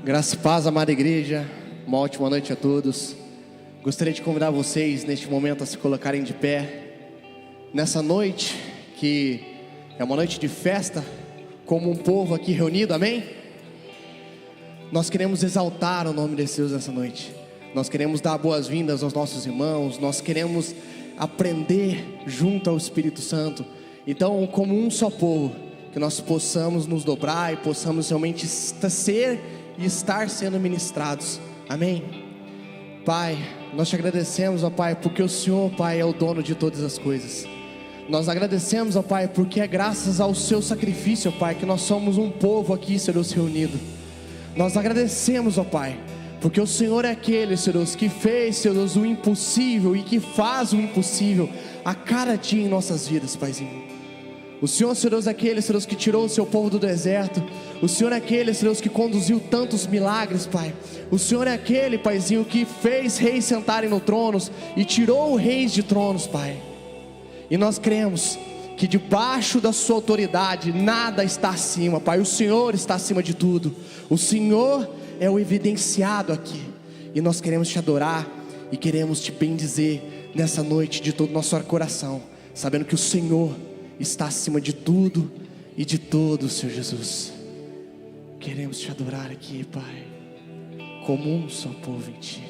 Graça e paz, amada igreja, uma ótima noite a todos. Gostaria de convidar vocês neste momento a se colocarem de pé. Nessa noite, que é uma noite de festa, como um povo aqui reunido, amém? Nós queremos exaltar o nome de Deus nessa noite. Nós queremos dar boas-vindas aos nossos irmãos. Nós queremos aprender junto ao Espírito Santo. Então, como um só povo, que nós possamos nos dobrar e possamos realmente ser e estar sendo ministrados, amém? Pai, nós te agradecemos, ó Pai, porque o Senhor, Pai, é o dono de todas as coisas. Nós agradecemos, ó Pai, porque é graças ao seu sacrifício, ó Pai, que nós somos um povo aqui, Senhor Deus, reunido. Nós agradecemos, ó Pai, porque o Senhor é aquele, Senhor Deus, que fez, Senhor Deus, o impossível e que faz o impossível a cada dia em nossas vidas, Paizinho. O Senhor, Senhor Deus, é aquele, Senhor Deus, que tirou o seu povo do deserto. O Senhor é aquele, Senhor Deus, que conduziu tantos milagres, Pai. O Senhor é aquele, Paizinho, que fez reis sentarem no tronos e tirou reis de tronos, Pai. E nós cremos que debaixo da sua autoridade nada está acima, Pai. O Senhor está acima de tudo. O Senhor é o evidenciado aqui. E nós queremos te adorar e queremos te bendizer nessa noite de todo o nosso coração, sabendo que o Senhor está acima de tudo e de todos, Senhor Jesus. Queremos te adorar aqui, Pai, como um só povo em Ti.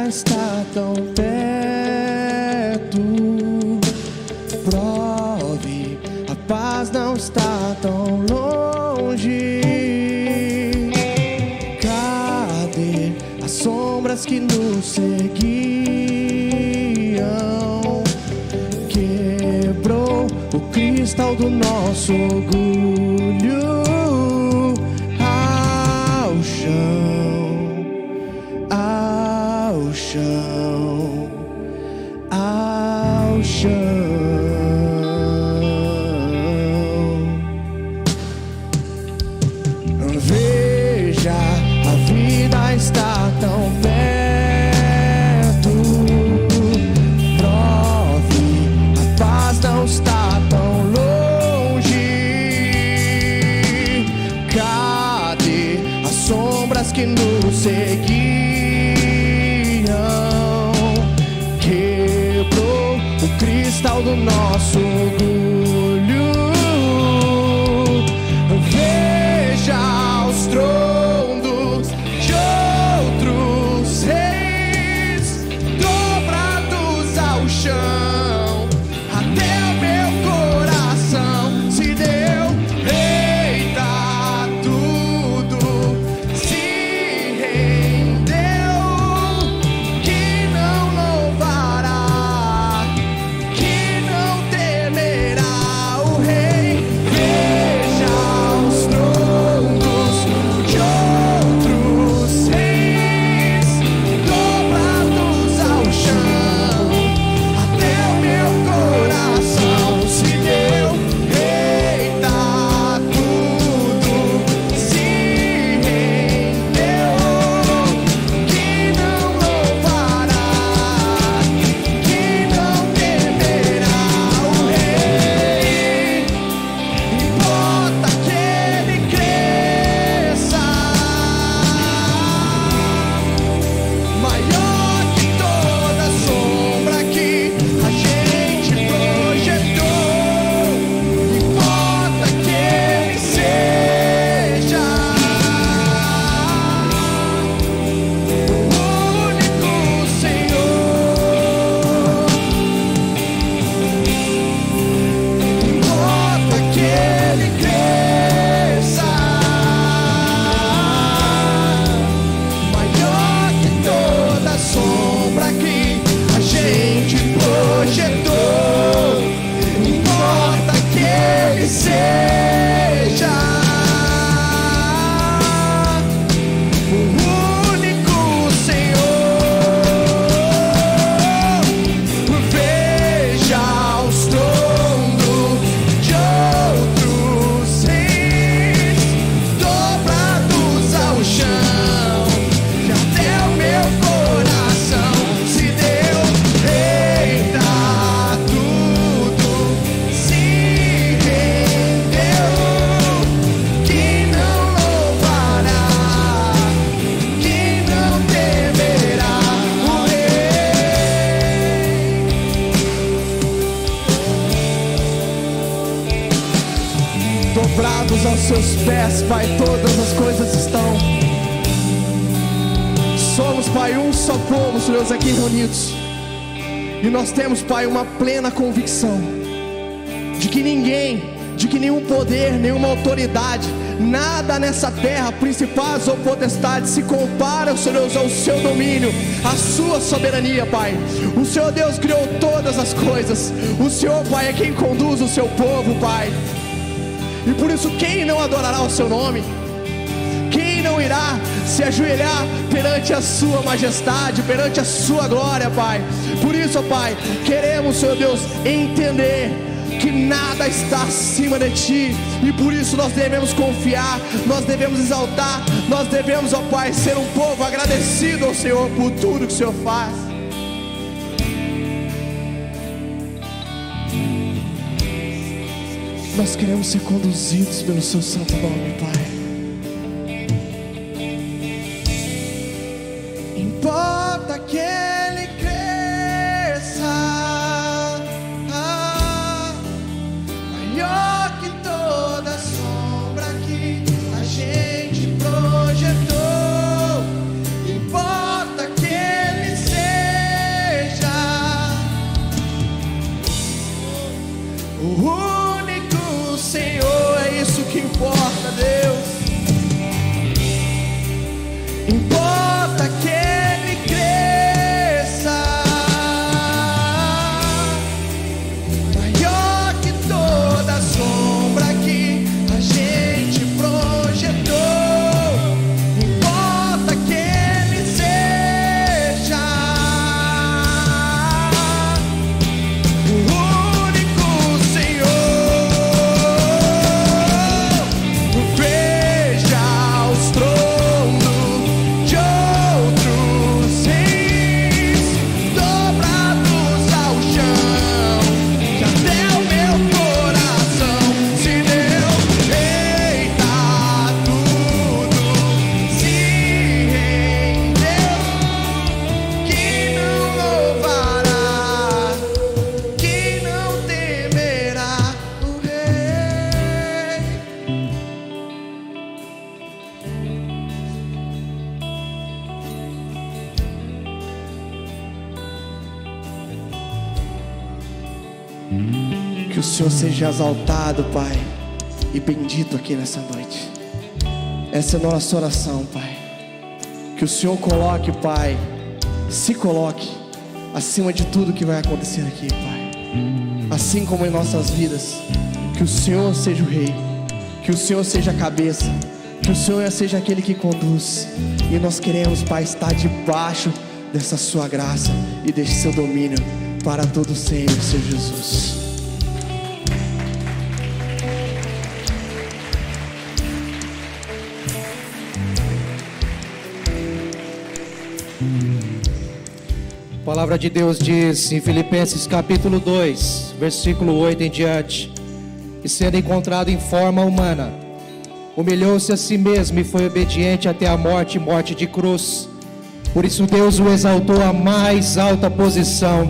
Está tão perto, prove, a paz não está tão longe. Cadê as sombras que nos seguiam? Quebrou o cristal do nosso orgulho ao chão, ao chão, ao chão. Veja, a vida está tão perto. Prove, a paz não está tão longe. Cadê as sombras que nos seguiam? Cristal do nosso orgulho. Veja os trondos de outros reis dobrados ao chão. Até o meu coração se deu. Eita, tudo se rendeu. Que não louvará, temerá o Rei. Veja os trondos prostrados aos seus pés, Pai, todas as coisas estão. Somos, Pai, um só povo, Senhor Deus, aqui reunidos. E nós temos, Pai, uma plena convicção de que ninguém, de que nenhum poder, nenhuma autoridade, nada nessa terra, principados ou potestades, se compara, Senhor Deus, ao seu domínio, à sua soberania, Pai. O Senhor Deus criou todas as coisas. O Senhor, Pai, é quem conduz o seu povo, Pai. E por isso, quem não adorará o seu nome? Quem não irá se ajoelhar perante a sua majestade, perante a sua glória, Pai? Por isso, Pai, queremos, Senhor Deus, entender que nada está acima de Ti, e por isso nós devemos confiar, nós devemos exaltar, nós devemos, ó Pai, ser um povo agradecido ao Senhor por tudo que o Senhor faz. Nós queremos ser conduzidos pelo Seu santo nome, Pai. Importa que Ele cresça, maior que toda sombra que a gente projetou. Importa que Ele seja o único Senhor, é isso que importa, Deus. Importa que Ele cresça, maior que toda sombra que a gente projetou. Importa que Ele seja o único Senhor. Veja os tronos de outros reis dobrados ao chão, que até o meu coração se deu. Eita, tudo se rendeu, que não louvará, que não temerá o Rei. Que o Senhor seja exaltado, Pai, e bendito aqui nessa noite. Essa é a nossa oração, Pai. Que o Senhor coloque, Pai, se coloque acima de tudo que vai acontecer aqui, Pai. Assim como em nossas vidas, que o Senhor seja o Rei, que o Senhor seja a cabeça, que o Senhor seja aquele que conduz. E nós queremos, Pai, estar debaixo dessa sua graça e desse seu domínio para todo sempre, Senhor Jesus. A palavra de Deus diz em Filipenses capítulo 2, versículo 8 em diante: e sendo encontrado em forma humana, humilhou-se a si mesmo e foi obediente até a morte, morte de cruz. Por isso Deus o exaltou à mais alta posição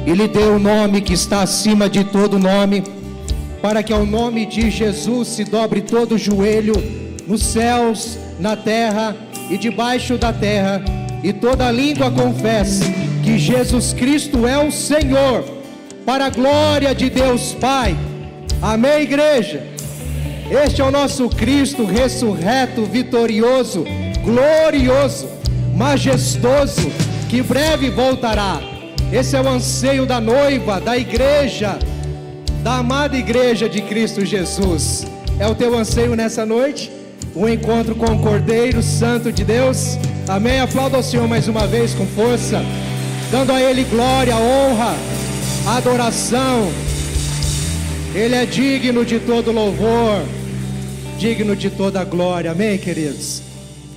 e lhe deu o nome que está acima de todo nome, para que ao nome de Jesus se dobre todo o joelho, nos céus, na terra e debaixo da terra, e toda língua confesse que Jesus Cristo é o Senhor, para a glória de Deus Pai. Amém, igreja? Este é o nosso Cristo ressurreto, vitorioso, glorioso, majestoso, que breve voltará. Esse é o anseio da noiva, da igreja, da amada igreja de Cristo Jesus. É o teu anseio nessa noite? Um encontro com o Cordeiro Santo de Deus? Amém? Aplauda ao Senhor mais uma vez com força, dando a Ele glória, honra, adoração. Ele é digno de todo louvor, digno de toda glória. Amém, queridos?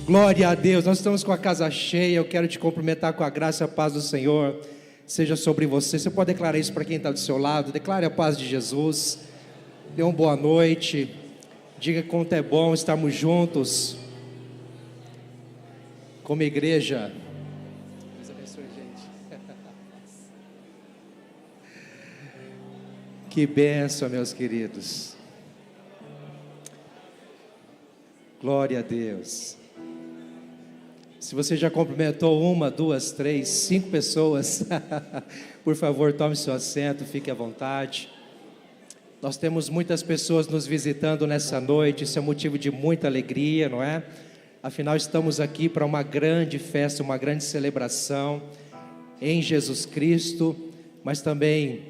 Glória a Deus. Nós estamos com a casa cheia. Eu quero te cumprimentar com a graça e a paz do Senhor seja sobre você. Você pode declarar isso para quem está do seu lado. Declare a paz de Jesus. Dê uma boa noite. Diga quanto é bom estarmos juntos como igreja. Deus abençoe, gente. Que bênção, meus queridos. Glória a Deus. Se você já cumprimentou 1, 2, 3, 5 pessoas, por favor, tome seu assento, fique à vontade. Nós temos muitas pessoas nos visitando nessa noite, isso é motivo de muita alegria, não é? Afinal, estamos aqui para uma grande festa, uma grande celebração em Jesus Cristo, mas também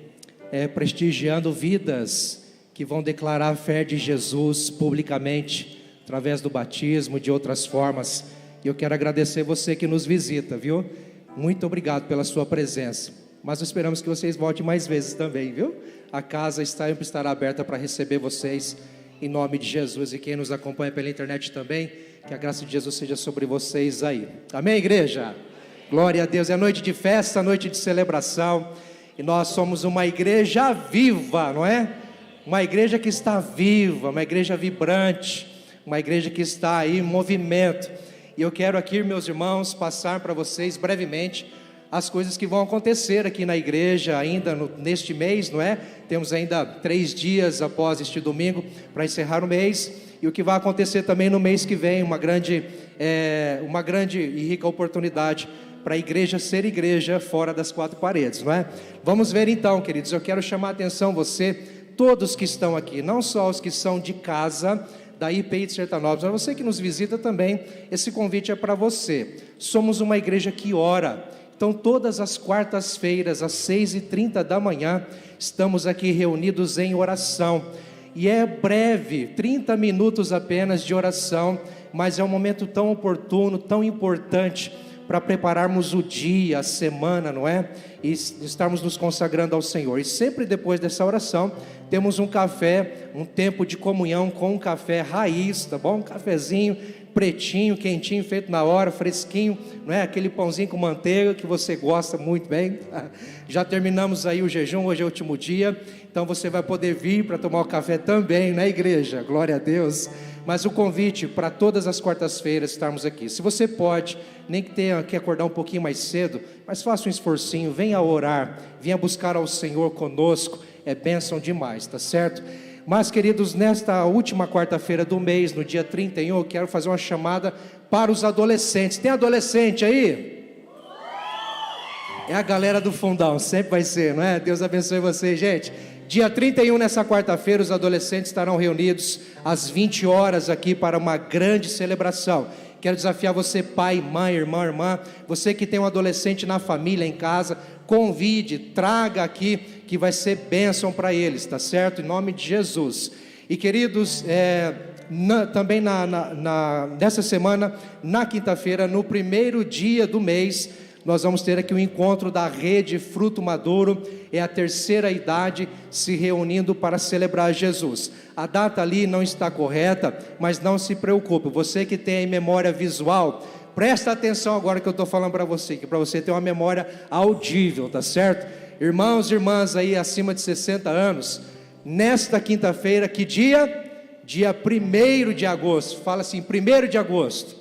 prestigiando vidas que vão declarar a fé de Jesus publicamente, através do batismo, de outras formas. E eu quero agradecer você que nos visita, viu? Muito obrigado pela sua presença. Mas esperamos que vocês voltem mais vezes também, viu? A casa sempre estará aberta para receber vocês, em nome de Jesus. E quem nos acompanha pela internet também, que a graça de Jesus seja sobre vocês aí. Amém, igreja? Glória a Deus. É noite de festa, noite de celebração. E nós somos uma igreja viva, não é? Uma igreja que está viva, uma igreja vibrante, uma igreja que está aí em movimento. E eu quero aqui, meus irmãos, passar para vocês brevemente as coisas que vão acontecer aqui na igreja ainda neste mês, não é? Temos ainda 3 dias após este domingo para encerrar o mês, e o que vai acontecer também no mês que vem, uma grande e rica oportunidade para a igreja ser igreja fora das 4 paredes, não é? Vamos ver então, queridos, eu quero chamar a atenção você, todos que estão aqui, não só os que são de casa, da IPI de Sertanópolis, mas você que nos visita também, esse convite é para você. Somos uma igreja que ora, então todas as quartas-feiras, às 6h30 da manhã, estamos aqui reunidos em oração, e é breve, 30 minutos apenas de oração, mas é um momento tão oportuno, tão importante, para prepararmos o dia, a semana, não é? E estarmos nos consagrando ao Senhor. E sempre depois dessa oração, temos um café, um tempo de comunhão com um café raiz, tá bom? Um cafezinho pretinho, quentinho, feito na hora, fresquinho, não é? Aquele pãozinho com manteiga que você gosta muito bem. Já terminamos aí o jejum, hoje é o último dia, então você vai poder vir para tomar o café também, né, igreja? Glória a Deus. Mas o convite para todas as quartas-feiras estarmos aqui. Se você pode, nem que tenha que acordar um pouquinho mais cedo, mas faça um esforcinho, venha orar, venha buscar ao Senhor conosco, é bênção demais, tá certo? Mas, queridos, nesta última quarta-feira do mês, no dia 31, eu quero fazer uma chamada para os adolescentes. Tem adolescente aí? É a galera do fundão, sempre vai ser, não é? Deus abençoe vocês, gente. Dia 31, nessa quarta-feira, os adolescentes estarão reunidos às 20 horas aqui para uma grande celebração. Quero desafiar você, pai, mãe, irmã, você que tem um adolescente na família, em casa, convide, traga aqui, que vai ser bênção para eles, tá certo? Em nome de Jesus. E queridos, também nessa semana, na quinta-feira, no primeiro dia do mês, nós vamos ter aqui o encontro da Rede Fruto Maduro, é a terceira idade se reunindo para celebrar Jesus. A data ali não está correta, mas não se preocupe, você que tem aí memória visual, presta atenção agora que eu estou falando para você, que para você ter uma memória audível, tá certo? Irmãos e irmãs aí acima de 60 anos, nesta quinta-feira, que dia? Dia 1º de agosto, fala assim, 1º de agosto.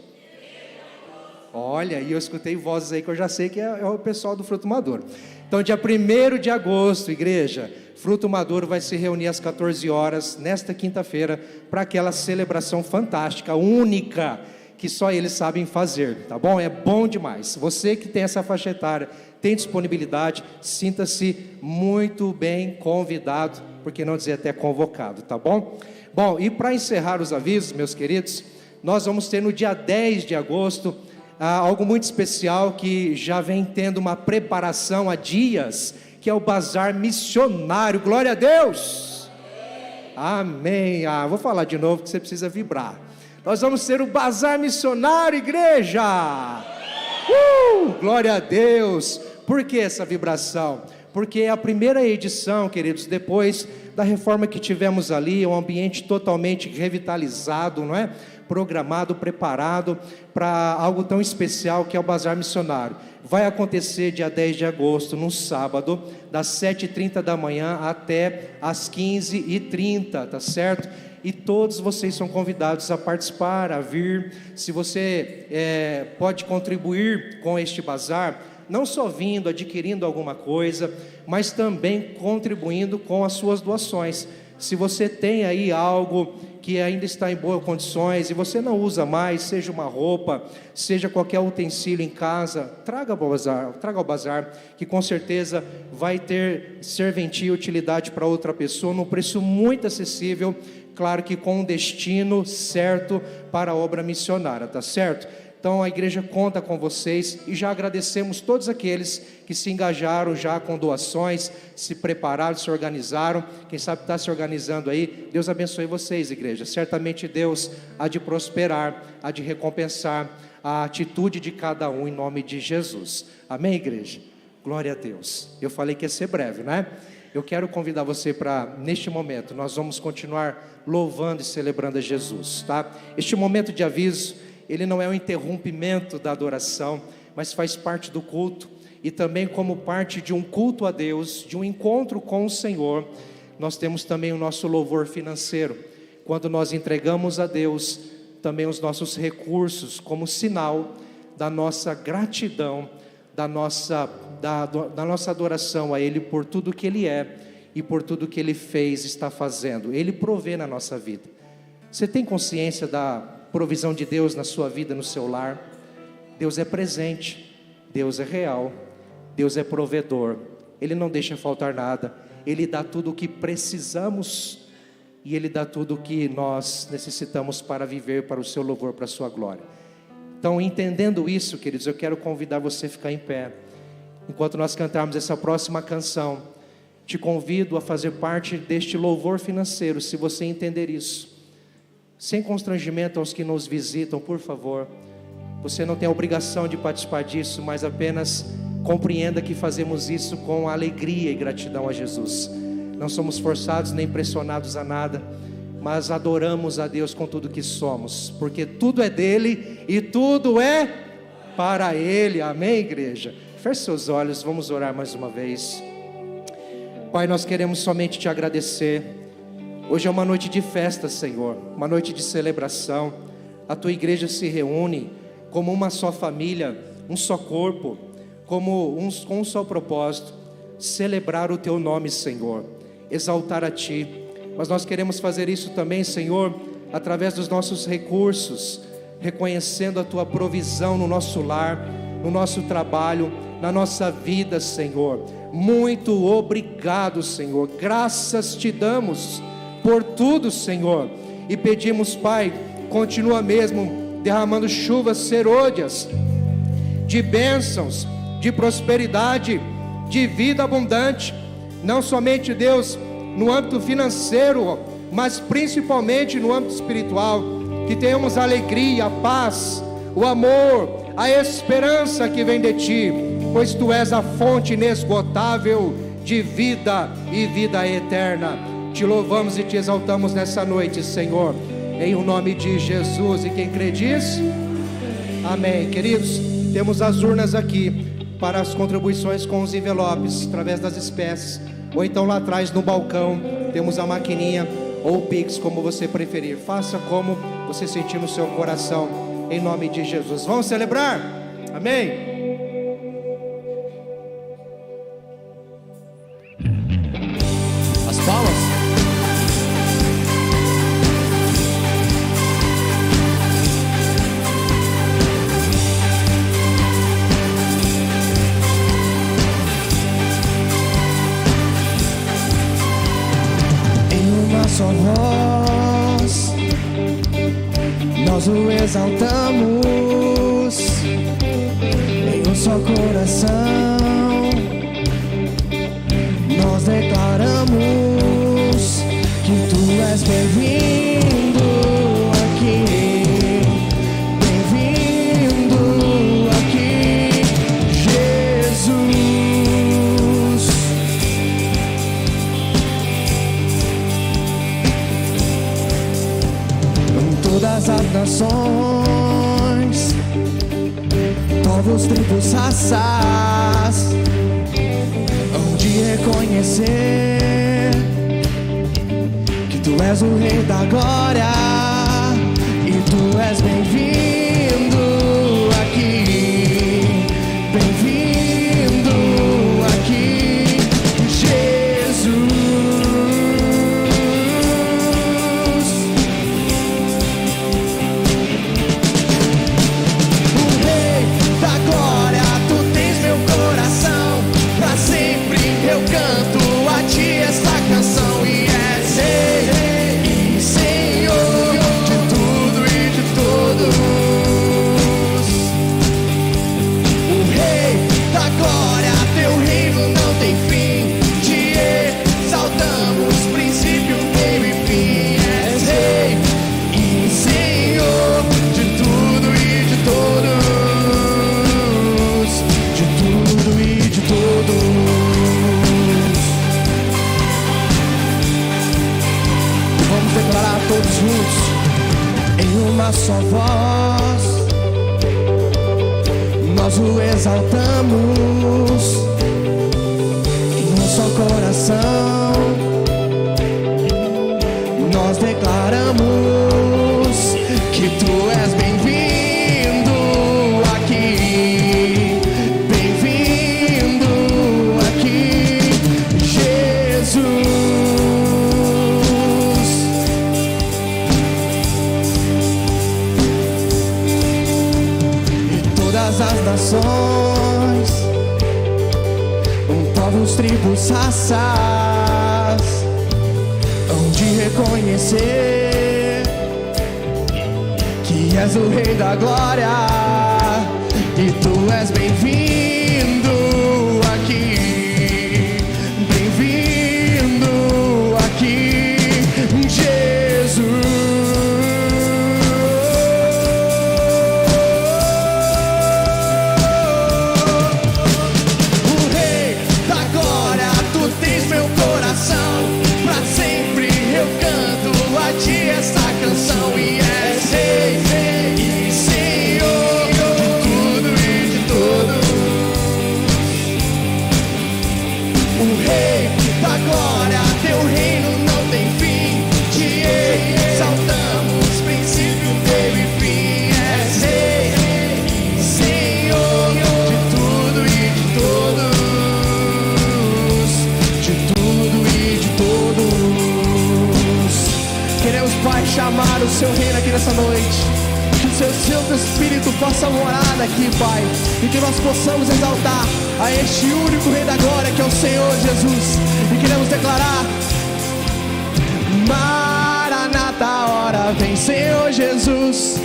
Olha, e eu escutei vozes aí que eu já sei que é o pessoal do Fruto Maduro. Então, dia 1º de agosto, igreja, Fruto Maduro vai se reunir às 14 horas, nesta quinta-feira, para aquela celebração fantástica, única, que só eles sabem fazer, tá bom? É bom demais. Você que tem essa faixa etária, tem disponibilidade, sinta-se muito bem convidado, por que não dizer até convocado, tá bom? Bom, e para encerrar os avisos, meus queridos, nós vamos ter no dia 10 de agosto, algo muito especial que já vem tendo uma preparação há dias, que é o Bazar Missionário. Glória a Deus! Amém! Vou falar de novo que você precisa vibrar. Nós vamos ter o Bazar Missionário, igreja! Glória a Deus! Por que essa vibração? Porque é a primeira edição, queridos, depois da reforma que tivemos ali, um ambiente totalmente revitalizado, não é? Programado, preparado para algo tão especial que é o Bazar Missionário. Vai acontecer dia 10 de agosto, num sábado, das 7h30 da manhã até as 15h30, tá certo? E todos vocês são convidados a participar, a vir. Se você pode contribuir com este bazar, não só vindo, adquirindo alguma coisa, mas também contribuindo com as suas doações. Se você tem aí algo que ainda está em boas condições e você não usa mais, seja uma roupa, seja qualquer utensílio em casa, traga ao bazar, que com certeza vai ter serventia e utilidade para outra pessoa, num preço muito acessível, claro que com um destino certo para a obra missionária, tá certo? Então a igreja conta com vocês e já agradecemos todos aqueles que se engajaram já com doações, se prepararam, se organizaram. Quem sabe está se organizando aí. Deus abençoe vocês, igreja. Certamente Deus há de prosperar, há de recompensar a atitude de cada um em nome de Jesus. Amém, igreja? Glória a Deus. Eu falei que ia ser breve, né? Eu quero convidar você para, neste momento, nós vamos continuar louvando e celebrando a Jesus, tá? Este momento de aviso, ele não é um interrompimento da adoração, mas faz parte do culto, e também como parte de um culto a Deus, de um encontro com o Senhor, nós temos também o nosso louvor financeiro, quando nós entregamos a Deus também os nossos recursos, como sinal da nossa gratidão, da nossa adoração a Ele, por tudo que Ele é, e por tudo que Ele fez, está fazendo. Ele provê na nossa vida. Você tem consciência da provisão de Deus na sua vida, no seu lar? Deus é presente, Deus é real, Deus é provedor, Ele não deixa faltar nada, Ele dá tudo o que precisamos, e Ele dá tudo o que nós necessitamos para viver para o seu louvor, para a sua glória. Então, entendendo isso, queridos, eu quero convidar você a ficar em pé, enquanto nós cantarmos essa próxima canção. Te convido a fazer parte deste louvor financeiro, se você entender isso, sem constrangimento aos que nos visitam, por favor. Você não tem a obrigação de participar disso, mas apenas compreenda que fazemos isso com alegria e gratidão a Jesus. Não somos forçados nem pressionados a nada, mas adoramos a Deus com tudo que somos, porque tudo é dele e tudo é para Ele. Amém, igreja? Feche seus olhos, vamos orar mais uma vez. Pai, nós queremos somente te agradecer. Hoje é uma noite de festa, Senhor, uma noite de celebração. A tua igreja se reúne como uma só família, um só corpo, com um só propósito: celebrar o teu nome, Senhor, exaltar a ti. Mas nós queremos fazer isso também, Senhor, através dos nossos recursos, reconhecendo a tua provisão no nosso lar, no nosso trabalho, na nossa vida, Senhor. Muito obrigado, Senhor, graças te damos por tudo, Senhor, e pedimos, Pai, continua mesmo derramando chuvas serôdias, de bênçãos, de prosperidade, de vida abundante, não somente, Deus, no âmbito financeiro, mas principalmente no âmbito espiritual, que tenhamos a alegria, a paz, o amor, a esperança que vem de Ti, pois Tu és a fonte inesgotável de vida e vida eterna. Te louvamos e te exaltamos nessa noite, Senhor, em o nome de Jesus. E quem crê diz amém. Queridos, temos as urnas aqui para as contribuições com os envelopes, através das espécies, ou então lá atrás no balcão temos a maquininha ou o Pix, como você preferir. Faça como você sentir no seu coração, em nome de Jesus. Vamos celebrar? Amém? As palmas. Só voz, nós o exaltamos em um só coração, nós declaramos que Tu és bem-vindo aqui, bem-vindo aqui, Jesus. Todas as nações, povos, tribos, raças, hão de reconhecer que Tu és o Rei da Glória e Tu és bem-vindo aqui, bem-vindo aqui, Jesus. uma só voz, nós o exaltamos, em um só coração, nós declaramos que tu és bem-vindo aqui, bem-vindo aqui, Jesus. E todas as nações, povos, tribos, raças, hão de reconhecer que és o Rei da Glória, e tu és bem-vindo aqui, bem-vindo aqui, Jesus. O Rei da Glória, tu tens meu coração, pra sempre eu canto a ti esta canção, e és Rei e Senhor de tudo e de todos. O Rei da Glória, teu reino não tem fim, te exaltamos, princípio, meio e fim. És Rei e Senhor de tudo e de todos, de tudo e de todos. Queremos, Pai, chamar o seu reino aqui nessa noite, que o seu Santo Espírito possa morar aqui, Pai, e que nós possamos exaltar a este único Rei da Glória, que é o Senhor Jesus, e queremos declarar: Maranata, hora vem, Senhor Jesus.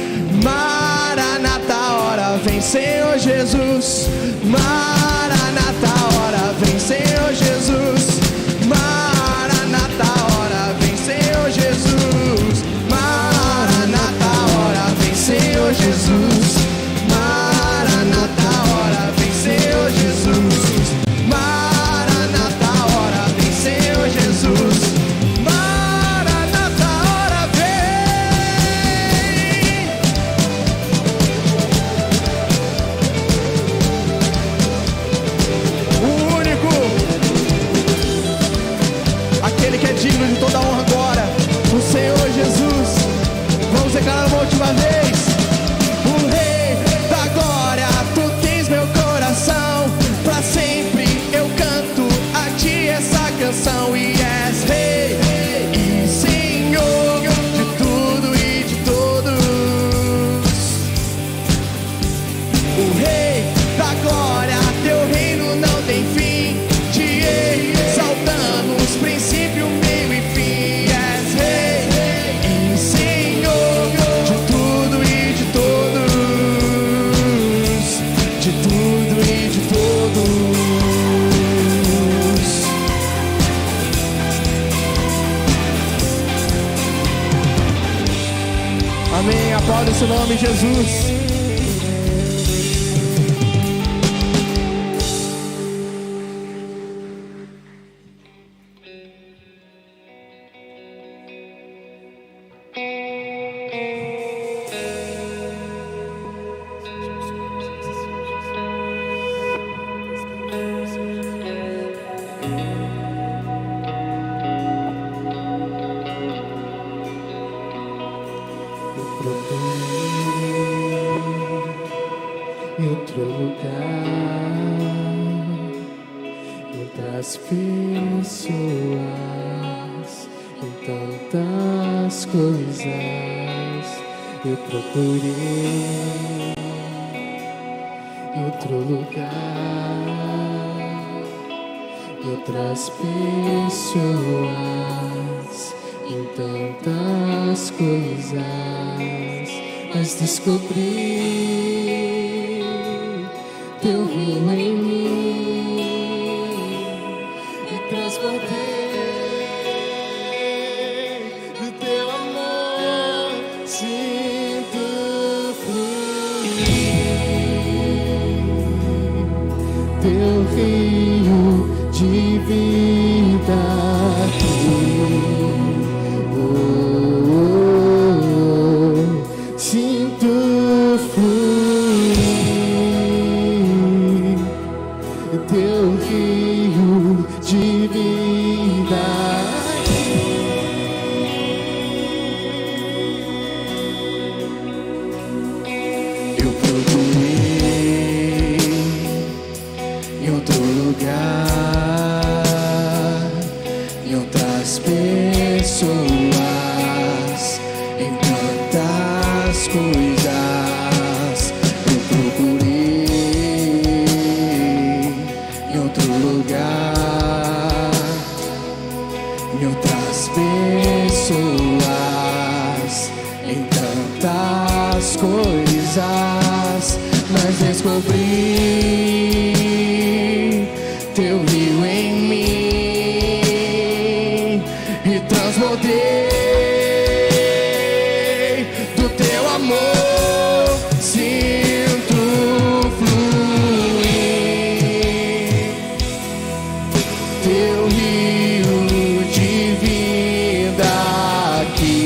Maranata, hora vem, Senhor Jesus. Maranata, hora vem, Senhor Jesus. Maranata, hora vem, Senhor Jesus. Maranata, hora vem, Senhor Jesus. Maranata, hora vem, Senhor Jesus. Maranata, hora vem, Senhor Jesus. Maranata, hora vem. O único, aquele que é digno de toda honra agora, o Senhor Jesus. Vamos declarar uma última vez: o Rei da Glória, tu tens meu coração, pra sempre eu canto a ti essa canção, e és Rei e Senhor de tudo e de todos. O Rei da Glória, teu reino não tem fim, te exaltamos, princípio, meio e fim. És Rei e Senhor de tudo e de todos, de tudo e de todos. Amém. Aplauda esse nome, Jesus. Em outro lugar, outras pessoas, em tantas coisas eu procurei. Em outro lugar, outras pessoas, em tantas coisas, mas descobri teu reino em mim e transbordei do teu amor, sinto fluir teu rio de vida aqui. Sinto Eu procurei em outro lugar, em outras pessoas, em tantas coisas. Eu procurei em outro lugar, em outras pessoas, em tantas coisas, mas descobri teu rio em mim e transbordei do teu amor. Sinto fluir teu rio de vida aqui.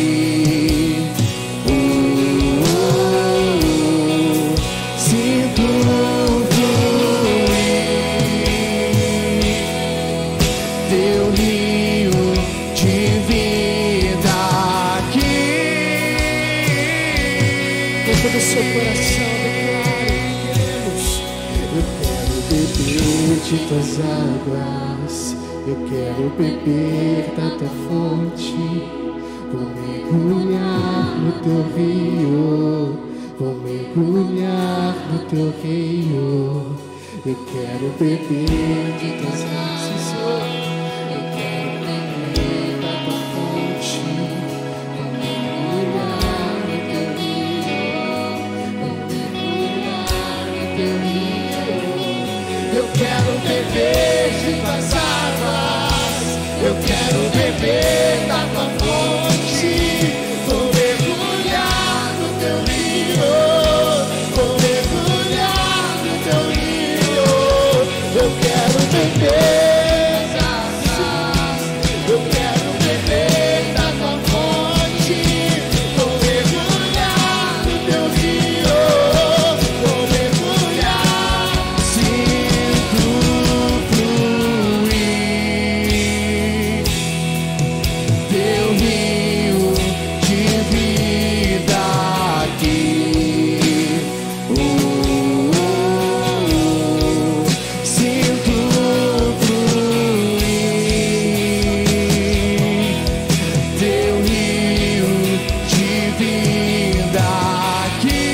Sinto fluir teu rio de vida aqui. Dentro do seu coração, declare: Eu quero beber de tuas águas, eu quero beber da tua fonte. Vou mergulhar no teu rio, vou mergulhar no teu rio. Eu quero beber de tuas águas, Senhor. Eu quero beber da tua fonte. Vou mergulhar no teu rio, vou mergulhar no teu rio. Eu quero beber de tuas águas, eu quero beber da tua fonte. Vou mergulhar no teu rio, vou mergulhar no teu rio. Eu quero beber das águas, eu quero beber da tua fonte. Vou mergulhar no teu rio, vou mergulhar. Sinto fluir teu rio de vida aqui. Sinto fluir teu rio de vida aqui.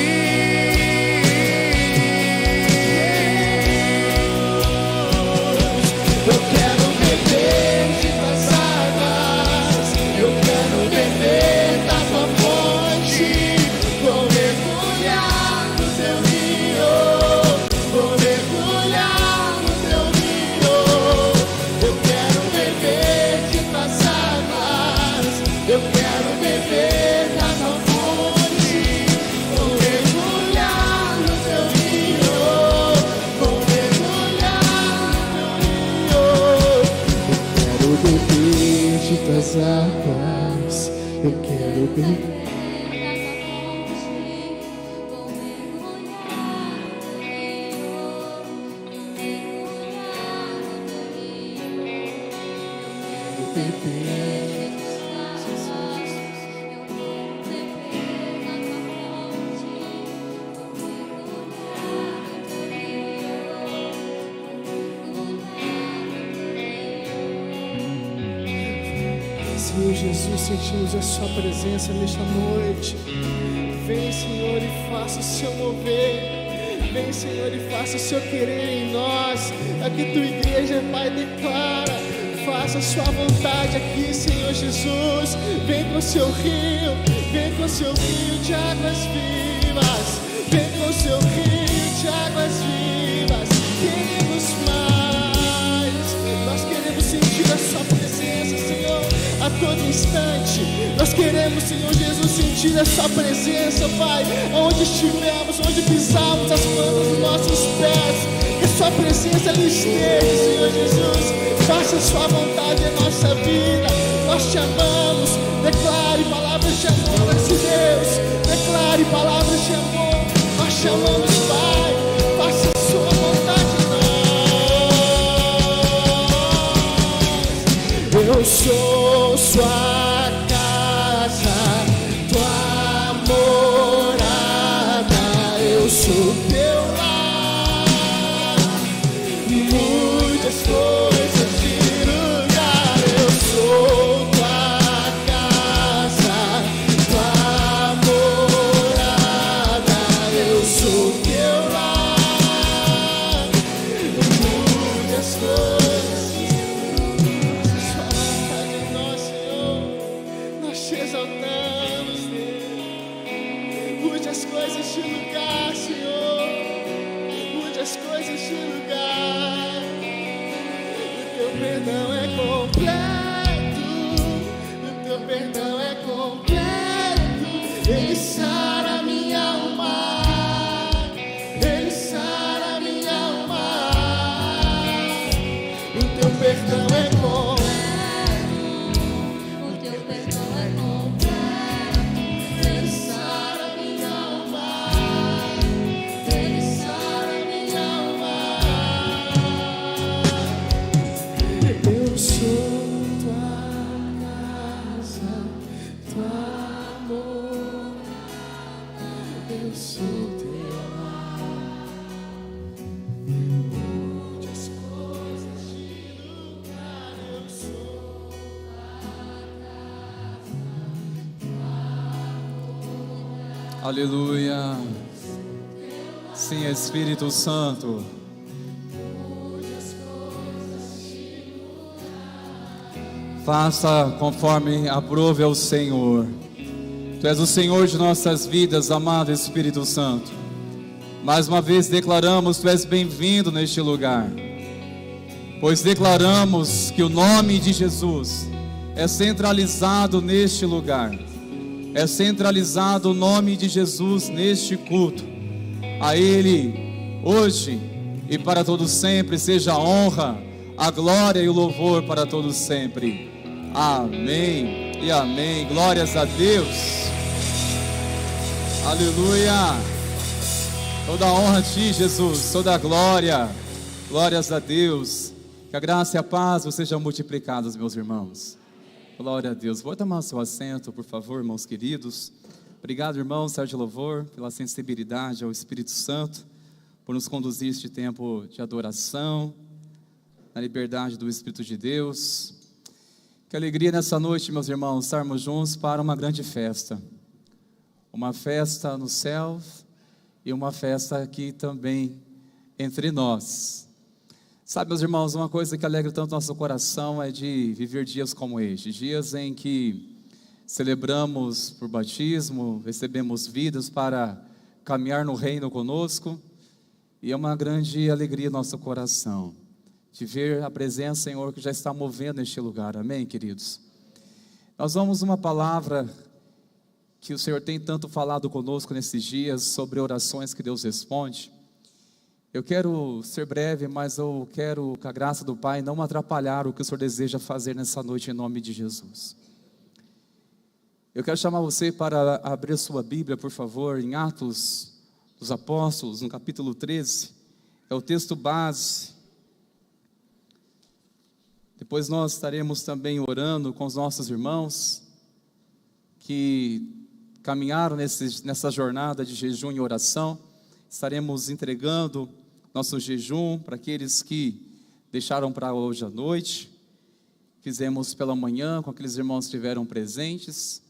Eu quero beber de tuas águas, eu quero beber da tua fonte. Vou mergulhar no teu rio, vou mergulhar no teu rio. Eu quero beber de tuas águas, eu quero beber da tua fonte. Vou mergulhar no teu rio, vou mergulhar no teu rio. Eu quero beber de tuas águas, eu quero beber. Senhor Jesus, sentimos a sua presença nesta noite. Vem, Senhor, e faça o seu mover. Vem, Senhor, e faça o seu querer em nós. Aqui tua igreja, Pai, declara: faça a sua vontade aqui, Senhor Jesus. Vem com o seu rio, vem com o seu rio de águas vivas. Vem com o seu rio de águas vivas. Queremos mais. Nós queremos sentir a sua presença, Senhor, a todo instante. Nós queremos, Senhor Jesus, sentir a sua presença, Pai, onde estivermos, onde pisarmos as plantas dos nossos pés. Que a sua presença ali esteja, Senhor Jesus. Faça a sua vontade em nossa vida. Nós te amamos. Declare palavras de amor a esse Deus. Declare palavras de amor. Nós te amamos, Pai. Faça a sua vontade em nós. Eu sou sua casa, tua morada, eu sou teu lar. Muitas coisas de lugar, eu sou tua casa, tua morada, eu sou teu lar. Muitas coisas. Só de nós, Senhor, nós te exaltamos, Deus. Mude as coisas de lugar, Senhor. Mude as coisas de lugar. O teu perdão é completo. O teu perdão é completo. Ele sara minha alma. Ele sara minha alma. O teu perdão é completo. O teu perdão é completo. Ele sara minha alma. Ele sara minha alma. Eu sou tua casa, tua morada. Eu sou teu lar. Muitas coisas de lugar, eu sou Aleluia. Sim, Espírito Santo. Faça conforme aprove ao Senhor. Tu és o Senhor de nossas vidas, amado Espírito Santo. Mais uma vez declaramos, tu és bem-vindo neste lugar. Pois declaramos que o nome de Jesus é centralizado neste lugar. É centralizado o nome de Jesus neste culto. A Ele, hoje e para todos sempre, seja a honra, a glória e o louvor para todos sempre. Amém e amém. Glórias a Deus. Aleluia. Toda a honra a Ti, Jesus. Toda a glória. Glórias a Deus. Que a graça e a paz sejam multiplicadas, meus irmãos. Glória a Deus. Vou tomar o seu assento, por favor, irmãos queridos. Obrigado, irmão Sérgio Louvor, pela sensibilidade ao Espírito Santo, por nos conduzir este tempo de adoração, na liberdade do Espírito de Deus. Que alegria nessa noite, meus irmãos, estarmos juntos para uma grande festa. Uma festa no céu e uma festa aqui também entre nós. Sabe, meus irmãos, uma coisa que alegra tanto nosso coração é de viver dias como este, dias em que celebramos por batismo, recebemos vidas para caminhar no reino conosco, e é uma grande alegria no nosso coração de ver a presença, Senhor, que já está movendo neste lugar. Amém, queridos? Nós vamos uma palavra que o Senhor tem tanto falado conosco nesses dias, sobre orações que Deus responde. Eu quero ser breve, mas eu quero, com a graça do Pai, não atrapalhar o que o Senhor deseja fazer nessa noite, em nome de Jesus. Eu quero chamar você para abrir sua Bíblia, por favor, em Atos dos Apóstolos, no capítulo 13, é o texto base. Depois nós estaremos também orando com os nossos irmãos, que caminharam nessa jornada de jejum e oração. Estaremos entregando nosso jejum para aqueles que deixaram para hoje à noite. Fizemos pela manhã com aqueles irmãos que estiveram presentes,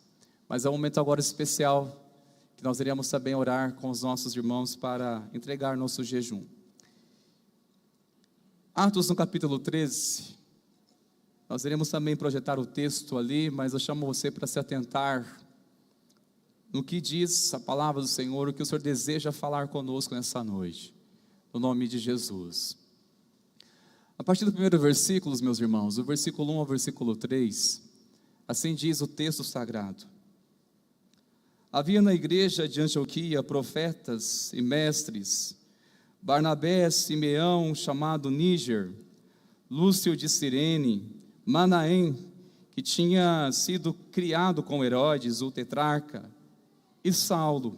mas é um momento agora especial que nós iremos também orar com os nossos irmãos para entregar nosso jejum. Atos no capítulo 13, nós iremos também projetar o texto ali, mas eu chamo você para se atentar no que diz a palavra do Senhor, o que o Senhor deseja falar conosco nessa noite, no nome de Jesus. A partir do primeiro versículo, meus irmãos, do versículo 1 ao versículo 3, assim diz o texto sagrado: havia na igreja de Antioquia profetas e mestres, Barnabé, Simeão, chamado Níger, Lúcio de Cirene, Manaém, que tinha sido criado com Herodes, o tetrarca, e Saulo.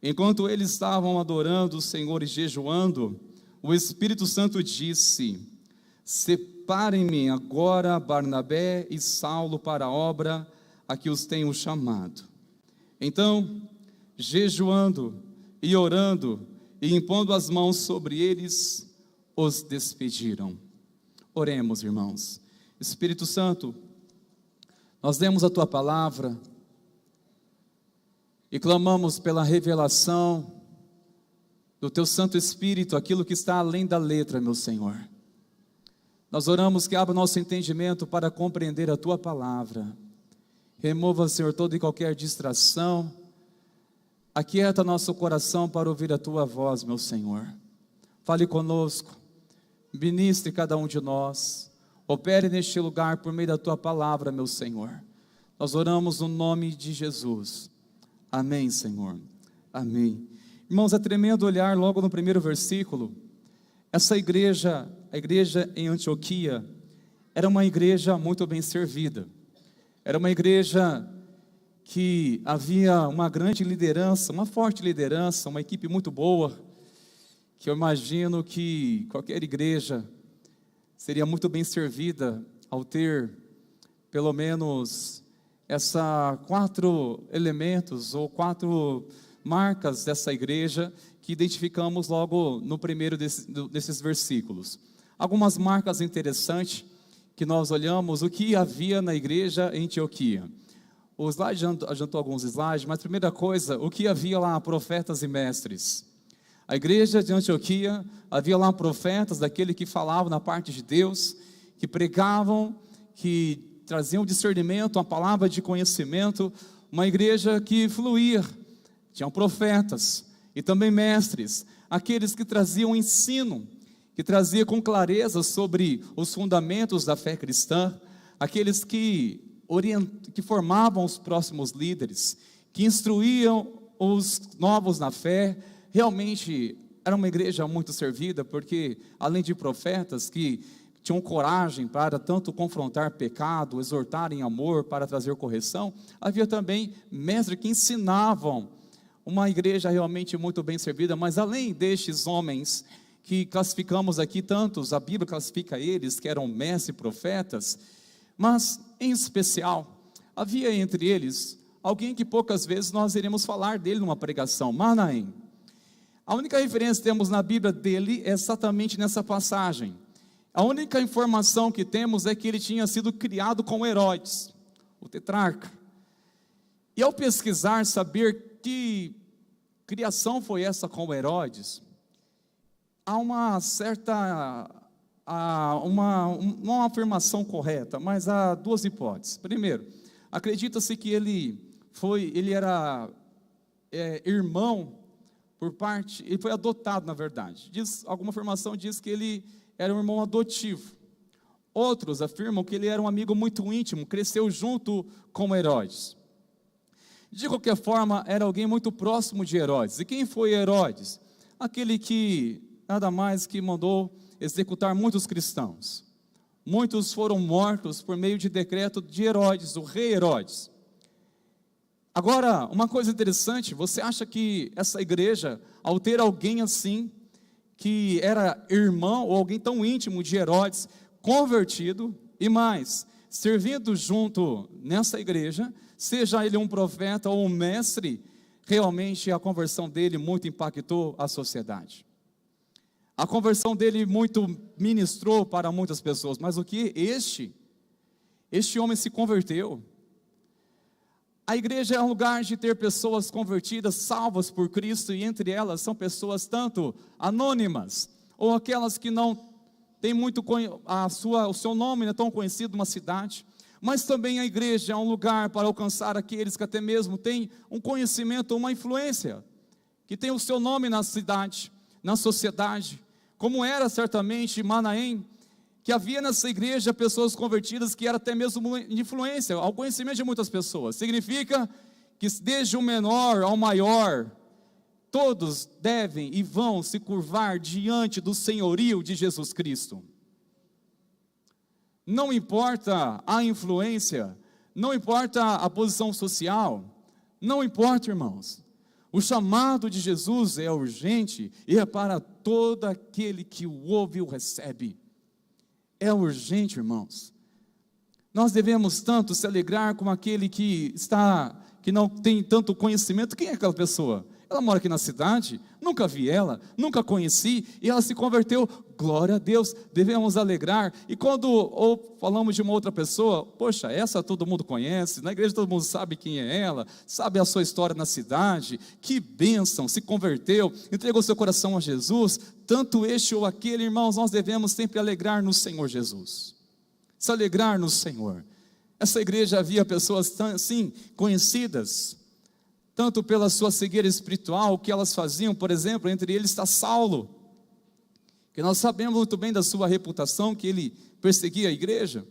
Enquanto eles estavam adorando o Senhor e jejuando, o Espírito Santo disse: separem-me agora Barnabé e Saulo para a obra a que os tenho chamado. Então, jejuando e orando e impondo as mãos sobre eles, os despediram. Oremos, irmãos. Espírito Santo, nós demos a Tua palavra e clamamos pela revelação do Teu Santo Espírito, aquilo que está além da letra, meu Senhor. Nós oramos que abra o nosso entendimento para compreender a Tua palavra. Remova, Senhor, toda e qualquer distração. Aquieta nosso coração para ouvir a Tua voz, meu Senhor. Fale conosco, ministre cada um de nós. Opere neste lugar por meio da Tua palavra, meu Senhor. Nós oramos no nome de Jesus. Amém, Senhor. Amém. Irmãos, é tremendo olhar logo no primeiro versículo. Essa igreja, a igreja em Antioquia, era uma igreja muito bem servida. Era uma igreja que havia uma grande liderança, uma forte liderança, uma equipe muito boa, que eu imagino que qualquer igreja seria muito bem servida ao ter pelo menos essas 4 elementos ou 4 marcas dessa igreja que identificamos logo no primeiro desses versículos. Algumas marcas interessantes que nós olhamos, o que havia na igreja em Antioquia. O slide adiantou alguns slides, mas primeira coisa, o que havia lá? Profetas e mestres. A igreja de Antioquia, havia lá profetas, daquele que falavam na parte de Deus, que pregavam, que traziam discernimento, uma palavra de conhecimento, uma igreja que fluía. Tinham profetas e também mestres, aqueles que traziam ensino, que traziam com clareza sobre os fundamentos da fé cristã, aqueles que formavam os próximos líderes, que instruíam os novos na fé. Realmente era uma igreja muito servida, porque além de profetas que tinham coragem para tanto confrontar pecado, exortar em amor, para trazer correção, havia também mestres que ensinavam. Uma igreja realmente muito bem servida. Mas além destes homens que classificamos aqui, tantos, a Bíblia classifica eles que eram mestres e profetas, mas em especial havia entre eles alguém que poucas vezes nós iremos falar dele numa pregação, Manaém. A única referência que temos na Bíblia dele é exatamente nessa passagem. A única informação que temos é que ele tinha sido criado com Herodes, o tetrarca. E ao pesquisar, saber que criação foi essa com Herodes, há uma certa, não uma afirmação correta, mas há 2 hipóteses. Primeiro, acredita-se que ele era irmão por parte, ele foi adotado na verdade. Alguma afirmação diz que ele era um irmão adotivo. Outros afirmam que ele era um amigo muito íntimo, cresceu junto com Herodes. De qualquer forma, era alguém muito próximo de Herodes. E quem foi Herodes? Aquele que nada mais que mandou executar muitos cristãos. Muitos foram mortos por meio de decreto de Herodes, o rei Herodes. Agora, uma coisa interessante, você acha que essa igreja, ao ter alguém assim, que era irmão ou alguém tão íntimo de Herodes, convertido, e mais, servindo junto nessa igreja, seja ele um profeta ou um mestre, realmente a conversão dele muito impactou a sociedade. A conversão dele muito ministrou para muitas pessoas, mas o que este homem se converteu. A igreja é um lugar de ter pessoas convertidas, salvas por Cristo, e entre elas são pessoas tanto anônimas, ou aquelas que não têm muito, o seu nome não é tão conhecido numa cidade, mas também a igreja é um lugar para alcançar aqueles que até mesmo têm um conhecimento, uma influência, que tem o seu nome na cidade, na sociedade, como era certamente Manaém, que havia nessa igreja pessoas convertidas que eram até mesmo de influência, ao conhecimento de muitas pessoas. Significa que desde o menor ao maior, todos devem e vão se curvar diante do senhorio de Jesus Cristo. Não importa a influência, não importa a posição social, não importa, irmãos. O chamado de Jesus é urgente e é para todo aquele que o ouve e o recebe. é urgente, irmãos. Nós devemos tanto se alegrar com aquele que não tem tanto conhecimento. Quem é aquela pessoa? Ela mora aqui na cidade, nunca vi ela, nunca conheci, e ela se converteu. Glória a Deus, devemos alegrar. E quando falamos de uma outra pessoa, poxa, essa todo mundo conhece, na igreja todo mundo sabe quem é ela, sabe a sua história na cidade, que bênção, se converteu, entregou seu coração a Jesus. Tanto este ou aquele, irmãos, nós devemos sempre alegrar no Senhor Jesus, se alegrar no Senhor. Essa igreja havia pessoas assim, conhecidas, tanto pela sua cegueira espiritual, o que elas faziam, por exemplo, entre eles está Saulo, que nós sabemos muito bem da sua reputação, que ele perseguia a igreja.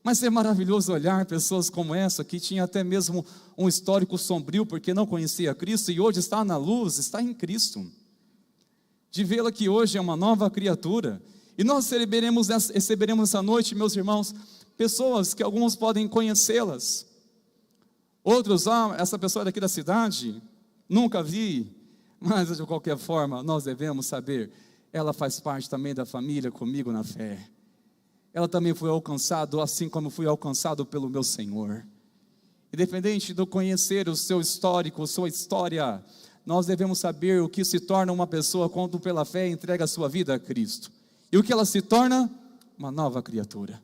Mas é maravilhoso olhar pessoas como essa, que tinha até mesmo um histórico sombrio, porque não conhecia Cristo, e hoje está na luz, está em Cristo, de vê-la que hoje é uma nova criatura. E nós receberemos essa noite, meus irmãos, pessoas que alguns podem conhecê-las, outros, essa pessoa é daqui da cidade, nunca vi, mas de qualquer forma, nós devemos saber, ela faz parte também da família comigo na fé. Ela também foi alcançada, assim como fui alcançado pelo meu Senhor. Independente do conhecer o seu histórico, sua história, nós devemos saber o que se torna uma pessoa quando pela fé entrega a sua vida a Cristo. E o que ela se torna? Uma nova criatura.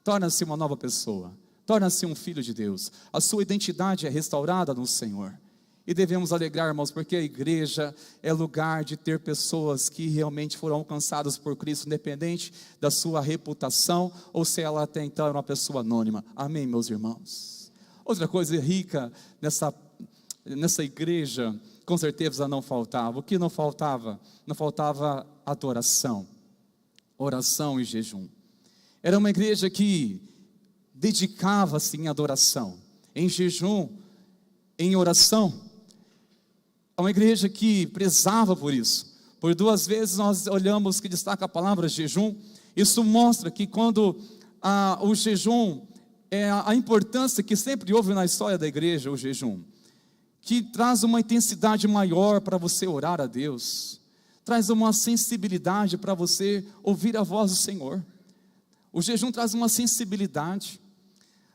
Torna-se uma nova pessoa. Torna-se um filho de Deus. A sua identidade é restaurada no Senhor. E devemos alegrar, irmãos, porque a igreja é lugar de ter pessoas que realmente foram alcançadas por Cristo, independente da sua reputação, ou se ela até então era uma pessoa anônima. Amém, meus irmãos? Outra coisa rica nessa igreja, com certeza não faltava. O que não faltava? Não faltava adoração, oração e jejum. Era uma igreja que dedicava-se em adoração, em jejum, em oração. É uma igreja que prezava por isso. Por 2 vezes nós olhamos que destaca a palavra jejum. Isso mostra que quando o jejum, a importância que sempre houve na história da igreja, o jejum, que traz uma intensidade maior para você orar a Deus, traz uma sensibilidade para você ouvir a voz do Senhor. O jejum traz uma sensibilidade,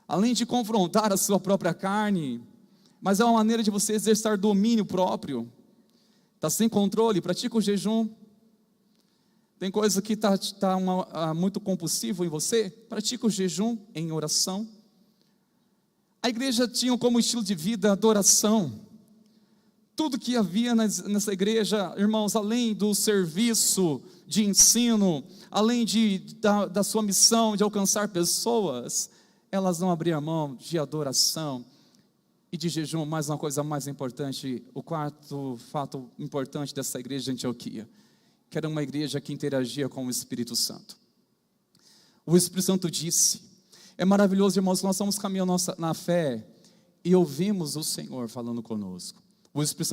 além de confrontar a sua própria carne, mas é uma maneira de você exercitar domínio próprio. Está sem controle, pratica o jejum. Tem coisa que está muito compulsivo em você, pratica o jejum em oração. A igreja tinha como estilo de vida adoração. Tudo que havia nessa igreja, irmãos, além do serviço de ensino, além da sua missão de alcançar pessoas, elas não abriam mão de adoração e de jejum. Mais uma coisa mais importante, o quarto fato importante dessa igreja de Antioquia, que era uma igreja que interagia com o Espírito Santo. O Espírito Santo disse, é maravilhoso, irmãos, que nós estamos caminhando na fé e ouvimos o Senhor falando conosco. O Espírito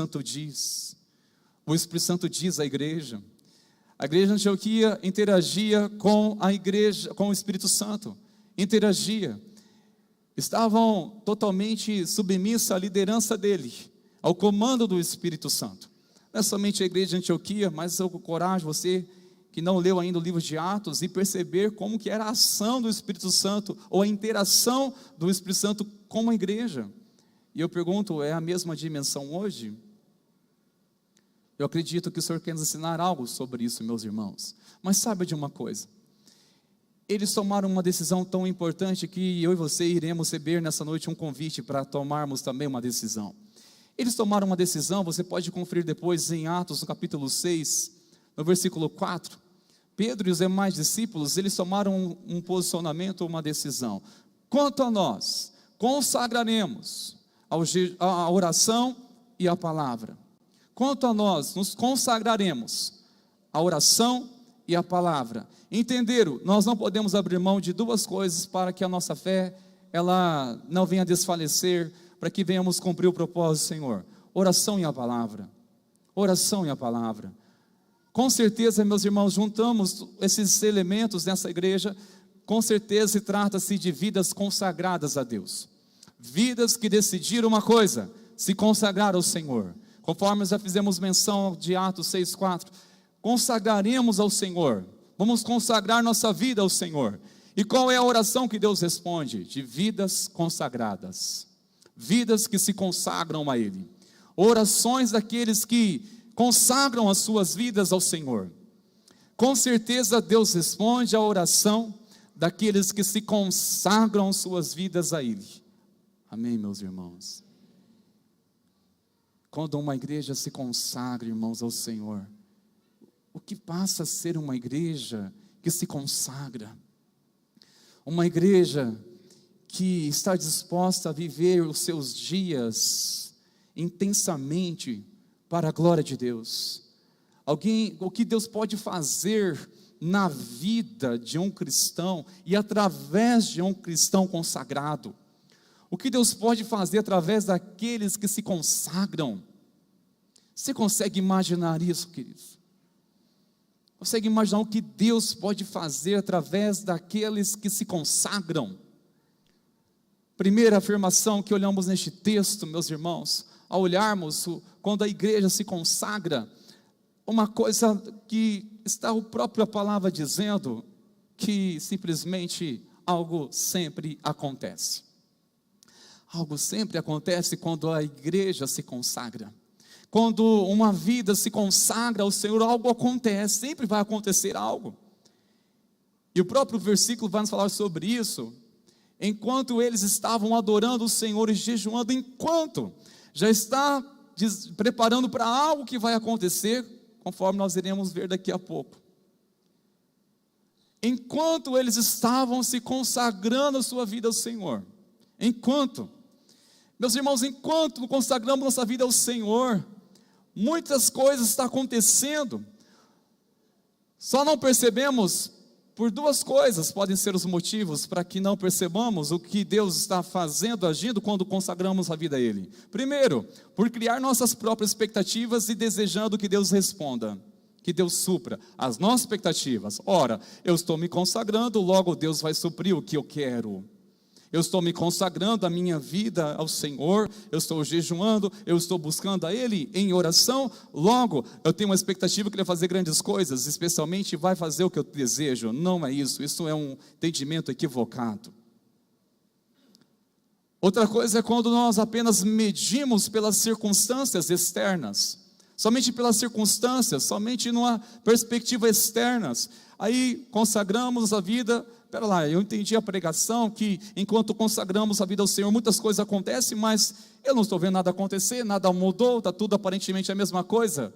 Santo diz à igreja. A igreja de Antioquia interagia com a igreja, com o Espírito Santo, interagia. Estavam totalmente submissa à liderança dele, ao comando do Espírito Santo. Não é somente a igreja de Antioquia, mas eu encorajo você que não leu ainda o livro de Atos e perceber como que era a ação do Espírito Santo, ou a interação do Espírito Santo com a igreja. E eu pergunto, é a mesma dimensão hoje? Eu acredito que o Senhor quer nos ensinar algo sobre isso, meus irmãos. Mas saiba de uma coisa, eles tomaram uma decisão tão importante que eu e você iremos receber nessa noite um convite para tomarmos também uma decisão. Eles tomaram uma decisão, você pode conferir depois em Atos, no capítulo 6, no versículo 4. Pedro e os demais discípulos, eles tomaram um posicionamento, uma decisão. Quanto a nós, consagraremos a oração e a palavra. Quanto a nós, nos consagraremos a oração e a palavra. Entenderam? Nós não podemos abrir mão de 2 coisas para que a nossa fé, ela não venha desfalecer, para que venhamos cumprir o propósito do Senhor. Oração e a palavra. Oração e a palavra. Com certeza, meus irmãos, juntamos esses elementos nessa igreja, com certeza se trata-se de vidas consagradas a Deus. Vidas que decidiram uma coisa, se consagrar ao Senhor. Conforme já fizemos menção de Atos 6,4, consagraremos ao Senhor Vamos consagrar nossa vida ao Senhor. E qual é a oração que Deus responde? De vidas consagradas. Vidas que se consagram a Ele. Orações daqueles que consagram as suas vidas ao Senhor. Com certeza Deus responde à oração daqueles que se consagram suas vidas a Ele. Amém, meus irmãos? Quando uma igreja se consagra, irmãos, ao Senhor, o que passa a ser uma igreja que se consagra? Uma igreja que está disposta a viver os seus dias intensamente para a glória de Deus. O que Deus pode fazer na vida de um cristão e através de um cristão consagrado. O que Deus pode fazer através daqueles que se consagram. Você consegue imaginar isso, queridos? Consegue imaginar o que Deus pode fazer através daqueles que se consagram? Primeira afirmação que olhamos neste texto, meus irmãos, ao olharmos quando a igreja se consagra, uma coisa que está a própria palavra dizendo, que simplesmente algo sempre acontece. Algo sempre acontece quando a igreja se consagra. Quando uma vida se consagra ao Senhor, algo acontece, sempre vai acontecer algo. E o próprio versículo vai nos falar sobre isso. Enquanto eles estavam adorando o Senhor e jejuando, enquanto já está preparando para algo que vai acontecer, conforme nós iremos ver daqui a pouco. Enquanto eles estavam se consagrando a sua vida ao Senhor, meus irmãos, enquanto consagramos nossa vida ao Senhor, muitas coisas estão acontecendo, só não percebemos por duas coisas, podem ser os motivos para que não percebamos o que Deus está fazendo, agindo quando consagramos a vida a Ele. Primeiro, por criar nossas próprias expectativas e desejando que Deus responda, que Deus supra as nossas expectativas. Ora, eu estou me consagrando, logo Deus vai suprir o que eu quero. Eu estou me consagrando a minha vida ao Senhor, eu estou jejuando, eu estou buscando a Ele em oração, logo eu tenho uma expectativa que Ele vai fazer grandes coisas, especialmente vai fazer o que eu desejo. Não é isso, isso é um entendimento equivocado. Outra coisa é quando nós apenas medimos pelas circunstâncias externas, somente pelas circunstâncias, somente numa perspectiva externa, aí consagramos a vida. Espera lá, eu entendi a pregação que enquanto consagramos a vida ao Senhor, muitas coisas acontecem, mas eu não estou vendo nada acontecer, nada mudou, está tudo aparentemente a mesma coisa.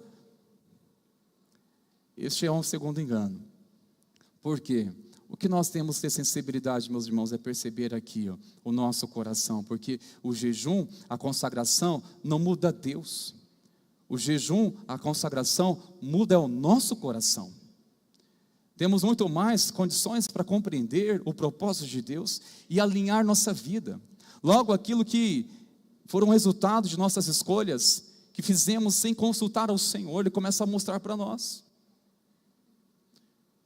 Este é um segundo engano. Por quê? O que nós temos que ter sensibilidade, meus irmãos, é perceber aqui o nosso coração, porque o jejum, a consagração, não muda Deus. O jejum, a consagração, muda o nosso coração. Temos muito mais condições para compreender o propósito de Deus e alinhar nossa vida. Logo, aquilo que foram resultados de nossas escolhas, que fizemos sem consultar ao Senhor, Ele começa a mostrar para nós.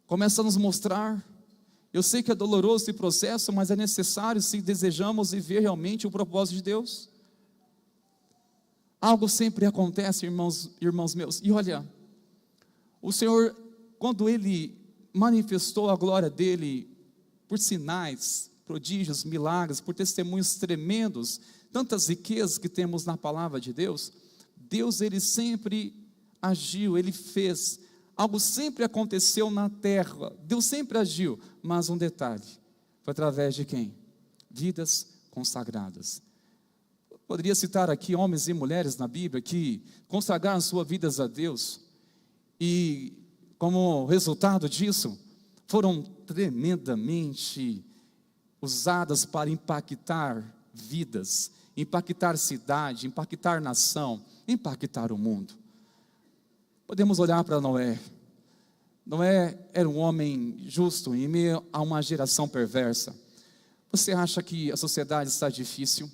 Começa a nos mostrar. Eu sei que é doloroso esse processo, mas é necessário se desejamos viver realmente o propósito de Deus. Algo sempre acontece, irmãos meus. E olha, o Senhor, quando Ele manifestou a glória dele por sinais, prodígios, milagres, por testemunhos tremendos, tantas riquezas que temos na palavra de Deus, Deus ele sempre agiu, Ele fez, algo sempre aconteceu na terra, Deus sempre agiu, mas um detalhe, foi através de quem? Vidas consagradas. Eu poderia citar aqui homens e mulheres na Bíblia que consagraram suas vidas a Deus e como resultado disso, foram tremendamente usadas para impactar vidas, impactar cidade, impactar nação, impactar o mundo. Podemos olhar para Noé. Noé era um homem justo em meio a uma geração perversa. Você acha que a sociedade está difícil?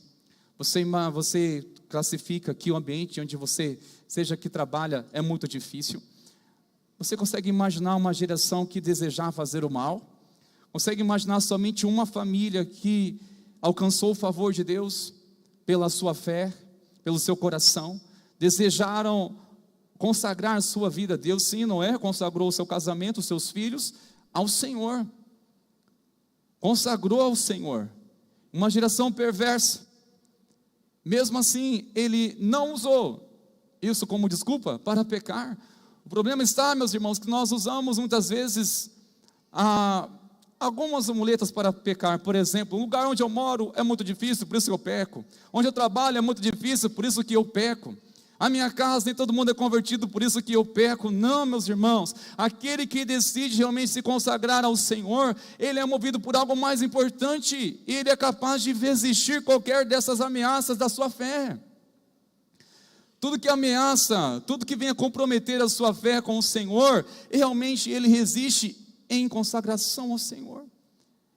Você classifica que o ambiente onde você, seja que trabalha, é muito difícil? Você consegue imaginar uma geração que desejava fazer o mal? Consegue imaginar somente uma família que alcançou o favor de Deus pela sua fé, pelo seu coração? Desejaram consagrar sua vida a Deus. Sim, Noé consagrou o seu casamento, os seus filhos, ao Senhor, consagrou ao Senhor. Uma geração perversa. Mesmo assim, ele não usou isso como desculpa para pecar. O problema está, meus irmãos, que nós usamos muitas vezes algumas muletas para pecar. Por exemplo, o lugar onde eu moro é muito difícil, por isso que eu peco. Onde eu trabalho é muito difícil, por isso que eu peco. A minha casa, nem todo mundo é convertido, por isso que eu peco. Não, meus irmãos, aquele que decide realmente se consagrar ao Senhor, ele é movido por algo mais importante, e ele é capaz de resistir qualquer dessas ameaças da sua fé. Tudo que ameaça, tudo que venha comprometer a sua fé com o Senhor, realmente ele resiste em consagração ao Senhor.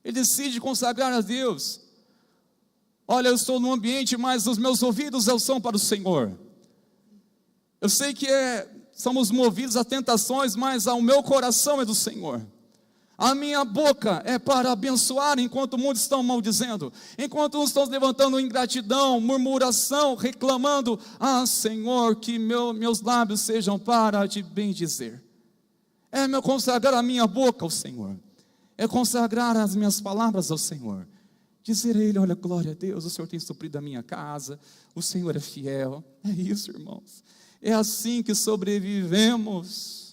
Ele decide consagrar a Deus. Olha, eu estou num ambiente, mas os meus ouvidos são para o Senhor. Eu sei que somos movidos a tentações, mas o meu coração é do Senhor. A minha boca é para abençoar, enquanto muitos estão maldizendo, enquanto uns estão levantando ingratidão, murmuração, reclamando. Senhor, que meus lábios sejam para te bendizer. É meu consagrar a minha boca ao Senhor, é consagrar as minhas palavras ao Senhor, dizer a Ele: olha, glória a Deus, o Senhor tem suprido a minha casa, o Senhor é fiel. É isso, irmãos. É assim que sobrevivemos.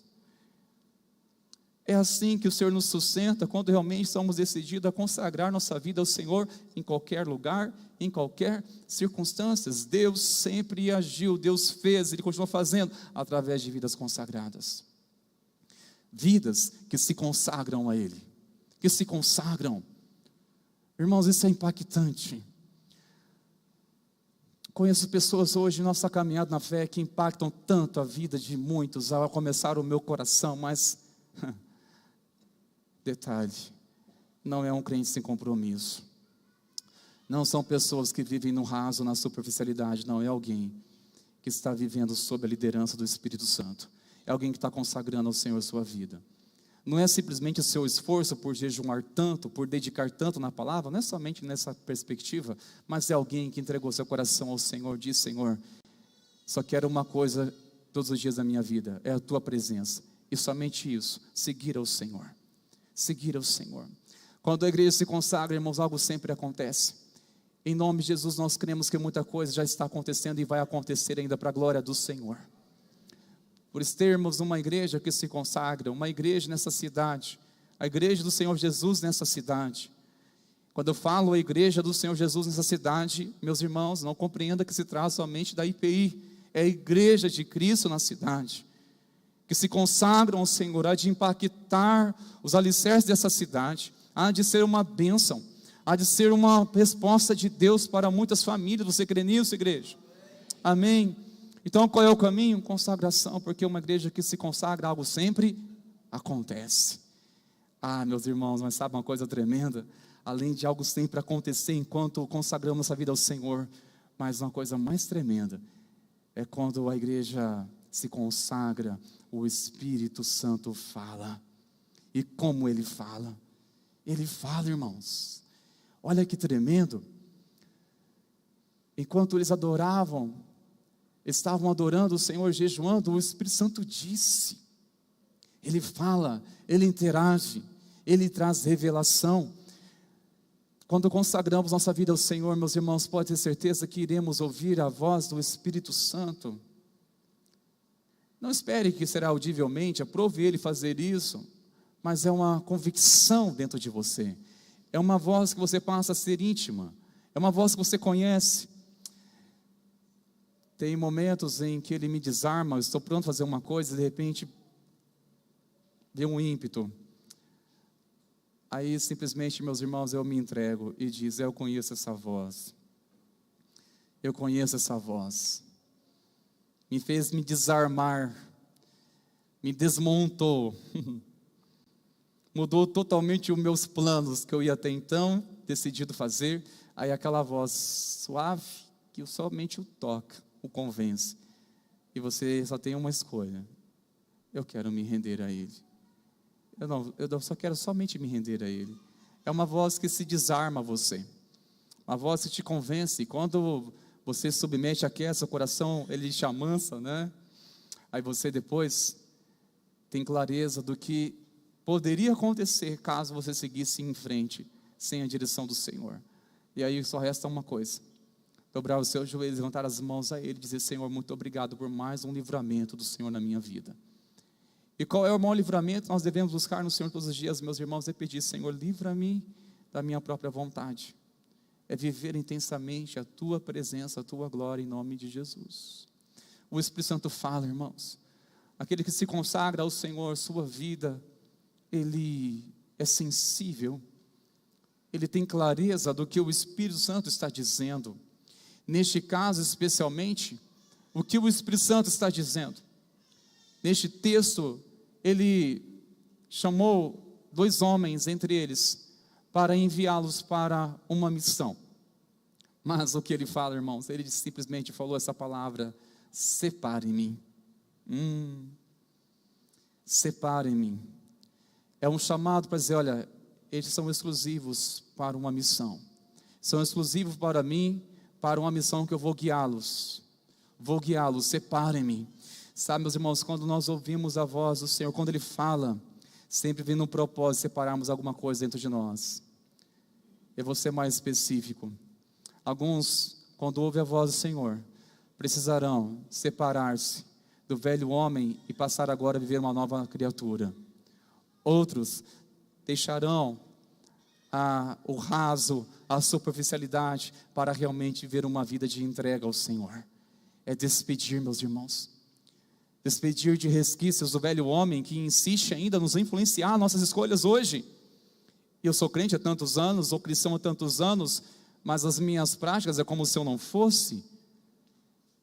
É assim que o Senhor nos sustenta, quando realmente estamos decididos a consagrar nossa vida ao Senhor, em qualquer lugar, em qualquer circunstância. Deus sempre agiu, Deus fez, Ele continua fazendo, através de vidas consagradas. Vidas que se consagram a Ele, que se consagram. Irmãos, isso é impactante. Conheço pessoas hoje, nossa caminhada na fé, que impactam tanto a vida de muitos, ao começar o meu coração, mas detalhe, não é um crente sem compromisso. Não são pessoas que vivem no raso, na superficialidade. Não, é alguém que está vivendo sob a liderança do Espírito Santo. É alguém que está consagrando ao Senhor sua vida. Não é simplesmente o seu esforço por jejuar tanto, por dedicar tanto na palavra. Não é somente nessa perspectiva, mas é alguém que entregou seu coração ao Senhor. Diz: Senhor, só quero uma coisa todos os dias da minha vida, é a tua presença. E somente isso, seguir ao Senhor. Seguir ao Senhor. Quando a igreja se consagra, irmãos, algo sempre acontece. Em nome de Jesus, nós cremos que muita coisa já está acontecendo e vai acontecer ainda para a glória do Senhor. Por termos uma igreja que se consagra, uma igreja nessa cidade, a igreja do Senhor Jesus nessa cidade. Quando eu falo a igreja do Senhor Jesus nessa cidade, meus irmãos, não compreenda que se trata somente da IPI, é a igreja de Cristo na cidade, que se consagram ao Senhor, há de impactar os alicerces dessa cidade, há de ser uma bênção, há de ser uma resposta de Deus para muitas famílias. Você crê nisso, igreja? Amém? Então, qual é o caminho? Consagração, porque uma igreja que se consagra, algo sempre acontece. Meus irmãos, mas sabe uma coisa tremenda? Além de algo sempre acontecer enquanto consagramos nossa vida ao Senhor, mas uma coisa mais tremenda é quando a igreja se consagra, o Espírito Santo fala. E como Ele fala? Ele fala, irmãos. Olha que tremendo. Enquanto eles adoravam, estavam adorando o Senhor, jejuando, o Espírito Santo disse. Ele fala, Ele interage, Ele traz revelação. Quando consagramos nossa vida ao Senhor, meus irmãos, pode ter certeza que iremos ouvir a voz do Espírito Santo. Não espere que será audivelmente, aprove Ele fazer isso, mas é uma convicção dentro de você. É uma voz que você passa a ser íntima, é uma voz que você conhece. Tem momentos em que Ele me desarma, eu estou pronto a fazer uma coisa, e de repente vem um ímpeto. Aí simplesmente, meus irmãos, eu me entrego e diz: eu conheço essa voz. Eu conheço essa voz. Me fez me desarmar, me desmontou, mudou totalmente os meus planos que eu ia até então decidido fazer. Aí aquela voz suave, que somente o toca, o convence, e você só tem uma escolha: eu quero me render a Ele. Eu só quero somente me render a Ele. É uma voz que se desarma você, uma voz que te convence. E quando você submete, aquece seu coração, Ele te amansa, né? Aí você depois tem clareza do que poderia acontecer caso você seguisse em frente, sem a direção do Senhor. E aí só resta uma coisa: dobrar os seus joelhos, levantar as mãos a Ele e dizer: Senhor, muito obrigado por mais um livramento do Senhor na minha vida. E qual é o maior livramento? Nós devemos buscar no Senhor todos os dias, meus irmãos, é pedir: Senhor, livra-me da minha própria vontade. É viver intensamente a Tua presença, a Tua glória, em nome de Jesus. O Espírito Santo fala, irmãos. Aquele que se consagra ao Senhor, sua vida, ele é sensível, ele tem clareza do que o Espírito Santo está dizendo. Neste caso, especialmente, o que o Espírito Santo está dizendo? Neste texto, ele chamou 2 homens, entre eles, para enviá-los para uma missão. Mas o que ele fala, irmãos? Ele simplesmente falou essa palavra: separe-me. Separe-me. É um chamado para dizer: olha, eles são exclusivos para uma missão. São exclusivos para mim, para uma missão que eu vou guiá-los. Separem-me. Sabe, meus irmãos, quando nós ouvimos a voz do Senhor, quando Ele fala, sempre vem no propósito de separarmos alguma coisa dentro de nós. Eu vou ser mais específico. Alguns, quando ouvem a voz do Senhor, precisarão separar-se do velho homem e passar agora a viver uma nova criatura. Outros deixarão o raso, a superficialidade, para realmente viver uma vida de entrega ao Senhor. É despedir, meus irmãos. Despedir de resquícios do velho homem que insiste ainda nos influenciar nossas escolhas hoje. Eu sou crente há tantos anos, sou cristão há tantos anos, mas as minhas práticas é como se eu não fosse.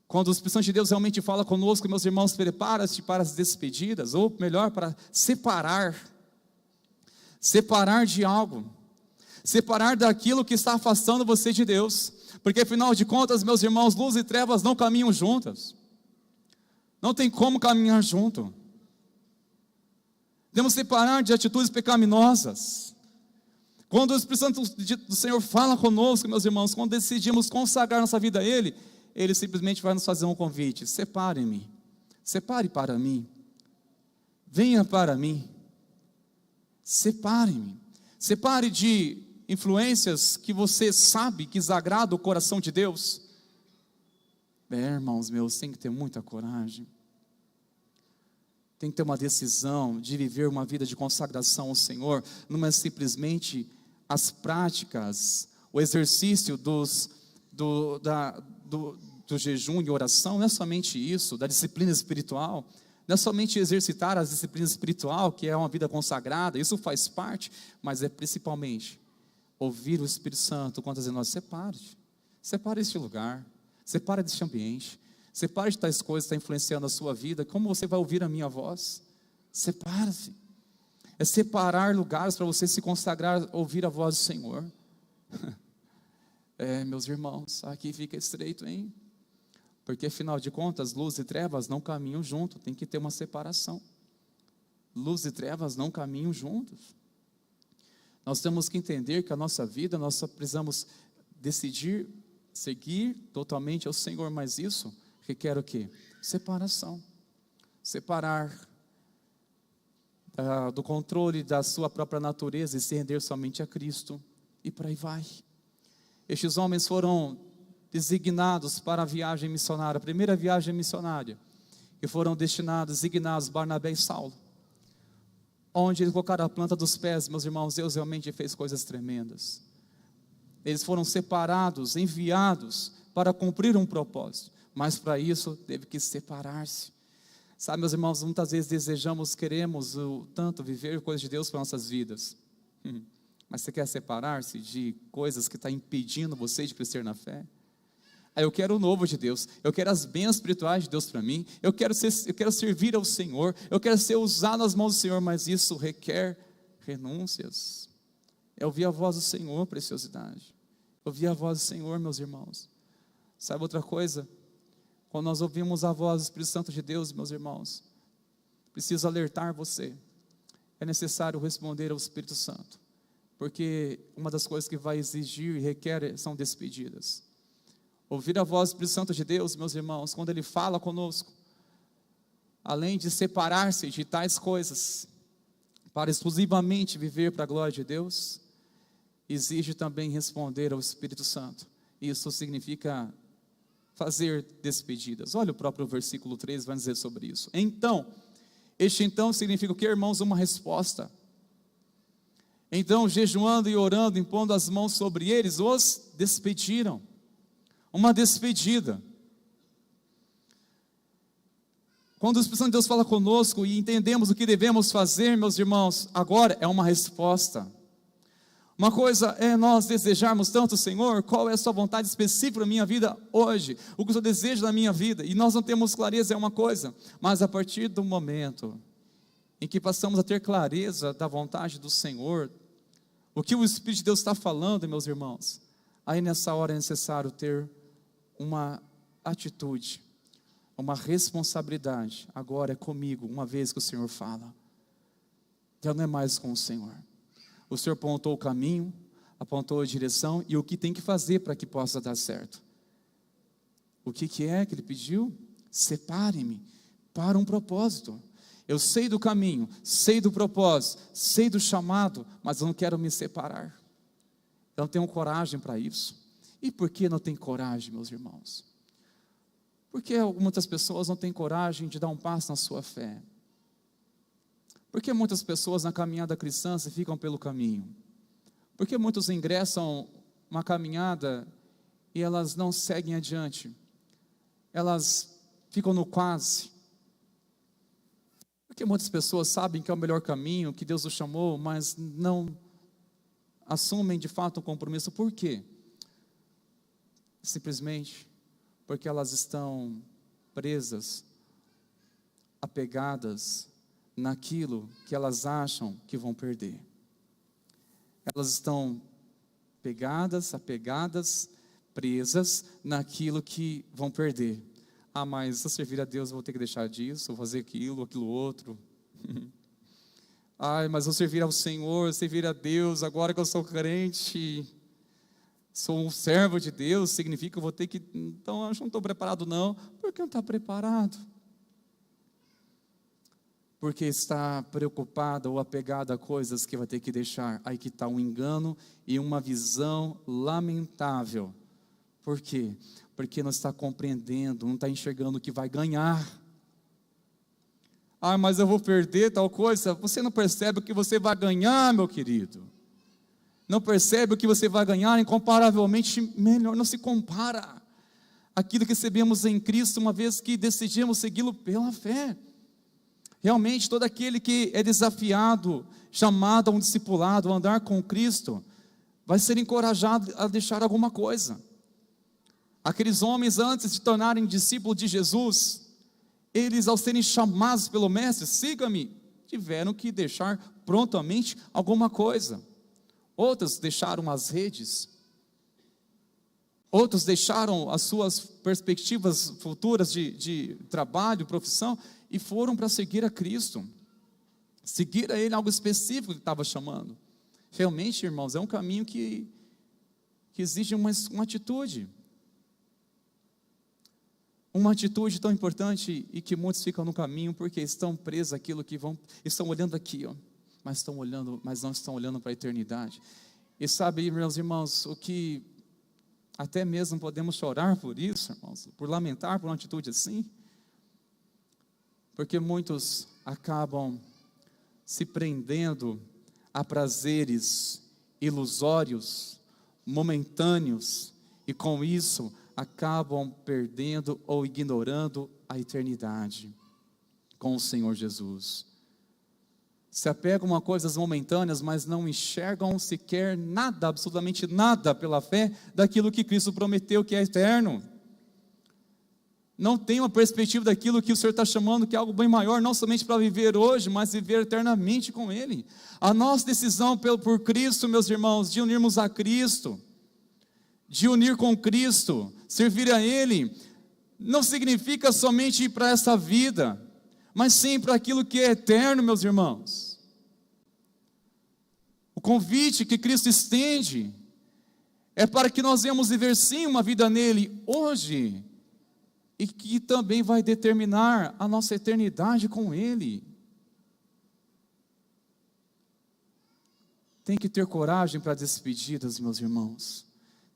Quando o Espírito Santo de Deus realmente fala conosco, meus irmãos, prepara-se para as despedidas, ou melhor, para separar de algo, separar daquilo que está afastando você de Deus, porque afinal de contas, meus irmãos, luz e trevas não caminham juntas, não tem como caminhar junto. Devemos separar de atitudes pecaminosas. Quando o Espírito Santo do Senhor fala conosco, meus irmãos, quando decidimos consagrar nossa vida a Ele, Ele simplesmente vai nos fazer um convite: separe-me, separe para mim, venha para mim, separe-me, separe de influências que você sabe que desagrada o coração de Deus. Irmãos meus, tem que ter muita coragem, tem que ter uma decisão de viver uma vida de consagração ao Senhor. Não é simplesmente as práticas, o exercício do jejum e oração, não é somente isso, da disciplina espiritual, não é somente exercitar a disciplina espiritual, que é uma vida consagrada, isso faz parte, mas é principalmente ouvir o Espírito Santo quando dizendo: separe este lugar, separe deste ambiente, separe de tais coisas que estão influenciando a sua vida. Como você vai ouvir a minha voz? Separe-se. É separar lugares para você se consagrar, ouvir a voz do Senhor. Meus irmãos, aqui fica estreito, hein? Porque afinal de contas, luz e trevas não caminham juntos, tem que ter uma separação. Luz e trevas não caminham juntos. Nós temos que entender que a nossa vida, nós só precisamos decidir seguir totalmente ao Senhor, mas isso requer o quê? Separação. Separar do controle da sua própria natureza e se render somente a Cristo, e por aí vai. Estes homens foram designados para a viagem missionária, a primeira viagem missionária, e foram designados Barnabé e Saulo, onde eles colocaram a planta dos pés. Meus irmãos, Deus realmente fez coisas tremendas. Eles foram separados, enviados para cumprir um propósito, mas para isso teve que separar-se. Sabe, meus irmãos, muitas vezes queremos tanto viver coisas de Deus para nossas vidas, mas você quer separar-se de coisas que estão impedindo você de crescer na fé? Eu quero o novo de Deus, eu quero as bênçãos espirituais de Deus para mim, eu quero servir ao Senhor, eu quero ser usado nas mãos do Senhor, mas isso requer renúncias. É ouvir a voz do Senhor, preciosidade. Ouvir a voz do Senhor, meus irmãos. Sabe outra coisa? Quando nós ouvimos a voz do Espírito Santo de Deus, meus irmãos, preciso alertar você. É necessário responder ao Espírito Santo, porque uma das coisas que vai exigir e requer são despedidas. Ouvir a voz do Espírito Santo de Deus, meus irmãos, quando Ele fala conosco, além de separar-se de tais coisas para exclusivamente viver para a glória de Deus, exige também responder ao Espírito Santo. Isso significa fazer despedidas. Olha o próprio versículo 3 vai dizer sobre isso. Então significa o que, irmãos? Uma resposta. Então, jejuando e orando, impondo as mãos sobre eles, os despediram. Uma despedida. Quando o Espírito Santo de Deus fala conosco e entendemos o que devemos fazer, meus irmãos, agora é uma resposta. Uma coisa é nós desejarmos tanto, Senhor, qual é a sua vontade específica na minha vida hoje, o que o Senhor deseja na minha vida, e nós não temos clareza é uma coisa, mas a partir do momento em que passamos a ter clareza da vontade do Senhor, o que o Espírito de Deus está falando, meus irmãos, aí nessa hora é necessário ter uma atitude, uma responsabilidade. Agora é comigo, uma vez que o Senhor fala, já não é mais com o Senhor. O Senhor apontou o caminho, apontou a direção e o que tem que fazer para que possa dar certo. O que é que Ele pediu? Separe-me para um propósito. Eu sei do caminho, sei do propósito, sei do chamado, mas eu não quero me separar. Eu não tenho coragem para isso. E por que não tem coragem, meus irmãos? Porque muitas pessoas não têm coragem de dar um passo na sua fé. Porque muitas pessoas na caminhada cristã se ficam pelo caminho. Porque muitos ingressam uma caminhada e elas não seguem adiante. Elas ficam no quase. Porque muitas pessoas sabem que é o melhor caminho, que Deus os chamou, mas não assumem de fato o compromisso. Por quê? Simplesmente porque elas estão presas, apegadas naquilo que elas acham que vão perder. Elas estão apegadas, presas naquilo que vão perder. Ah, mas se eu servir a Deus eu vou ter que deixar disso, vou fazer aquilo outro. Ai, mas eu servir ao Senhor, servir a Deus, agora que eu sou crente, sou um servo de Deus, significa que eu vou ter que... Então, eu não estou preparado não. Por que não está preparado? Porque está preocupado ou apegado a coisas que vai ter que deixar. Aí que está um engano e uma visão lamentável. Por quê? Porque não está compreendendo, não está enxergando o que vai ganhar. Ah, mas eu vou perder tal coisa. Você não percebe o que você vai ganhar, meu querido. Não percebe o que você vai ganhar incomparavelmente melhor. Não se compara aquilo que recebemos em Cristo, uma vez que decidimos segui-lo pela fé. Realmente, todo aquele que é desafiado, chamado a um discipulado, a andar com Cristo, vai ser encorajado a deixar alguma coisa. Aqueles homens, antes de tornarem discípulos de Jesus, eles, ao serem chamados pelo Mestre, siga-me, tiveram que deixar prontamente alguma coisa. Outros deixaram as redes, outros deixaram as suas perspectivas futuras de trabalho, profissão, e foram para seguir a Cristo, seguir a Ele, algo específico que Ele estava chamando. Realmente, irmãos, é um caminho que exige uma atitude. Uma atitude tão importante e que muitos ficam no caminho porque estão presos àquilo que estão olhando aqui, mas não estão olhando para a eternidade. E sabe, meus irmãos, o que até mesmo podemos chorar por isso, irmãos, por lamentar por uma atitude assim, porque muitos acabam se prendendo a prazeres ilusórios, momentâneos, e com isso acabam perdendo ou ignorando a eternidade com o Senhor Jesus. Se apegam a coisas momentâneas, mas não enxergam sequer nada, absolutamente nada pela fé, daquilo que Cristo prometeu que é eterno. Não tem uma perspectiva daquilo que o Senhor está chamando, que é algo bem maior, não somente para viver hoje, mas viver eternamente com Ele. A nossa decisão por Cristo, meus irmãos, de unirmos a Cristo, de unir com Cristo, servir a Ele, não significa somente ir para essa vida, mas sim para aquilo que é eterno, meus irmãos. O convite que Cristo estende é para que nós venhamos viver sim uma vida nele hoje, e que também vai determinar a nossa eternidade com Ele. tem que ter coragem para despedidas, meus irmãos.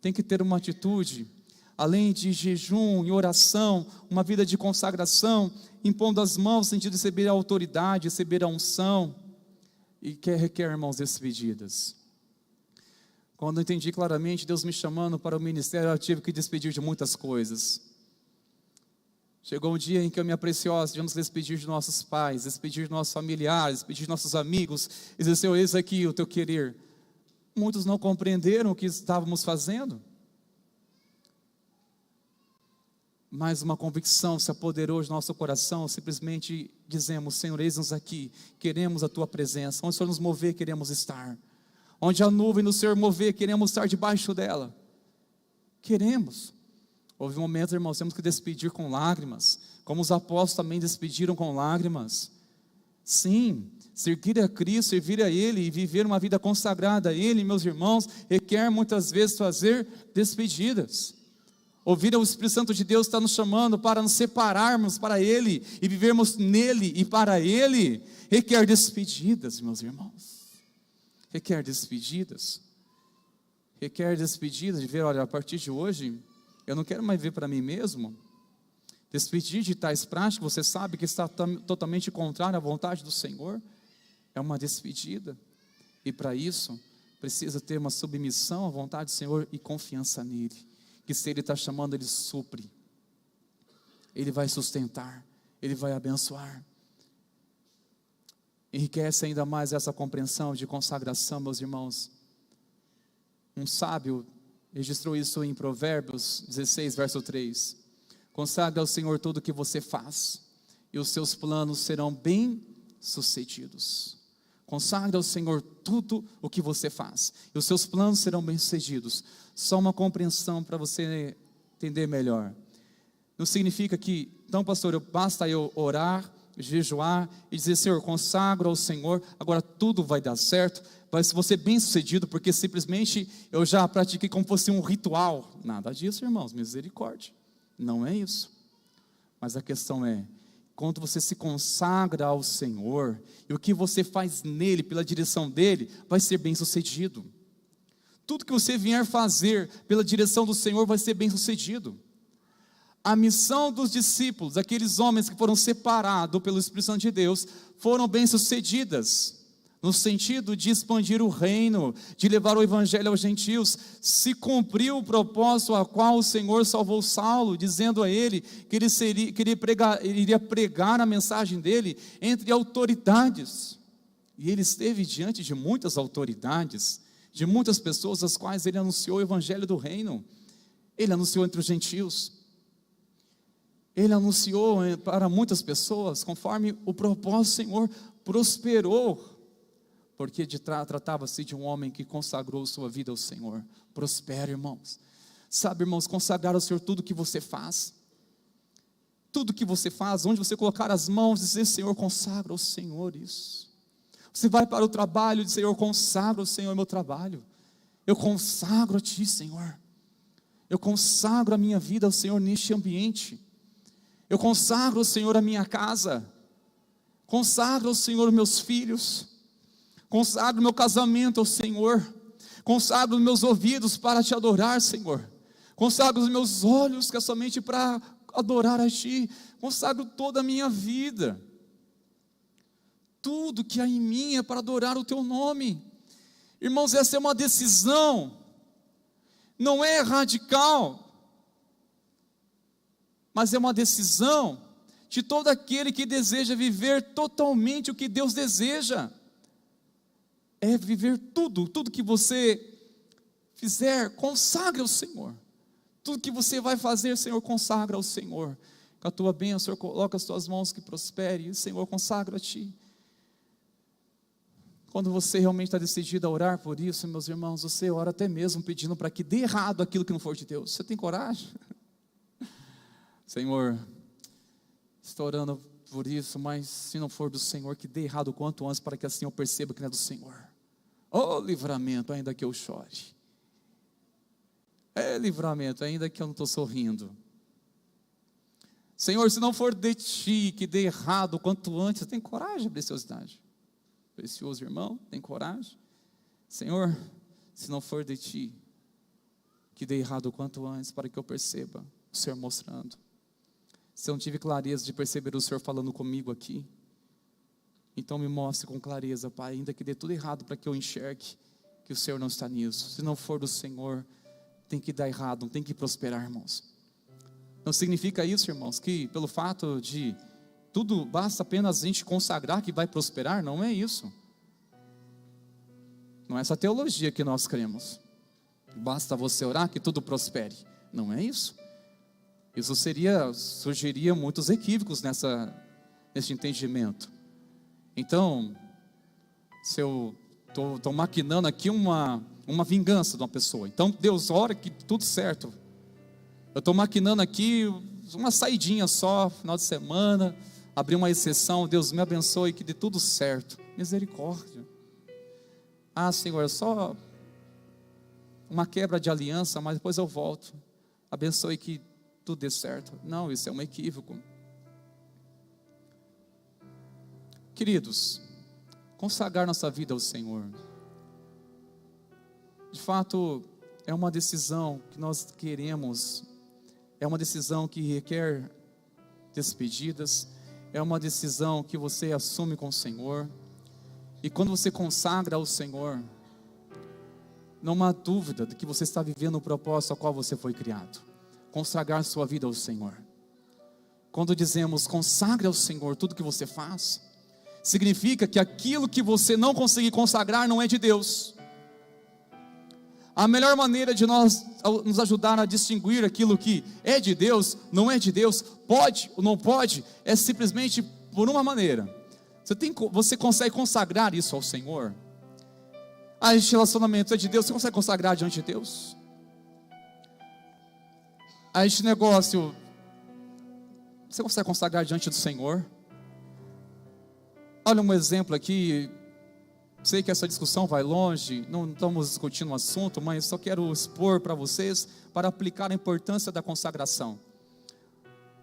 Tem que ter uma atitude, além de jejum e oração, uma vida de consagração, impondo as mãos, no sentido de receber a autoridade, receber a unção, e que requer, irmãos, despedidas. Quando eu entendi claramente Deus me chamando para o ministério, eu tive que despedir de muitas coisas. Chegou um dia em que eu me preciosa, tivemos que despedir de nossos pais, despedir de nossos familiares, despedir de nossos amigos, e dizer, Senhor, eis aqui o teu querer. Muitos não compreenderam o que estávamos fazendo, mas uma convicção se apoderou de nosso coração, simplesmente dizemos, Senhor, eis-nos aqui, queremos a tua presença, onde o Senhor nos mover, queremos estar, onde a nuvem do Senhor mover, queremos estar debaixo dela, queremos. Houve momentos, irmãos, temos que despedir com lágrimas, como os apóstolos também despediram com lágrimas. Sim, seguir a Cristo, servir a Ele e viver uma vida consagrada a Ele, meus irmãos, requer muitas vezes fazer despedidas. Ouvir o Espírito Santo de Deus está nos chamando para nos separarmos para Ele e vivermos nele e para Ele, requer despedidas, meus irmãos. Requer despedidas. Requer despedidas de ver, olha, a partir de hoje, eu não quero mais ver para mim mesmo. Despedir de tais práticas, você sabe que está totalmente contrário à vontade do Senhor. É uma despedida. E para isso, precisa ter uma submissão à vontade do Senhor e confiança nele. Que se Ele está chamando, Ele supre. Ele vai sustentar. Ele vai abençoar. Enriquece ainda mais essa compreensão de consagração, meus irmãos. Um sábio registrou isso em Provérbios 16, verso 3. Consagra ao Senhor tudo o que você faz, e os seus planos serão bem-sucedidos. Consagra ao Senhor tudo o que você faz, e os seus planos serão bem-sucedidos. Só uma compreensão para você entender melhor. Não significa que, então pastor, basta eu orar, jejuar e dizer, Senhor, consagro ao Senhor, agora tudo vai dar certo, vai ser bem sucedido, porque simplesmente eu já pratiquei como fosse um ritual. Nada disso, irmãos, misericórdia, não é isso. Mas a questão é, quando você se consagra ao Senhor, e o que você faz nele, pela direção dele, vai ser bem sucedido. Tudo que você vier fazer pela direção do Senhor vai ser bem sucedido. A missão dos discípulos, aqueles homens que foram separados pelo Espírito Santo de Deus, foram bem-sucedidas, no sentido de expandir o reino, de levar o evangelho aos gentios. Se cumpriu o propósito a qual o Senhor salvou Saulo, dizendo a ele que ele iria pregar a mensagem dele entre autoridades. E ele esteve diante de muitas autoridades, de muitas pessoas às quais ele anunciou o evangelho do reino. Ele anunciou entre os gentios. Ele anunciou para muitas pessoas, conforme o propósito do Senhor, prosperou, porque tratava-se de um homem que consagrou sua vida ao Senhor. Prospera, irmãos. Sabe, irmãos, consagrar ao Senhor tudo que você faz. Tudo que você faz, onde você colocar as mãos, dizer, Senhor, consagra ao Senhor isso. Você vai para o trabalho e diz, Senhor, consagra ao Senhor meu trabalho. Eu consagro a Ti, Senhor. Eu consagro a minha vida ao Senhor neste ambiente. Eu consagro ao Senhor a minha casa, consagro ao Senhor meus filhos, consagro meu casamento ao Senhor, consagro meus ouvidos para Te adorar, Senhor, consagro os meus olhos, que é somente para adorar a Ti, consagro toda a minha vida, tudo que há em mim é para adorar o Teu nome. Irmãos, essa é uma decisão, não é radical, mas é uma decisão de todo aquele que deseja viver totalmente o que Deus deseja. É viver tudo que você fizer, consagra ao Senhor. Tudo que você vai fazer, Senhor, consagra ao Senhor. Com a tua bênção, Senhor, coloca as tuas mãos que prospere, e Senhor, consagra a Ti. Quando você realmente está decidido a orar por isso, meus irmãos, você ora até mesmo pedindo para que dê errado aquilo que não for de Deus. Você tem coragem? Senhor, estou orando por isso, mas se não for do Senhor, que dê errado o quanto antes, para que assim eu perceba que não é do Senhor. Oh, livramento, ainda que eu chore. É livramento, ainda que eu não estou sorrindo. Senhor, se não for de Ti, que dê errado o quanto antes. Você tem coragem, preciosidade? Precioso irmão, tem coragem? Senhor, se não for de Ti, que dê errado o quanto antes, para que eu perceba o Senhor mostrando. Se eu não tive clareza de perceber o Senhor falando comigo aqui, então me mostre com clareza, Pai, ainda que dê tudo errado, para que eu enxergue que o Senhor não está nisso. Se não for do Senhor, tem que dar errado, não tem que prosperar, irmãos. Não significa isso, irmãos, que pelo fato de tudo, basta apenas a gente consagrar que vai prosperar. Não é isso. Não é essa teologia que nós cremos. Basta você orar que tudo prospere. Não é isso. Isso surgiria muitos equívocos nesse entendimento. Então, se eu estou maquinando aqui uma vingança de uma pessoa, então Deus, ora que tudo certo. Eu estou maquinando aqui uma saidinha só, final de semana, abrir uma exceção, Deus me abençoe, que dê tudo certo. Misericórdia. Ah, Senhor, é só uma quebra de aliança, mas depois eu volto. Abençoe que tudo dê certo. Não, isso é um equívoco. Queridos, consagrar nossa vida ao Senhor, de fato, é uma decisão que nós queremos, é uma decisão que requer despedidas, é uma decisão que você assume com o Senhor. E quando você consagra ao Senhor, não há dúvida de que você está vivendo o propósito ao qual você foi criado. Consagrar sua vida ao Senhor. Quando dizemos consagre ao Senhor tudo que você faz, significa que aquilo que você não conseguir consagrar não é de Deus. A melhor maneira de nós nos ajudar a distinguir aquilo que é de Deus, não é de Deus, pode ou não pode, é simplesmente por uma maneira. Você consegue consagrar isso ao Senhor? Este relacionamento é de Deus, você consegue consagrar diante de Deus? Este negócio, você consegue consagrar diante do Senhor? Olha um exemplo aqui. Sei que essa discussão vai longe, não estamos discutindo o assunto, mas só quero expor para vocês, para aplicar a importância da consagração.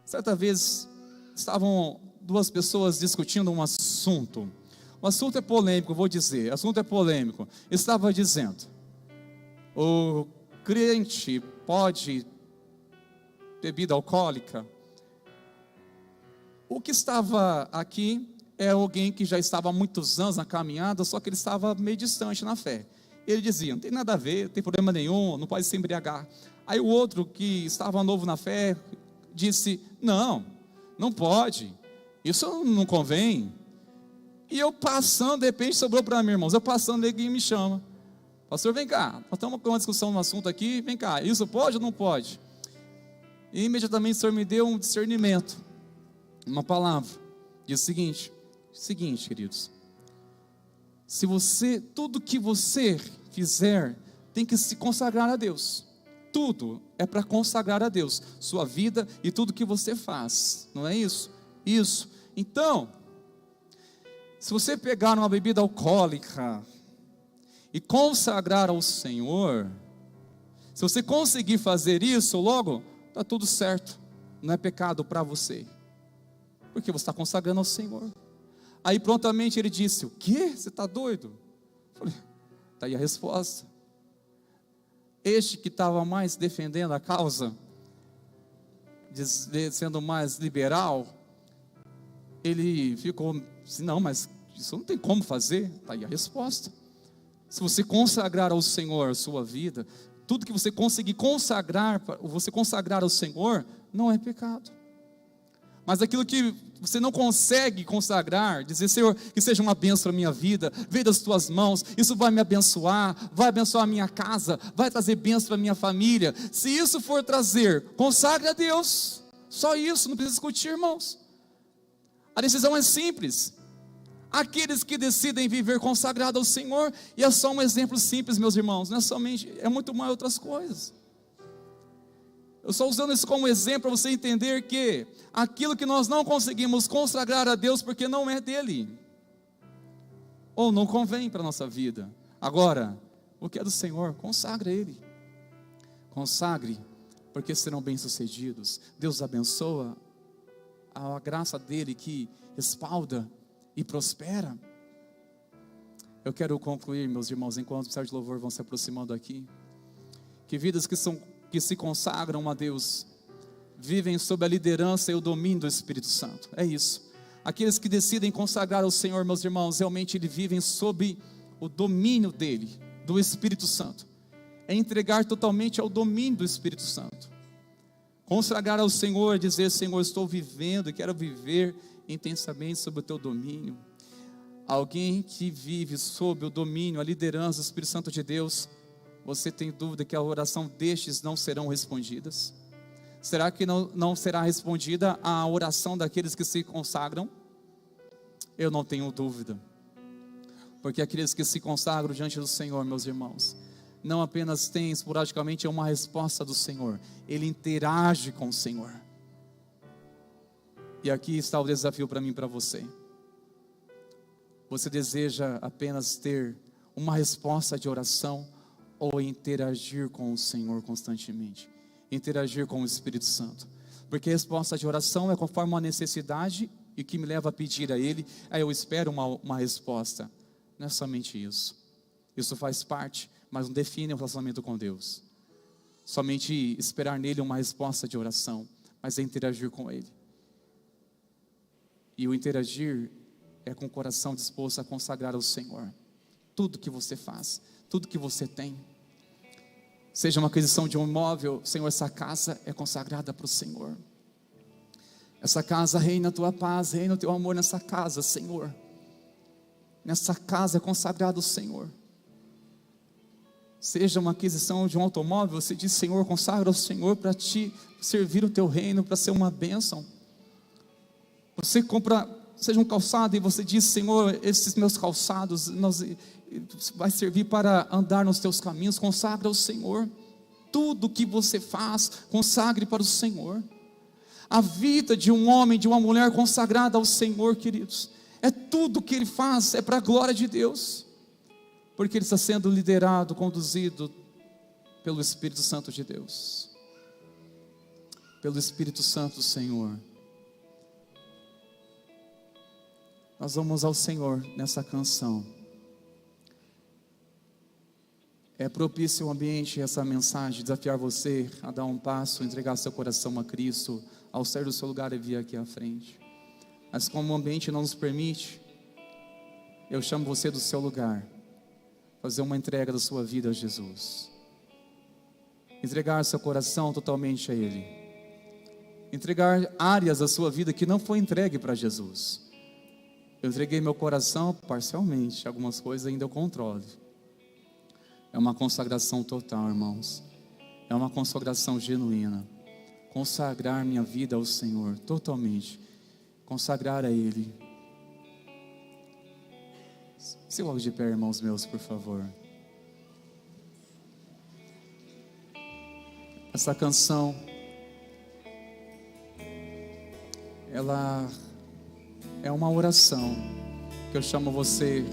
Certa vez, estavam duas pessoas discutindo um assunto. O assunto é polêmico, vou dizer, o assunto é polêmico. Estava dizendo, o crente pode bebida alcoólica? O que estava aqui é alguém que já estava há muitos anos na caminhada, só que ele estava meio distante na fé. Ele dizia, não tem nada a ver, não tem problema nenhum, não pode se embriagar. Aí o outro que estava novo na fé, disse, não pode, isso não convém. E eu passando, de repente sobrou para mim, irmãos, eu passando, ele me chama, pastor, vem cá, nós estamos com uma discussão no assunto aqui, vem cá, isso pode ou não pode? E imediatamente o Senhor me deu um discernimento, uma palavra, diz o seguinte, queridos, tudo que você fizer, tem que se consagrar a Deus, tudo é para consagrar a Deus, sua vida e tudo que você faz, não é isso? Isso, então, se você pegar uma bebida alcoólica, e consagrar ao Senhor, se você conseguir fazer isso, logo, está tudo certo, não é pecado para você, porque você está consagrando ao Senhor. Aí prontamente ele disse, o quê? Você está doido? Eu falei, está aí a resposta. Este que estava mais defendendo a causa, sendo mais liberal, ele ficou assim, não, mas isso não tem como fazer. Está aí a resposta. Se você consagrar ao Senhor a sua vida, tudo que você conseguir consagrar ao Senhor, não é pecado. Mas aquilo que você não consegue consagrar, dizer, Senhor, que seja uma bênção para a minha vida, veio das tuas mãos, isso vai me abençoar, vai abençoar a minha casa, vai trazer bênção para a minha família. Se isso for trazer, consagre a Deus, só isso, não precisa discutir, irmãos. A decisão é simples. Aqueles que decidem viver consagrado ao Senhor, e é só um exemplo simples, meus irmãos, não é somente, é muito mais outras coisas. Eu estou usando isso como exemplo para você entender que aquilo que nós não conseguimos consagrar a Deus porque não é dele, ou não convém para a nossa vida. Agora, o que é do Senhor, consagre a Ele. Consagre, porque serão bem-sucedidos. Deus abençoa, a graça dele que respalda e prospera. Eu quero concluir, meus irmãos, enquanto os de louvor vão se aproximando aqui, que vidas que se consagram a Deus vivem sob a liderança e o domínio do Espírito Santo. É isso. Aqueles que decidem consagrar ao Senhor, meus irmãos, realmente eles vivem sob o domínio dele, do Espírito Santo. É entregar totalmente ao domínio do Espírito Santo. Consagrar ao Senhor, dizer: Senhor, estou vivendo e quero viver intensamente sob o teu domínio. Alguém que vive sob o domínio, a liderança do Espírito Santo de Deus, você tem dúvida que a oração destes não serão respondidas? Será que não será respondida a oração daqueles que se consagram? Eu não tenho dúvida, porque aqueles que se consagram diante do Senhor, meus irmãos, não apenas tem esporadicamente uma resposta do Senhor, ele interage com o Senhor. E aqui está o desafio para mim e para você. Você deseja apenas ter uma resposta de oração ou interagir com o Senhor constantemente? Interagir com o Espírito Santo. Porque a resposta de oração é conforme uma necessidade e que me leva a pedir a Ele, aí eu espero uma resposta. Não é somente isso. Isso faz parte, mas não define o relacionamento com Deus. Somente esperar nele uma resposta de oração, mas é interagir com Ele. E o interagir é com o coração disposto a consagrar ao Senhor tudo que você faz, tudo que você tem. Seja uma aquisição de um imóvel, Senhor, essa casa é consagrada para o Senhor. Essa casa reina a tua paz, reina o teu amor nessa casa, Senhor. Nessa casa é consagrado o Senhor. Seja uma aquisição de um automóvel, você diz: Senhor, consagra ao Senhor para te servir o teu reino, para ser uma bênção. Você compra, seja um calçado, e você diz: Senhor, esses meus calçados vai servir para andar nos teus caminhos. Consagra ao Senhor. Tudo que você faz, consagre para o Senhor. A vida de um homem, de uma mulher consagrada ao Senhor, queridos, é tudo que ele faz, é para a glória de Deus, porque ele está sendo liderado, conduzido pelo Espírito Santo de Deus, pelo Espírito Santo do Senhor. Nós vamos ao Senhor nessa canção. É propício o ambiente, essa mensagem, desafiar você a dar um passo, entregar seu coração a Cristo, ao sair do seu lugar e vir aqui à frente. Mas como o ambiente não nos permite, eu chamo você do seu lugar, fazer uma entrega da sua vida a Jesus. Entregar seu coração totalmente a Ele. Entregar áreas da sua vida que não foi entregue para Jesus. Eu entreguei meu coração parcialmente, algumas coisas ainda eu controlo. É uma consagração total, irmãos. É uma consagração genuína. Consagrar minha vida ao Senhor totalmente. Consagrar a Ele. Se logo de pé, irmãos meus, por favor. Essa canção, ela é uma oração que eu chamo você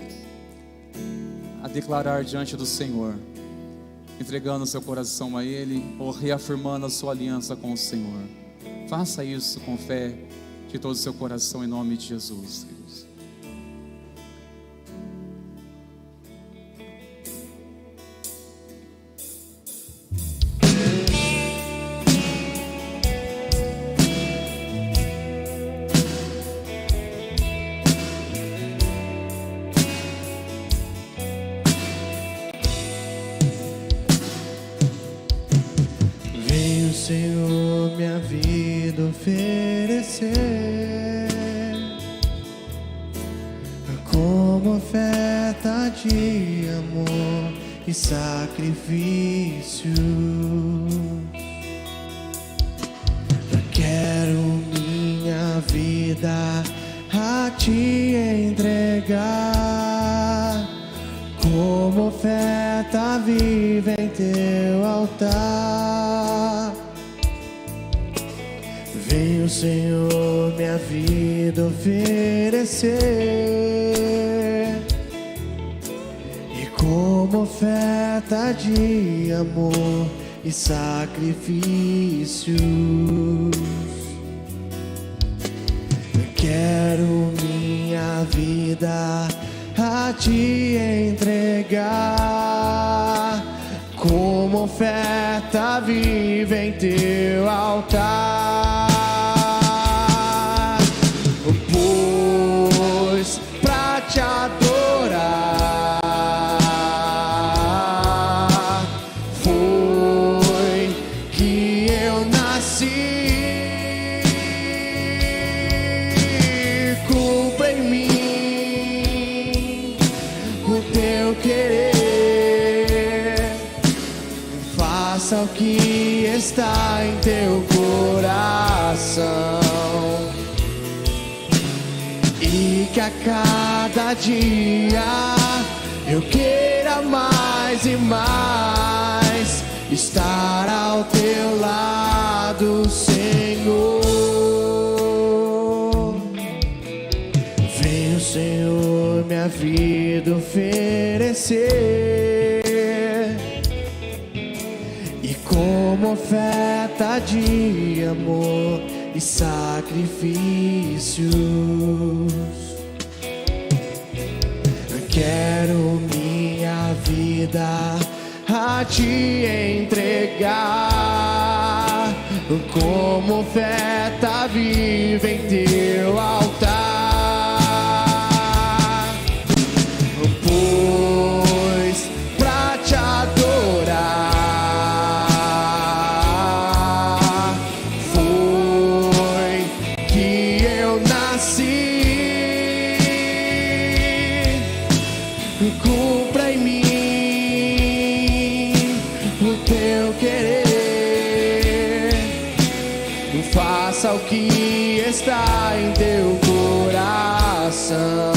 a declarar diante do Senhor, entregando seu coração a Ele ou reafirmando a sua aliança com o Senhor. Faça isso com fé de todo o seu coração, em nome de Jesus. Senhor, minha vida oferecer como oferta de amor e sacrifício. Eu quero minha vida a te entregar como oferta viva em teu altar. Venho, Senhor, minha vida oferecer e como oferta de amor e sacrifícios. Eu quero minha vida a te entregar como oferta viva em teu altar. Pois pra te adorar foi que eu nasci. Cumpra em mim o teu querer, faça o que está em teu coração, e que a cada dia eu queira mais e mais estar ao teu lado, Senhor. Venho, Senhor, minha vida oferecer, e como oferta de amor e sacrifícios, quero minha vida a te entregar como oferta viva em teu altar. Pois pra te adorar foi que eu nasci. Cumpra em mim o teu querer, faça o que está em teu coração,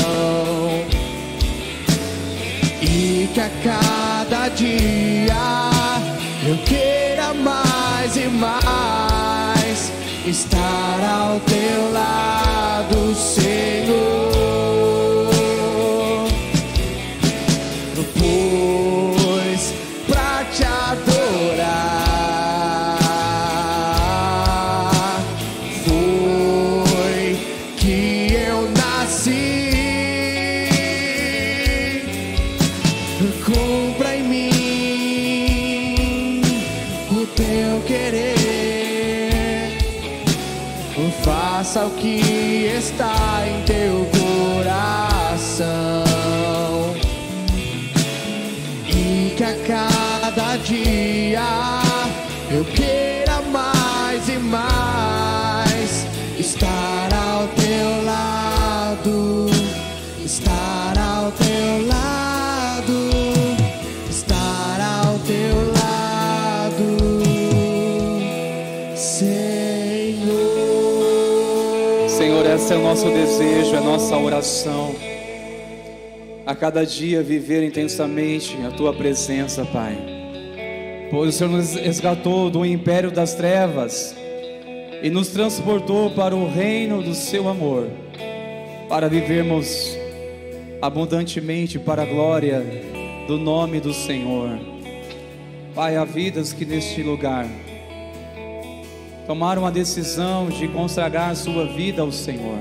e que a cada dia eu queira mais e mais estar ao teu lado, Senhor. Pois pra te adorar foi que eu nasci. Cumpra em mim o teu querer, faça o que está em teu coração, e que a cada dia eu queira mais e mais estar ao teu lado, estar ao teu lado, estar ao teu lado, Senhor. Senhor, esse é o nosso desejo, é a nossa oração. A cada dia viver intensamente a Tua presença, Pai. Pois o Senhor nos resgatou do império das trevas e nos transportou para o reino do Seu amor, para vivermos abundantemente para a glória do nome do Senhor. Pai, há vidas que neste lugar tomaram a decisão de consagrar sua vida ao Senhor,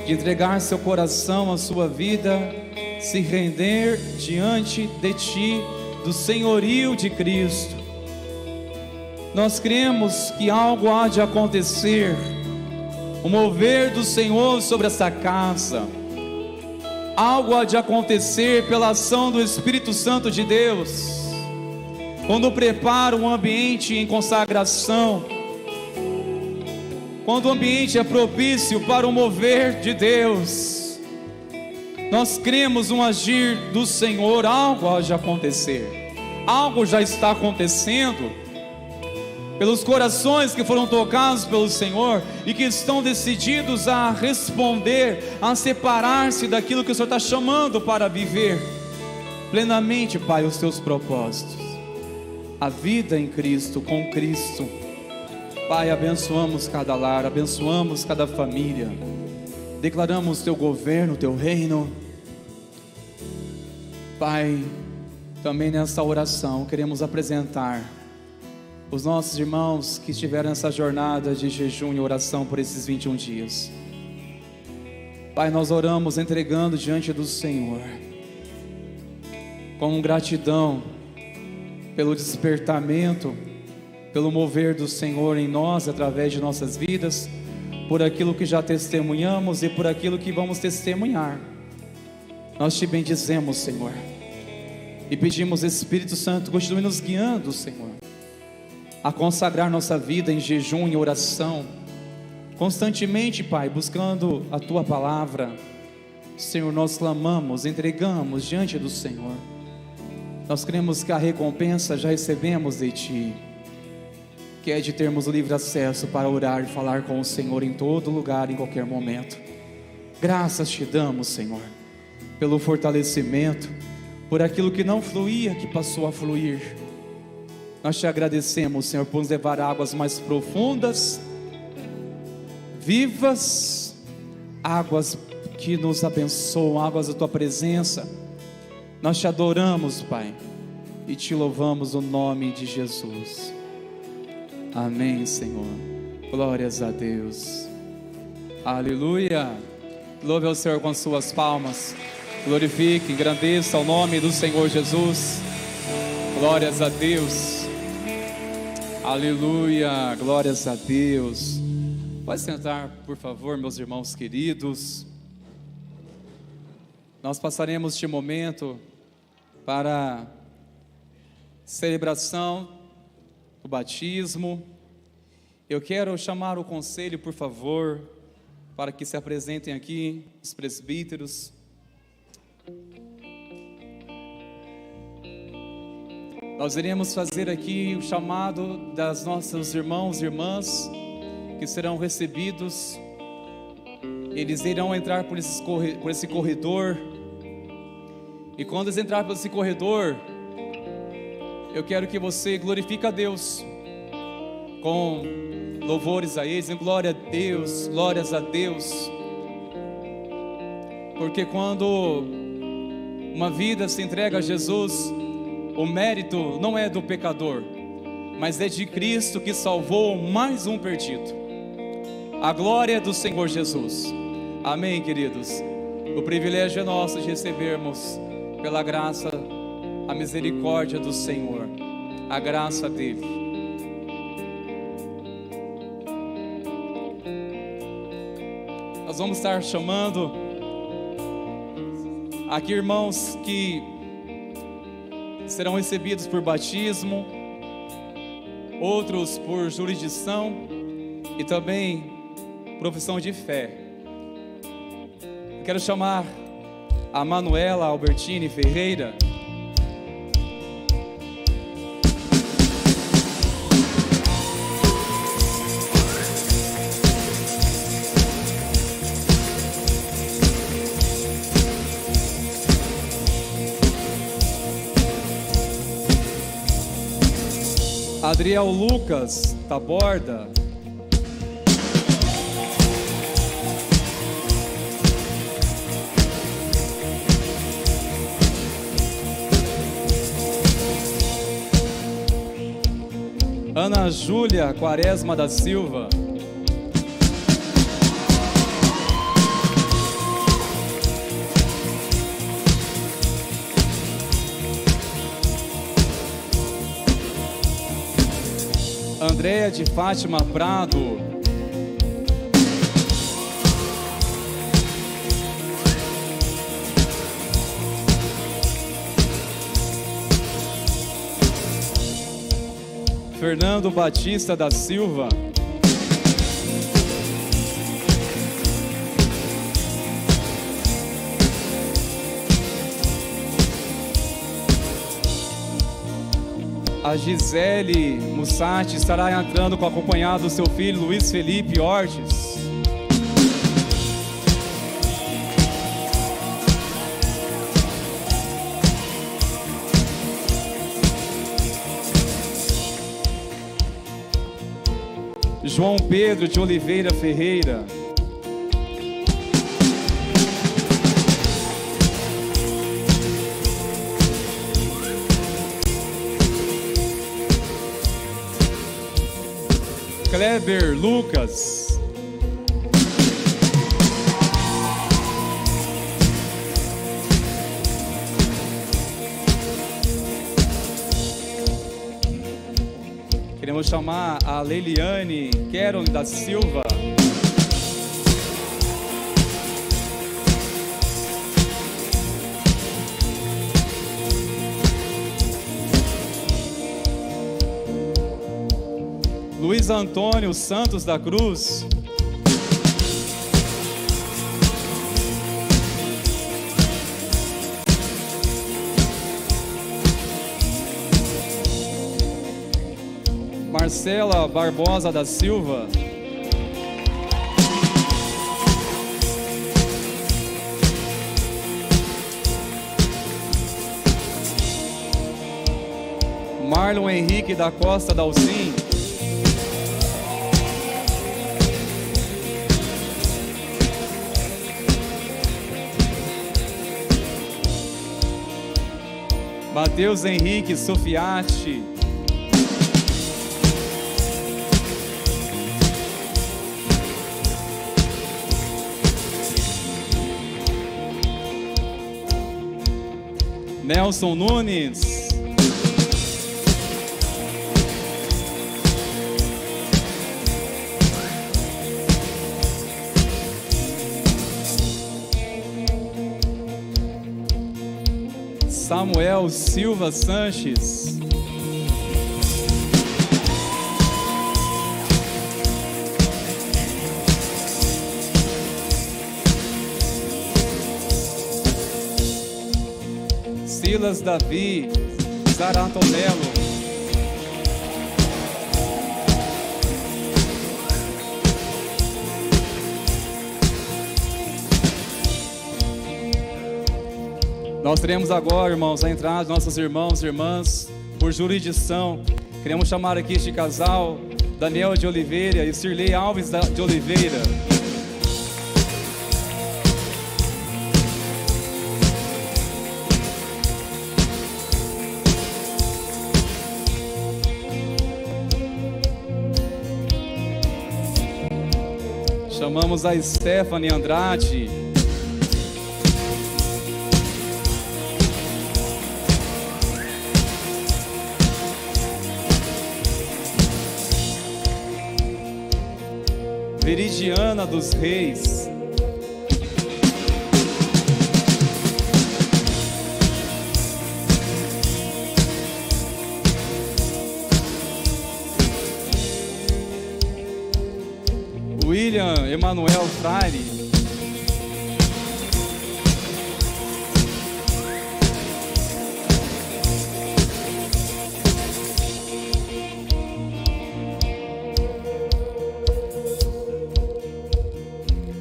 de entregar seu coração, a sua vida, se render diante de Ti, do senhorio de Cristo. Nós cremos que algo há de acontecer, o mover do Senhor sobre essa casa, algo há de acontecer pela ação do Espírito Santo de Deus, quando prepara um ambiente em consagração, quando o ambiente é propício para o mover de Deus. Nós cremos um agir do Senhor, algo há de acontecer, algo já está acontecendo, pelos corações que foram tocados pelo Senhor e que estão decididos a responder, a separar-se daquilo que o Senhor está chamando para viver plenamente, Pai, os Teus propósitos, a vida em Cristo, com Cristo. Pai, abençoamos cada lar, abençoamos cada família, declaramos Teu governo, Teu reino. Pai, também nessa oração queremos apresentar os nossos irmãos que estiveram nessa jornada de jejum e oração por esses 21 dias. Pai, nós oramos entregando diante do Senhor, com gratidão pelo despertamento, pelo mover do Senhor em nós, através de nossas vidas, por aquilo que já testemunhamos e por aquilo que vamos testemunhar. Nós te bendizemos, Senhor, e pedimos, Espírito Santo, continue nos guiando, Senhor, a consagrar nossa vida em jejum e oração, constantemente, Pai, buscando a Tua palavra. Senhor, nós clamamos, entregamos diante do Senhor. Nós cremos que a recompensa já recebemos de Ti, que é de termos o livre acesso para orar e falar com o Senhor em todo lugar, em qualquer momento. Graças te damos, Senhor, pelo fortalecimento, por aquilo que não fluía, que passou a fluir. Nós te agradecemos, Senhor, por nos levar a águas mais profundas, vivas, águas que nos abençoam, águas da Tua presença. Nós te adoramos, Pai, e te louvamos no nome de Jesus. Amém, Senhor. Glórias a Deus. Aleluia. Louve ao Senhor com suas palmas. Glorifique, engrandeça o nome do Senhor Jesus. Glórias a Deus. Aleluia. Glórias a Deus. Pode sentar, por favor, meus irmãos queridos. Nós passaremos este momento para celebração do batismo. Eu quero chamar o conselho, por favor, para que se apresentem aqui os presbíteros. Nós iremos fazer aqui o chamado das nossos irmãos e irmãs que serão recebidos. Eles irão entrar por esse corredor, e quando eles entrarem por esse corredor, eu quero que você glorifique a Deus com louvores a eles, em glória a Deus, glórias a Deus, porque quando uma vida se entrega a Jesus, o mérito não é do pecador, mas é de Cristo que salvou mais um perdido. A glória é do Senhor Jesus. Amém, queridos? O privilégio é nosso de recebermos, pela graça, a misericórdia do Senhor, a graça dele. Nós vamos estar chamando aqui irmãos que serão recebidos por batismo, outros por jurisdição e também profissão de fé. Eu quero chamar a Manuela Albertini Ferreira. Adriel Lucas Taborda. Ana Júlia Quaresma da Silva. Andréia de Fátima Prado. Fernando Batista da Silva. A Gisele Mussati estará entrando acompanhado do seu filho Luiz Felipe Ortiz. João Pedro de Oliveira Ferreira. Kleber Lucas. Queremos chamar a Leiliane Queron da Silva. Luiz Antônio Santos da Cruz. Marcela Barbosa da Silva. Marlon Henrique da Costa Dalcin. Mateus Henrique Sofiati. Nelson Nunes. Samuel Silva Sanches. Silas Davi Zaratonello. Nós teremos agora, irmãos, a entrada de nossos irmãos e irmãs por jurisdição. Queremos chamar aqui este casal, Daniel de Oliveira e Sirlei Alves de Oliveira. Chamamos a Stephanie Andrade. Veridiana dos Reis. William Emanuel Freire.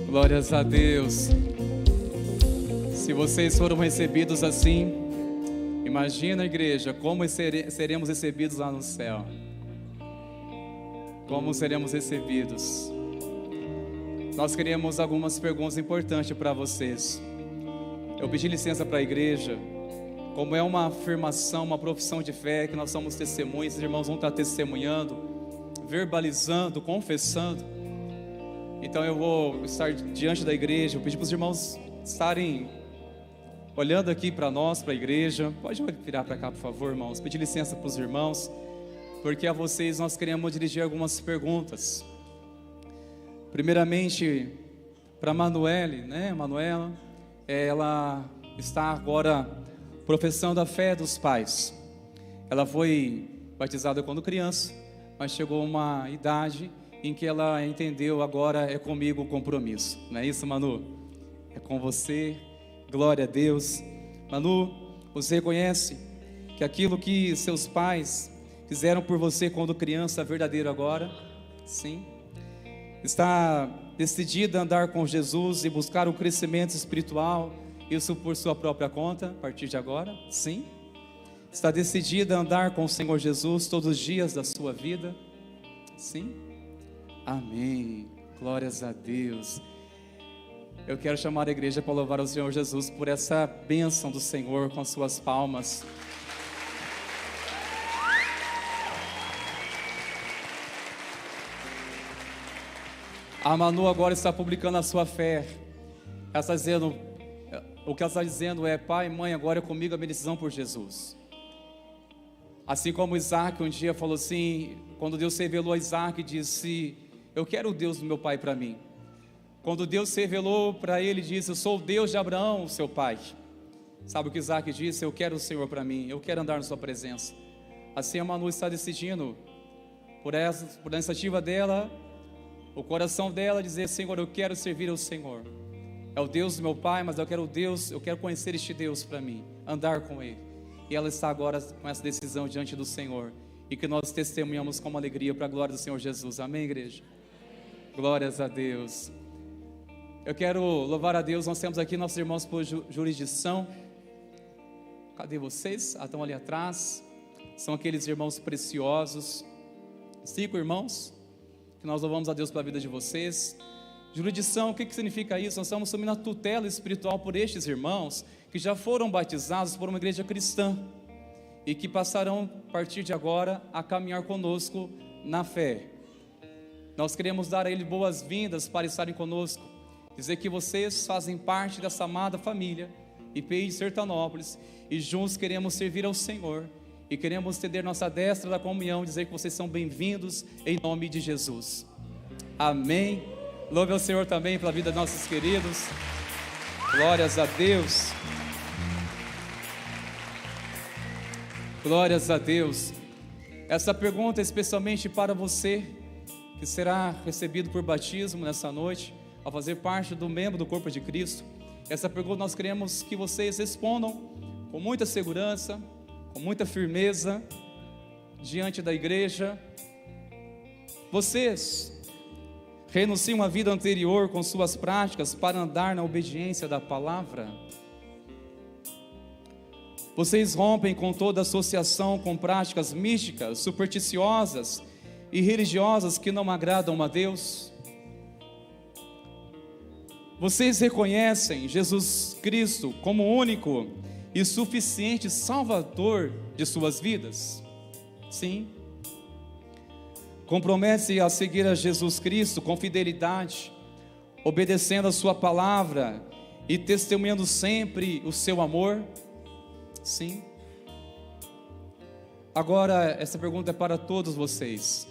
Glórias a Deus. Se vocês foram recebidos assim, imagina, igreja, como seremos recebidos lá no céu. Como seremos recebidos. Nós queríamos algumas perguntas importantes para vocês. Eu pedi licença para a igreja. Como é uma afirmação, uma profissão de fé, que nós somos testemunhas, os irmãos vão estar testemunhando, verbalizando, confessando. Então eu vou estar diante da igreja. Eu pedi para os irmãos estarem olhando aqui para nós, para a igreja. Pode virar para cá, por favor, irmãos. Pedir licença para os irmãos, porque a vocês nós queremos dirigir algumas perguntas. Primeiramente, para a Manuele, né? Manuela, ela está agora professando a fé dos pais. Ela foi batizada quando criança, mas chegou a uma idade em que ela entendeu, agora é comigo o compromisso. Não é isso, Manu? É com você. Glória a Deus. Manu, você reconhece que aquilo que seus pais fizeram por você quando criança é verdadeiro agora? Sim. Está decidida a andar com Jesus e buscar o crescimento espiritual, isso por sua própria conta, a partir de agora? Sim. Está decidida a andar com o Senhor Jesus todos os dias da sua vida? Sim. Amém. Glórias a Deus. Eu quero chamar a igreja para louvar o Senhor Jesus por essa bênção do Senhor com as suas palmas. A Manu agora está publicando a sua fé. Ela está dizendo, o que ela está dizendo é: pai, mãe, agora é comigo a minha decisão por Jesus. Assim como Isaac um dia falou assim, quando Deus se revelou a Isaac, disse: eu quero o Deus do meu pai para mim. Quando Deus se revelou para ele, disse: eu sou o Deus de Abraão, seu pai. Sabe o que Isaac disse? Eu quero o Senhor para mim, eu quero andar na sua presença. Assim a Manu está decidindo, por essa iniciativa dela, o coração dela, dizer: Senhor, eu quero servir ao Senhor. É o Deus do meu pai, mas eu quero conhecer este Deus para mim, andar com Ele. E ela está agora com essa decisão diante do Senhor, e que nós testemunhamos com alegria para a glória do Senhor Jesus. Amém, igreja? Glórias a Deus. Eu quero louvar a Deus. Nós temos aqui nossos irmãos por jurisdição. Cadê vocês? Estão ali atrás. São aqueles irmãos preciosos, 5 irmãos, que nós louvamos a Deus pela vida de vocês. Jurisdição, o que significa isso? Nós estamos assumindo a tutela espiritual por estes irmãos que já foram batizados por uma igreja cristã e que passarão, a partir de agora, a caminhar conosco na fé. Nós queremos dar a eles boas-vindas para estarem conosco, dizer que vocês fazem parte dessa amada família IPI de Sertanópolis, e juntos queremos servir ao Senhor, e queremos estender nossa destra da comunhão, dizer que vocês são bem-vindos em nome de Jesus. Amém. Louve ao Senhor também pela vida dos nossos queridos. Glórias a Deus. Glórias a Deus. Essa pergunta é especialmente para você que será recebido por batismo nessa noite, ao fazer parte do membro do corpo de Cristo. Essa pergunta nós queremos que vocês respondam com muita segurança, com muita firmeza, diante da igreja. Vocês renunciam à vida anterior com suas práticas para andar na obediência da palavra? Vocês rompem com toda associação com práticas místicas, supersticiosas e religiosas que não agradam a Deus? Vocês reconhecem Jesus Cristo como único e suficiente Salvador de suas vidas? Sim. Compromete-se a seguir a Jesus Cristo com fidelidade, obedecendo a sua palavra e testemunhando sempre o seu amor? Sim. Agora, essa pergunta é para todos vocês.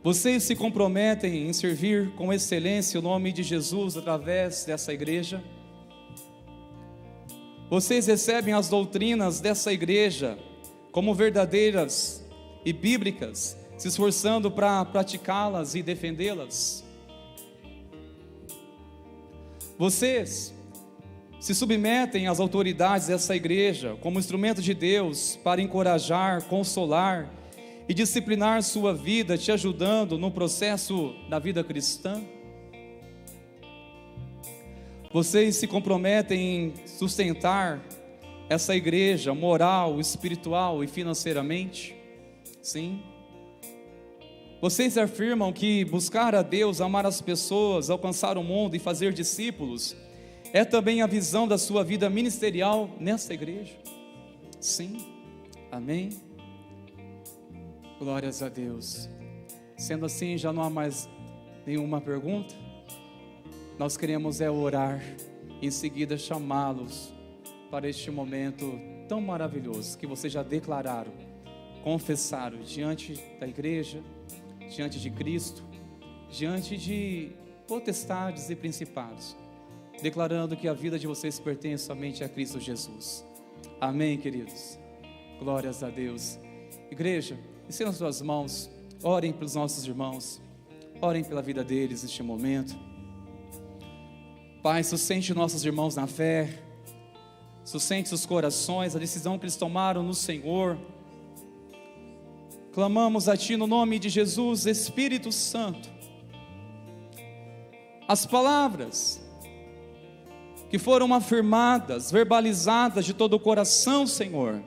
Vocês se comprometem em servir com excelência o nome de Jesus através dessa igreja? Vocês recebem as doutrinas dessa igreja como verdadeiras e bíblicas, se esforçando para praticá-las e defendê-las? Vocês se submetem às autoridades dessa igreja como instrumento de Deus para encorajar, consolar e disciplinar sua vida, te ajudando no processo da vida cristã? Vocês se comprometem em sustentar essa igreja moral, espiritual e financeiramente? Sim. Vocês afirmam que buscar a Deus, amar as pessoas, alcançar o mundo e fazer discípulos é também a visão da sua vida ministerial nessa igreja? Sim. Amém. Glórias a Deus. Sendo assim, já não há mais nenhuma pergunta. Nós queremos orar, em seguida chamá-los para este momento tão maravilhoso que vocês já declararam, confessaram diante da igreja, diante de Cristo, diante de potestades e principados, declarando que a vida de vocês pertence somente a Cristo Jesus. Amém, queridos? Glórias a Deus. Igreja, estenda as suas mãos, orem pelos nossos irmãos, orem pela vida deles neste momento. Pai, sustente nossos irmãos na fé, sustente os corações, a decisão que eles tomaram no Senhor. Clamamos a Ti no nome de Jesus, Espírito Santo. As palavras que foram afirmadas, verbalizadas de todo o coração, Senhor,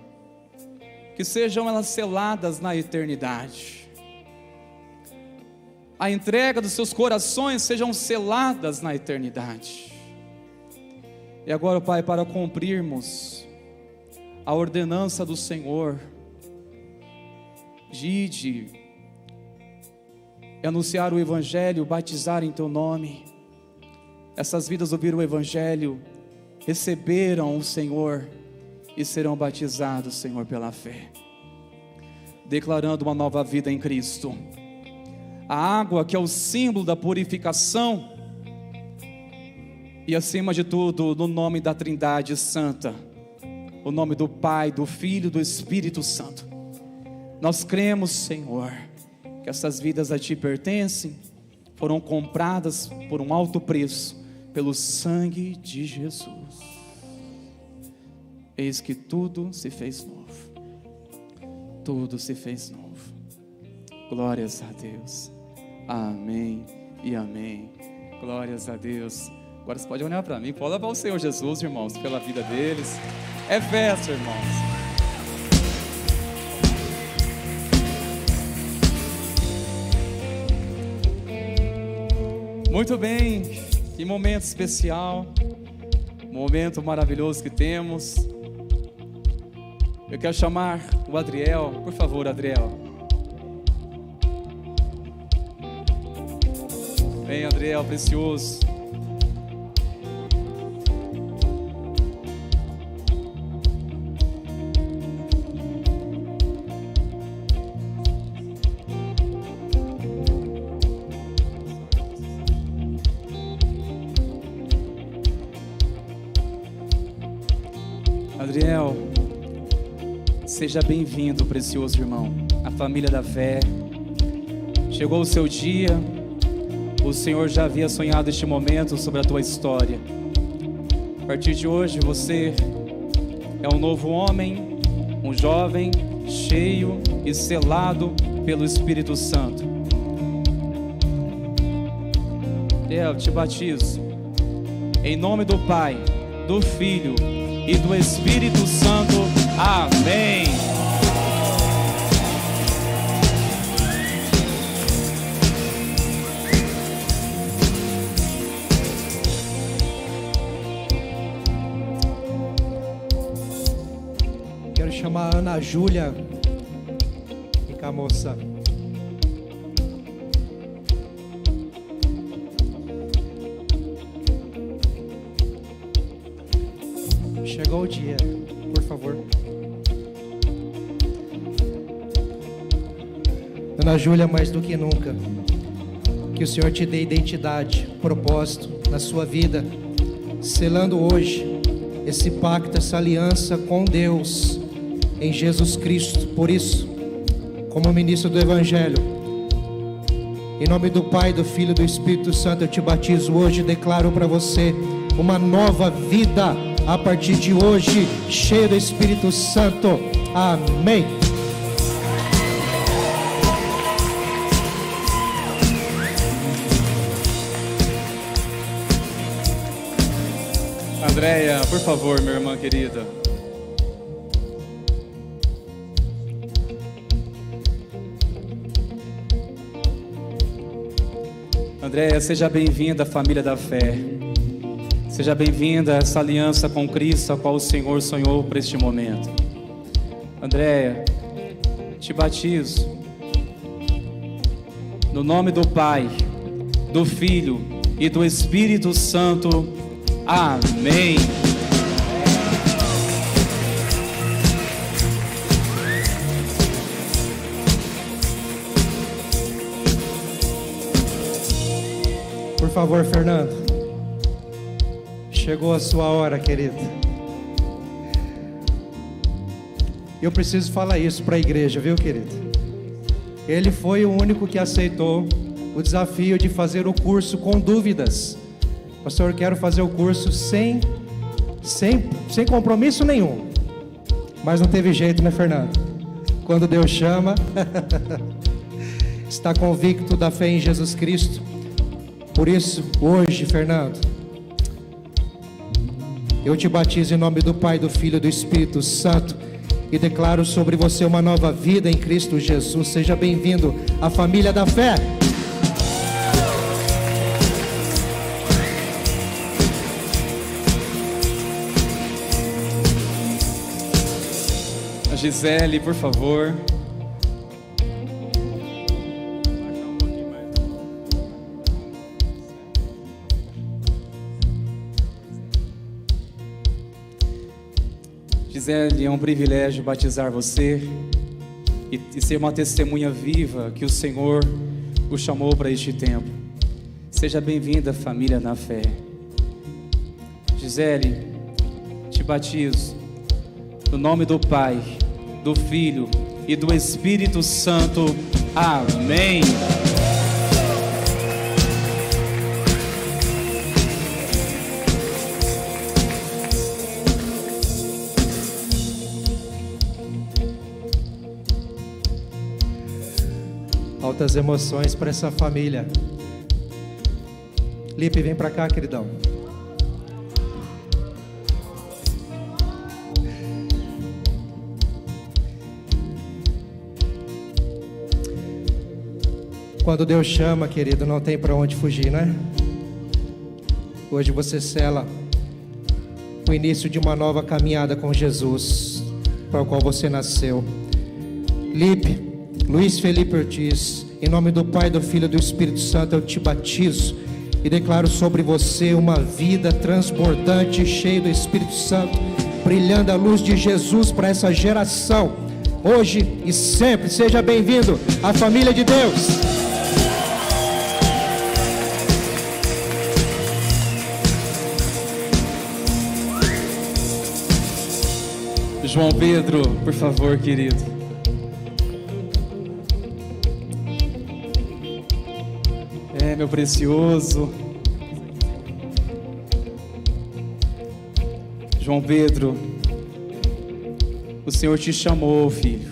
que sejam elas seladas na eternidade. A entrega dos seus corações sejam seladas na eternidade. E agora, Pai, para cumprirmos a ordenança do Senhor, de ide e anunciar o Evangelho, batizar em Teu nome. Essas vidas ouviram o Evangelho, receberam o Senhor e serão batizados, Senhor, pela fé. declarando uma nova vida em Cristo. A água que é o símbolo da purificação e, acima de tudo, no nome da Trindade Santa, o nome do Pai, do Filho e do Espírito Santo. Nós cremos, Senhor, que essas vidas a Ti pertencem, foram compradas por um alto preço, pelo sangue de Jesus. Eis que tudo se fez novo. Tudo se fez novo. Glórias a Deus. Amém e amém. Glórias a Deus. Agora você pode olhar para mim, pode levar o Senhor Jesus, irmãos, pela vida deles. É festa, irmãos. Muito bem, que momento especial, momento maravilhoso que temos. Eu quero chamar o Adriel, por favor, Adriel. Vem, Adriel, precioso. Adriel, seja bem-vindo, precioso irmão, à família da fé. Chegou o seu dia, o Senhor já havia sonhado este momento sobre a tua história. A partir de hoje você é um novo homem, um jovem cheio e selado pelo Espírito Santo. Eu te batizo em nome do Pai, do Filho e do Espírito Santo. Amém. Quero chamar a Ana Júlia. Vem cá, moça. Chegou o dia, por favor. Ana Júlia, mais do que nunca, que o Senhor te dê identidade, propósito na sua vida, selando hoje esse pacto, essa aliança com Deus em Jesus Cristo. Por isso, como ministro do Evangelho, em nome do Pai, do Filho e do Espírito Santo, eu te batizo hoje e declaro para você uma nova vida a partir de hoje, cheio do Espírito Santo. Amém. Andréia, por favor, minha irmã querida. Andréia, seja bem-vinda à família da fé. Seja bem-vinda a essa aliança com Cristo, a qual o Senhor sonhou para este momento. Andréia, te batizo no nome do Pai, do Filho e do Espírito Santo. Amém. Por favor, Fernando. Chegou a sua hora, querido. Eu preciso falar isso para a igreja, viu, querido? Ele foi o único que aceitou o desafio de fazer o curso com dúvidas. Pastor, eu quero fazer o curso sem compromisso nenhum. Mas não teve jeito, né, Fernando? Quando Deus chama, está convicto da fé em Jesus Cristo. Por isso, hoje, Fernando, eu te batizo em nome do Pai, do Filho e do Espírito Santo e declaro sobre você uma nova vida em Cristo Jesus. Seja bem-vindo à família da fé. A Gisele, por favor. Gisele, é um privilégio batizar você. e ser uma testemunha viva que o Senhor o chamou para este tempo. Seja bem-vinda, família na fé. Gisele, te batizo no nome do Pai, do Filho e do Espírito Santo. Amém. Altas emoções para essa família. Lipe, vem para cá, queridão. Quando Deus chama, querido, não tem para onde fugir, né? Hoje você sela o início de uma nova caminhada com Jesus, para o qual você nasceu. Lipe, Luiz Felipe Ortiz, em nome do Pai, do Filho e do Espírito Santo, eu te batizo e declaro sobre você uma vida transbordante, cheia do Espírito Santo, brilhando a luz de Jesus para essa geração, hoje e sempre. Seja bem-vindo à família de Deus. João Pedro, por favor, querido. Meu precioso João Pedro, o Senhor te chamou, filho,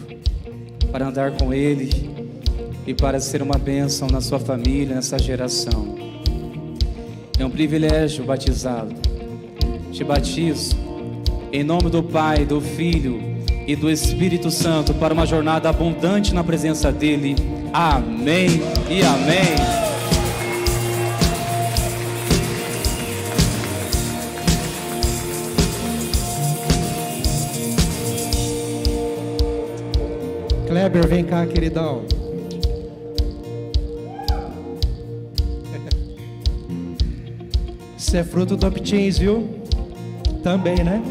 para andar com Ele e para ser uma bênção na sua família, nessa geração. É um privilégio batizá-lo. Te batizo em nome do Pai, do Filho e do Espírito Santo para uma jornada abundante na presença dEle. Amém e amém. Kleber, vem cá, queridão. Isso é fruto do Optins, viu? Também, né?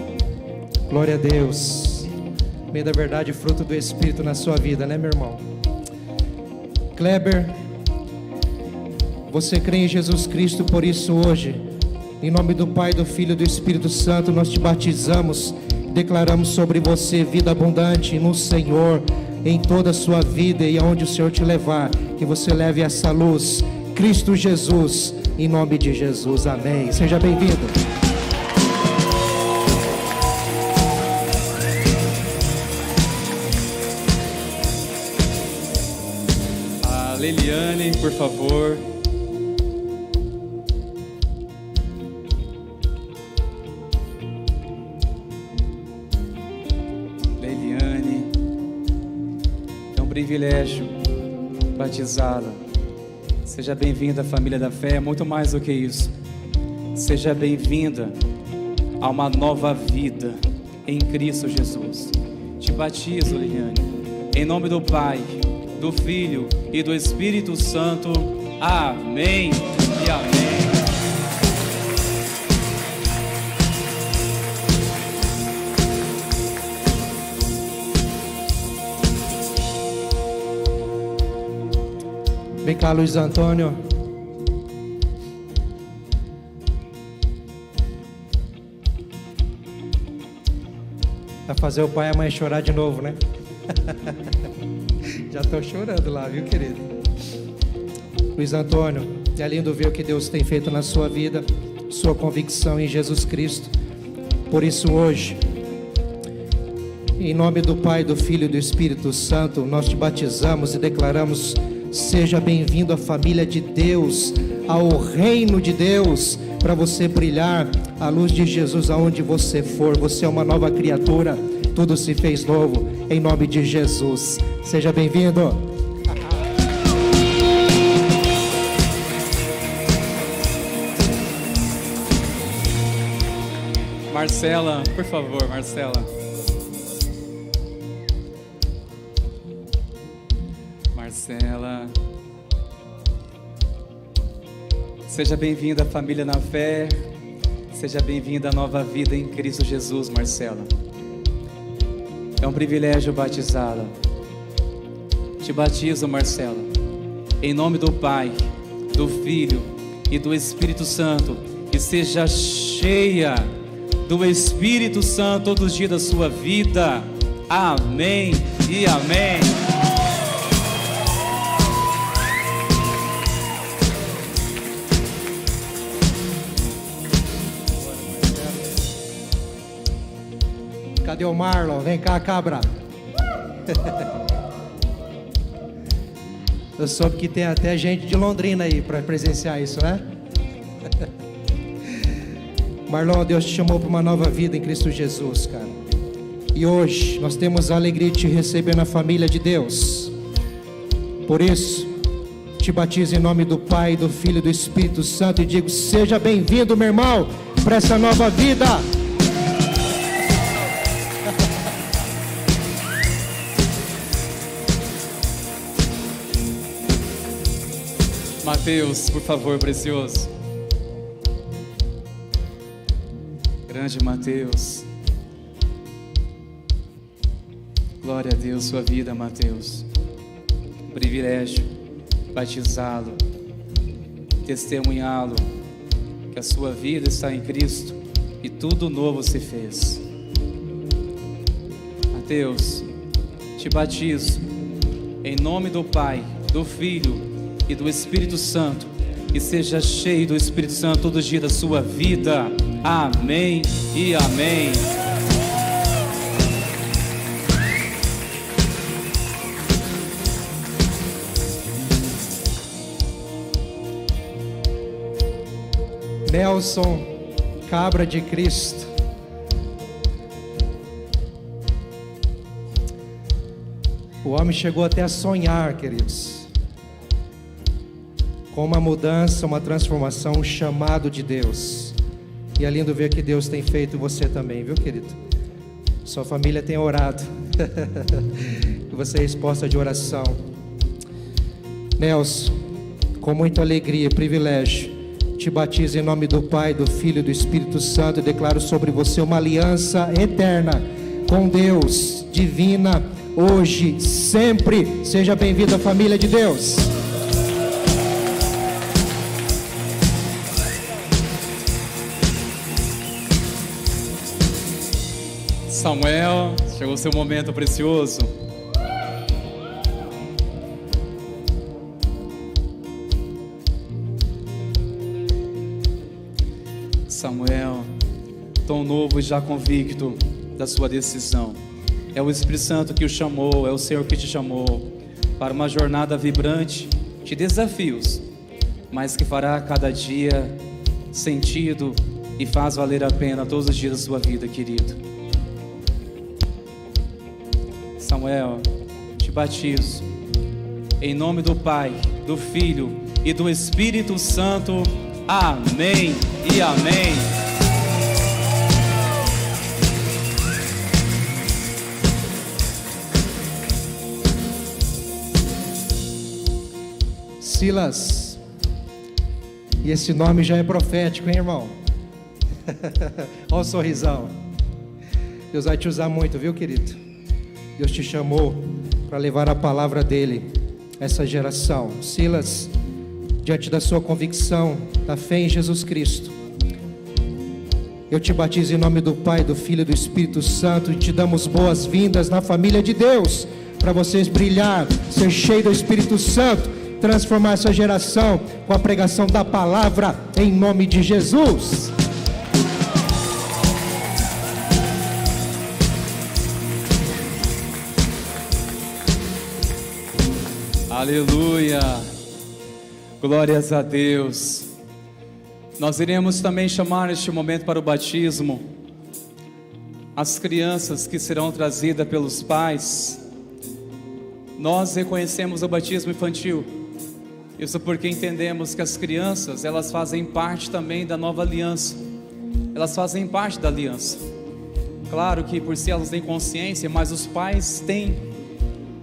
Glória a Deus. Meio da verdade, fruto do Espírito na sua vida, né, meu irmão? Kleber, você crê em Jesus Cristo, por isso hoje, em nome do Pai, do Filho e do Espírito Santo, nós te batizamos, declaramos sobre você vida abundante no Senhor, em toda a sua vida e aonde o Senhor te levar, que você leve essa luz, Cristo Jesus, em nome de Jesus, amém. Seja bem-vindo. A Leliane, por favor. Privilégio batizá-la. Seja bem-vinda à família da fé. Muito mais do que isso, seja bem-vinda a uma nova vida em Cristo Jesus. Te batizo, Liliane, em nome do Pai, do Filho e do Espírito Santo. Amém e amém. Vem cá, Luiz Antônio. Vai fazer o pai e a mãe chorar de novo, né? Já estou chorando lá, viu, querido? Luiz Antônio, é lindo ver o que Deus tem feito na sua vida, sua convicção em Jesus Cristo. Por isso hoje, em nome do Pai, do Filho e do Espírito Santo, nós te batizamos e declaramos: seja bem-vindo à família de Deus, ao reino de Deus, para você brilhar a luz de Jesus aonde você for. Você é uma nova criatura, tudo se fez novo, em nome de Jesus. Seja bem-vindo. Marcela, por favor, Marcela. Marcela. Seja bem-vinda à família na fé. Seja bem-vinda à nova vida em Cristo Jesus, Marcela. É um privilégio batizá-la. te batizo, Marcela, em nome do Pai, do Filho e do Espírito Santo, que seja cheia do Espírito Santo todos os dias da sua vida. Amém e amém. Cadê o Marlon? Vem cá, cabra. Eu soube que tem até gente de Londrina aí para presenciar isso, né? Marlon, Deus te chamou para uma nova vida em Cristo Jesus, cara. E hoje nós temos a alegria de te receber na família de Deus. Por isso, te batizo em nome do Pai, do Filho e do Espírito Santo e digo: seja bem-vindo, meu irmão, para essa nova vida. Mateus, por favor, precioso. Grande Mateus. Glória a Deus, sua vida, Mateus. Privilégio batizá-lo, testemunhá-lo, que a sua vida está em Cristo e tudo novo se fez. Mateus, te batizo em nome do Pai, do Filho e do Espírito Santo, que seja cheio do Espírito Santo todos os dias da sua vida. Amém e amém. Nelson, cabra de Cristo. O homem chegou até a sonhar, queridos, com uma mudança, uma transformação, um chamado de Deus. E é lindo ver que Deus tem feito em você também, viu, querido? Sua família tem orado. E você é resposta de oração. Nelson, com muita alegria e privilégio, te batizo em nome do Pai, do Filho e do Espírito Santo e declaro sobre você uma aliança eterna com Deus, divina, hoje, sempre. Seja bem-vindo à família de Deus. Samuel, chegou o seu momento precioso. Samuel, tão novo e já convicto da sua decisão. É o Espírito Santo que o chamou, é o Senhor que te chamou para uma jornada vibrante de desafios, mas que fará cada dia sentido e faz valer a pena todos os dias da sua vida, querido. Samuel, te batizo em nome do Pai, do Filho e do Espírito Santo. Amém e amém. Silas, e esse nome já é profético, hein, irmão? Olha o sorrisão. Deus vai te usar muito, viu, querido? Deus te chamou para levar a palavra dele a essa geração. Silas, diante da sua convicção, da fé em Jesus Cristo, eu te batizo em nome do Pai, do Filho e do Espírito Santo e te damos boas-vindas na família de Deus, para vocês brilhar, ser cheio do Espírito Santo, transformar essa geração com a pregação da palavra em nome de Jesus. Aleluia, glórias a Deus. Nós iremos também chamar neste momento para o batismo as crianças que serão trazidas pelos pais. Nós reconhecemos o batismo infantil, isso porque entendemos que as crianças, elas fazem parte também da nova aliança, elas fazem parte da aliança. Claro que por si elas têm consciência, mas os pais têm.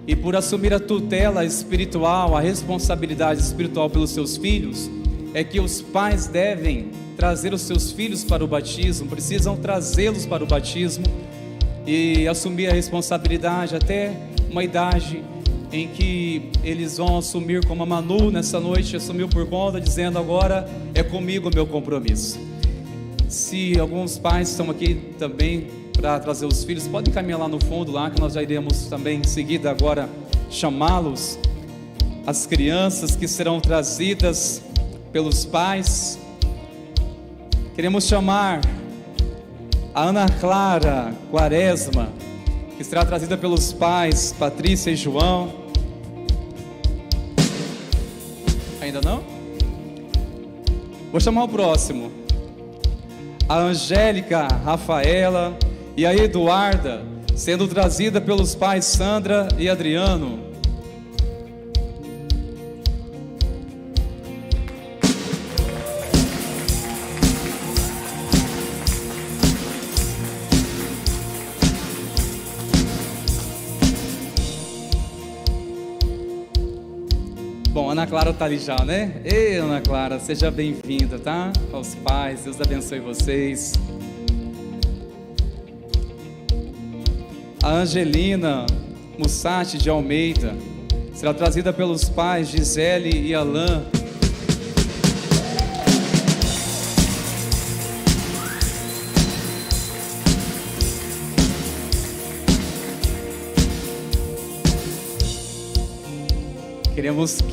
E por assumir a tutela espiritual, a responsabilidade espiritual pelos seus filhos, é que os pais devem trazer os seus filhos para o batismo, precisam trazê-los para o batismo e assumir a responsabilidade até uma idade em que eles vão assumir, como a Manu nessa noite assumiu por conta, dizendo: agora é comigo o meu compromisso. Se alguns pais estão aqui também para trazer os filhos, podem caminhar lá no fundo, lá que nós já iremos também em seguida agora chamá-los. As crianças que serão trazidas pelos pais. Queremos chamar a Ana Clara Quaresma, que será trazida pelos pais Patrícia e João. Ainda não? Vou chamar o próximo. A Angélica Rafaela e a Eduarda, sendo trazida pelos pais Sandra e Adriano. Bom, Ana Clara está ali já, né? Ei, Ana Clara, seja bem-vinda, tá? Aos pais, Deus abençoe vocês. A Angelina Mussati de Almeida será trazida pelos pais Gisele e Alain. Queremos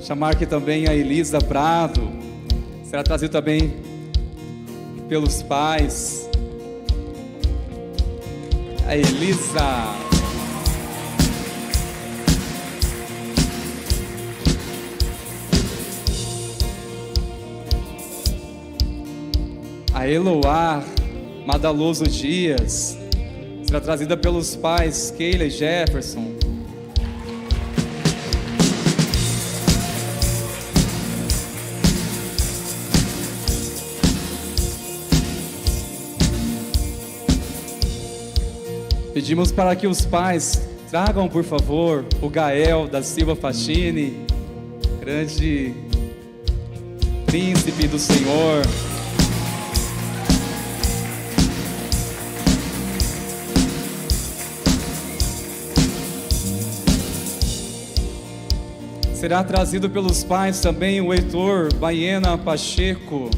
chamar aqui também a Elisa Prado, será trazida também pelos pais. A Elisa. A Eloá Madaloso Dias será trazida pelos pais Keila e Jefferson. Pedimos para que os pais tragam, por favor, o Gael da Silva Fachini, grande príncipe do Senhor. Será trazido pelos pais também o Heitor Baena Pacheco.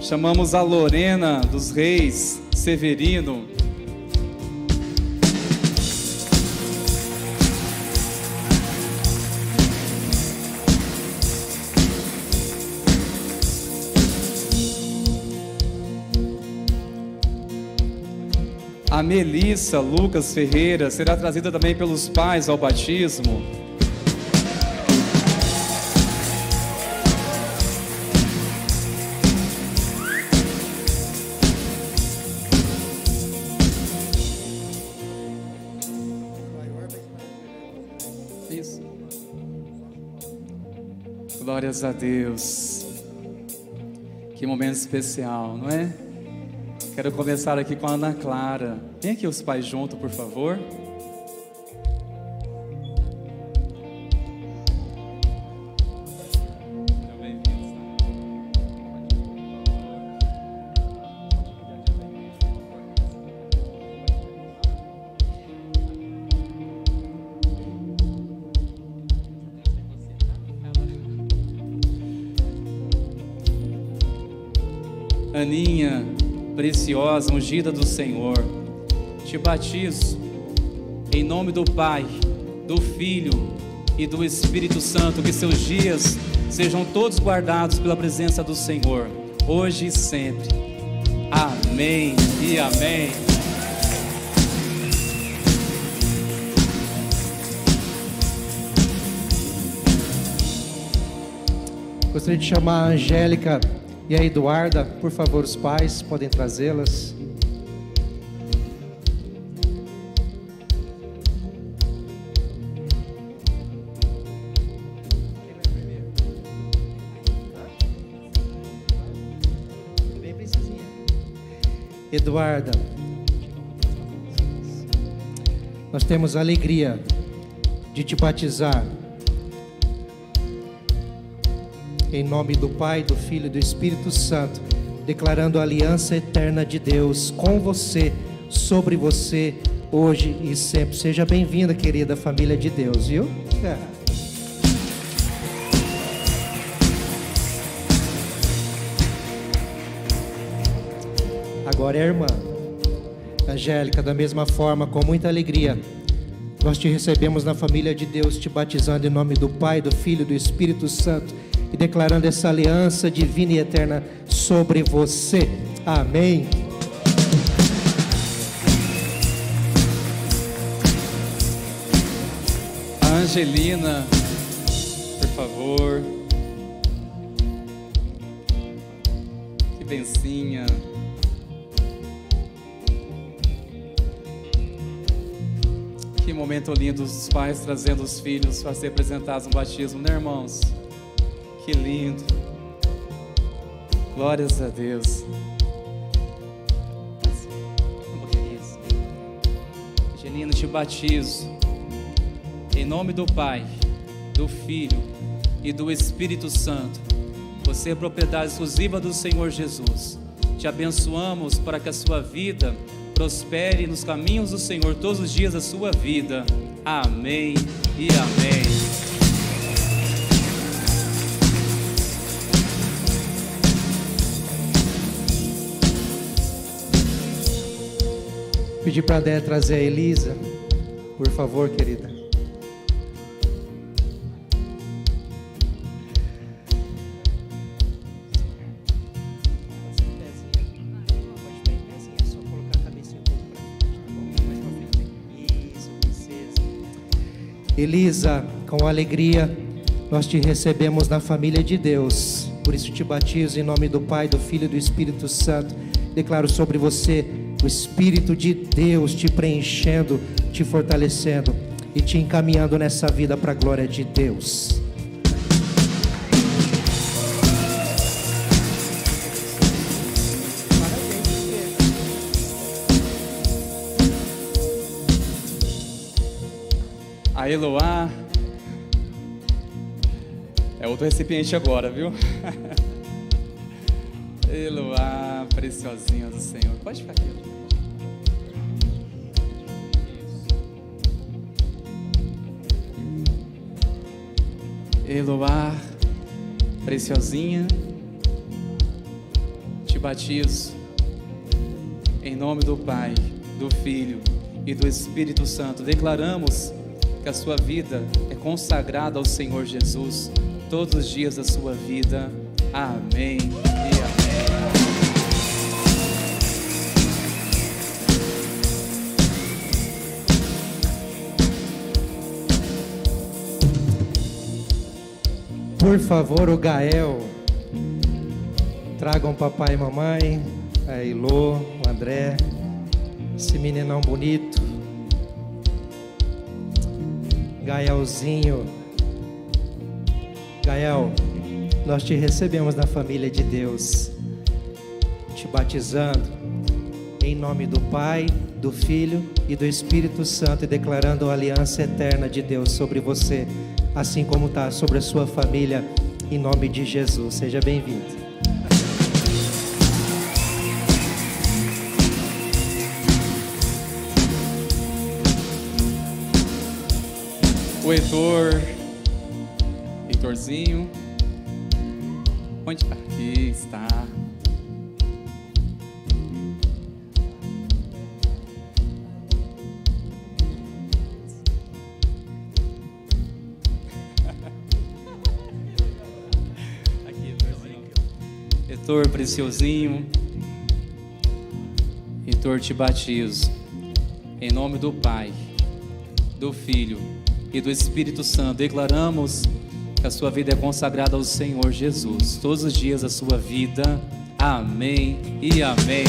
Chamamos a Lorena dos Reis Severino. A Melissa Lucas Ferreira será trazida também pelos pais ao batismo. Isso. Glórias a Deus. Que momento especial, não é? Quero começar aqui com a Ana Clara. Vem aqui os pais junto, por favor. Aninha preciosa, ungida do Senhor, te batizo em nome do Pai, do Filho e do Espírito Santo, que seus dias sejam todos guardados pela presença do Senhor, hoje e sempre. Amém e amém. Gostaria de chamar a Angélica e a Eduarda, por favor, os pais podem trazê-las. Eduarda, nós temos a alegria de te batizar em nome do Pai, do Filho e do Espírito Santo, declarando a aliança eterna de Deus com você, sobre você, hoje e sempre. Seja bem-vinda, querida família de Deus, viu? Agora é a irmã Angélica, da mesma forma, com muita alegria, nós te recebemos na família de Deus, te batizando em nome do Pai, do Filho e do Espírito Santo e declarando essa aliança divina e eterna sobre você. Amém. Angelina, por favor. Que bencinha. Que momento lindo, os pais trazendo os filhos para ser apresentados no batismo, né, irmãos? Que lindo. Glórias a Deus. Angelina, te batizo em nome do Pai, do Filho e do Espírito Santo. Você é propriedade exclusiva do Senhor Jesus. Te abençoamos para que a sua vida prospere nos caminhos do Senhor todos os dias da sua vida. Amém e amém. Pedir para a Déia trazer a Elisa, por favor, querida. Elisa, com alegria, nós te recebemos na família de Deus. Por isso te batizo em nome do Pai, do Filho e do Espírito Santo. Declaro sobre você o Espírito de Deus te preenchendo, te fortalecendo e te encaminhando nessa vida para a glória de Deus. A Eloá é outro recipiente agora, viu? Eloá, preciosinha do Senhor. Pode ficar aqui. Eloá, preciosinha, te batizo em nome do Pai, do Filho e do Espírito Santo. Declaramos que a sua vida é consagrada ao Senhor Jesus todos os dias da sua vida. Amém e amém. Por favor, o Gael, tragam papai e mamãe, a Ilô, o André, esse meninão bonito. Gaelzinho. Gael, nós te recebemos na família de Deus, te batizando em nome do Pai, do Filho e do Espírito Santo e declarando a aliança eterna de Deus sobre você, assim como está sobre a sua família, em nome de Jesus. Seja bem-vindo. O Heitorzinho, onde? Aqui está. Aqui, Heitor, preciosinho. Heitor, te batizo em nome do Pai, do Filho e do Espírito Santo. Declaramos que a sua vida é consagrada ao Senhor Jesus todos os dias da sua vida. Amém e amém.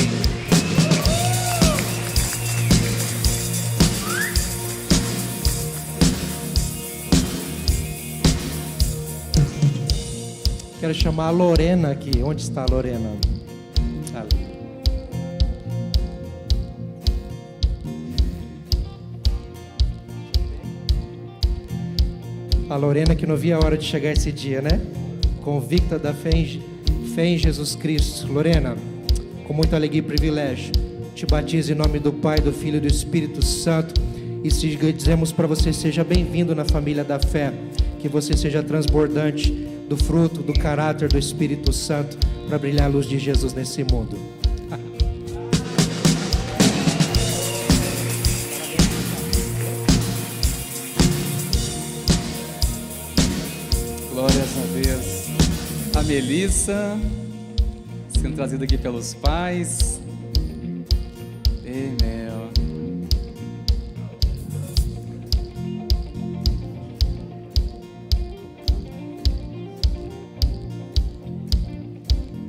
Quero chamar a Lorena aqui. Onde está a Lorena? Ali. A Lorena que não via a hora de chegar esse dia, né? Convicta da fé em Jesus Cristo. Lorena, com muita alegria e privilégio, te batizo em nome do Pai, do Filho e do Espírito Santo. E dizemos para você, seja bem-vindo na família da fé. Que você seja transbordante do fruto, do caráter do Espírito Santo, para brilhar a luz de Jesus nesse mundo. Glórias a Deus. A Melissa, sendo trazida aqui pelos pais. Amém.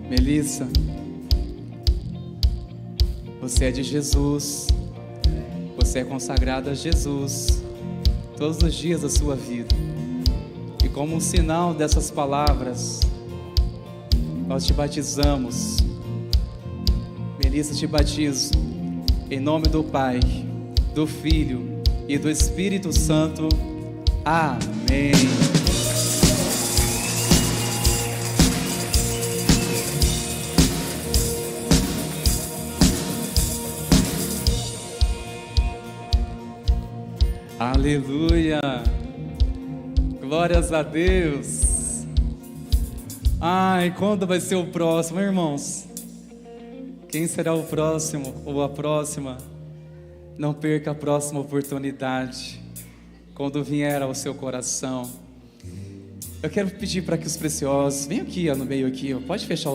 Melissa, você é de Jesus, você é consagrada a Jesus todos os dias da sua vida, e como um sinal dessas palavras, nós te batizamos. Melissa, te batizo em nome do Pai, do Filho e do Espírito Santo. Amém. Aleluia, glórias a Deus. Ai, quando vai ser o próximo, irmãos? Quem será o próximo ou a próxima? Não perca a próxima oportunidade, quando vier ao seu coração. Eu quero pedir para que os preciosos, vem aqui no meio aqui, pode fechar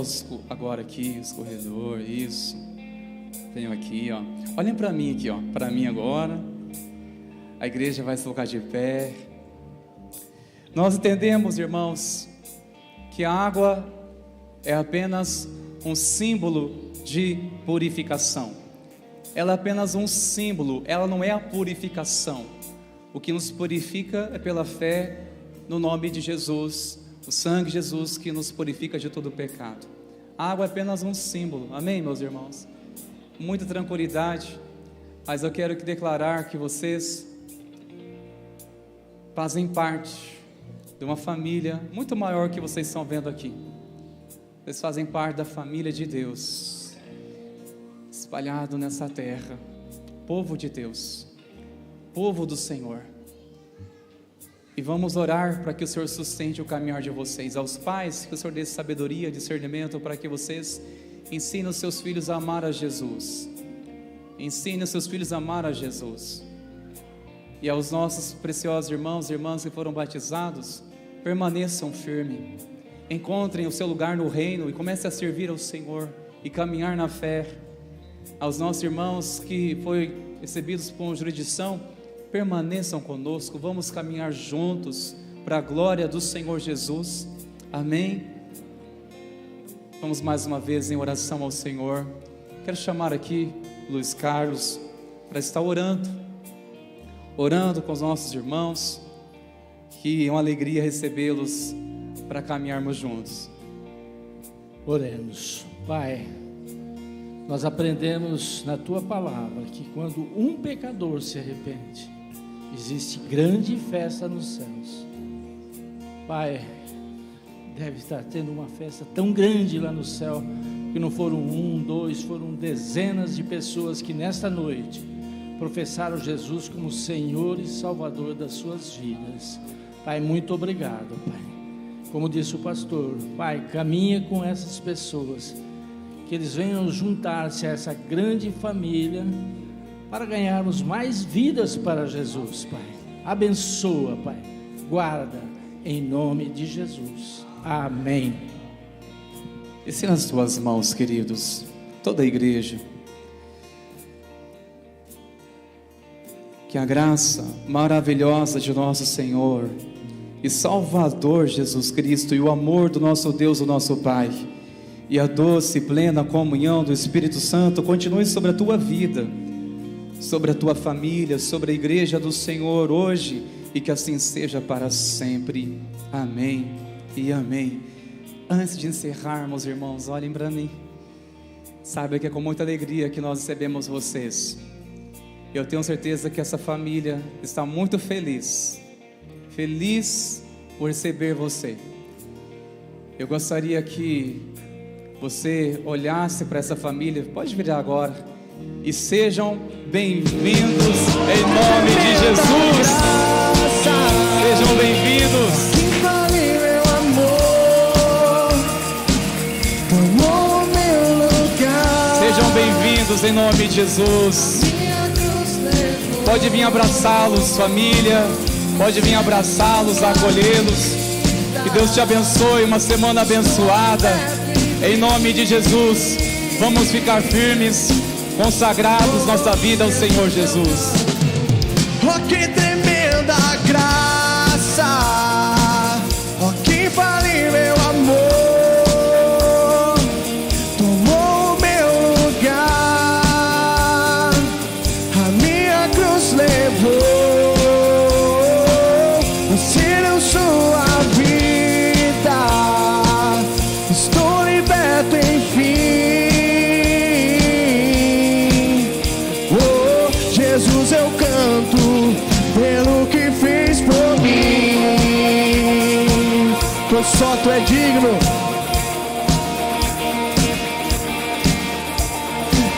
agora aqui, os corredores, isso. Venham aqui, olhem para mim aqui, para mim agora. A igreja vai se colocar de pé. Nós entendemos, irmãos, que a água é apenas um símbolo de purificação. Ela é apenas um símbolo, ela não é a purificação. O que nos purifica é pela fé no nome de Jesus, o sangue de Jesus que nos purifica de todo o pecado. A água é apenas um símbolo, amém, meus irmãos? Muita tranquilidade, mas eu quero declarar que vocês fazem parte de uma família muito maior que vocês estão vendo aqui. Vocês fazem parte da família de Deus, espalhado nessa terra, povo de Deus, povo do Senhor. E vamos orar para que o Senhor sustente o caminhar de vocês. Aos pais, que o Senhor dê sabedoria, discernimento, para que vocês ensinem os seus filhos a amar a Jesus. Ensine os seus filhos a amar a Jesus. E aos nossos preciosos irmãos e irmãs que foram batizados, permaneçam firmes, encontrem o seu lugar no reino e comecem a servir ao Senhor e caminhar na fé. Aos nossos irmãos que foram recebidos por jurisdição, permaneçam conosco, vamos caminhar juntos para a glória do Senhor Jesus, amém? Vamos mais uma vez em oração ao Senhor. Quero chamar aqui Luiz Carlos para estar orando com os nossos irmãos, que é uma alegria recebê-los para caminharmos juntos. Oremos. Pai, nós aprendemos na Tua palavra que quando um pecador se arrepende, existe grande festa nos céus. Pai, deve estar tendo uma festa tão grande lá no céu, que não foram 1, 2, foram dezenas de pessoas que nesta noite professaram Jesus como Senhor e Salvador das suas vidas. Pai, muito obrigado, Pai. Como disse o pastor, Pai, caminha com essas pessoas, que eles venham juntar-se a essa grande família, para ganharmos mais vidas para Jesus, Pai. Abençoa, Pai, guarda, em nome de Jesus, amém. Estenda as tuas mãos, queridos, toda a igreja. Que a graça maravilhosa de nosso Senhor e Salvador Jesus Cristo, e o amor do nosso Deus, o nosso Pai, e a doce e plena comunhão do Espírito Santo continue sobre a tua vida, sobre a tua família, sobre a igreja do Senhor hoje, e que assim seja para sempre, amém e amém. Antes de encerrarmos, irmãos, olhem para mim, saiba que é com muita alegria que nós recebemos vocês. Eu tenho certeza que essa família está muito feliz por receber você. Eu gostaria que você olhasse para essa família, pode virar agora, e sejam bem-vindos em nome de Jesus. Sejam bem-vindos. Sejam bem-vindos em nome de Jesus. Pode vir abraçá-los, família. Pode vir abraçá-los, acolhê-los. Que Deus te abençoe, uma semana abençoada. Em nome de Jesus, vamos ficar firmes, consagrados nossa vida ao Senhor Jesus. Oh, que tremenda graça! Oh, que vale meu amor! Tomou meu lugar, a minha cruz levou. Você deu sua vida, estou liberto enfim. Oh, Jesus, eu canto pelo que fez por mim, pois só tu é digno.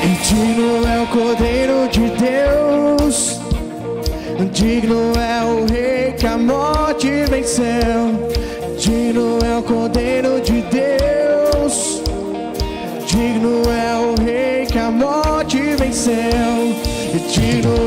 E digno é o Cordeiro de Deus, digno é o Rei que a morte venceu. Digno é o Cordeiro de Deus, digno é o Rei que a morte venceu. E digno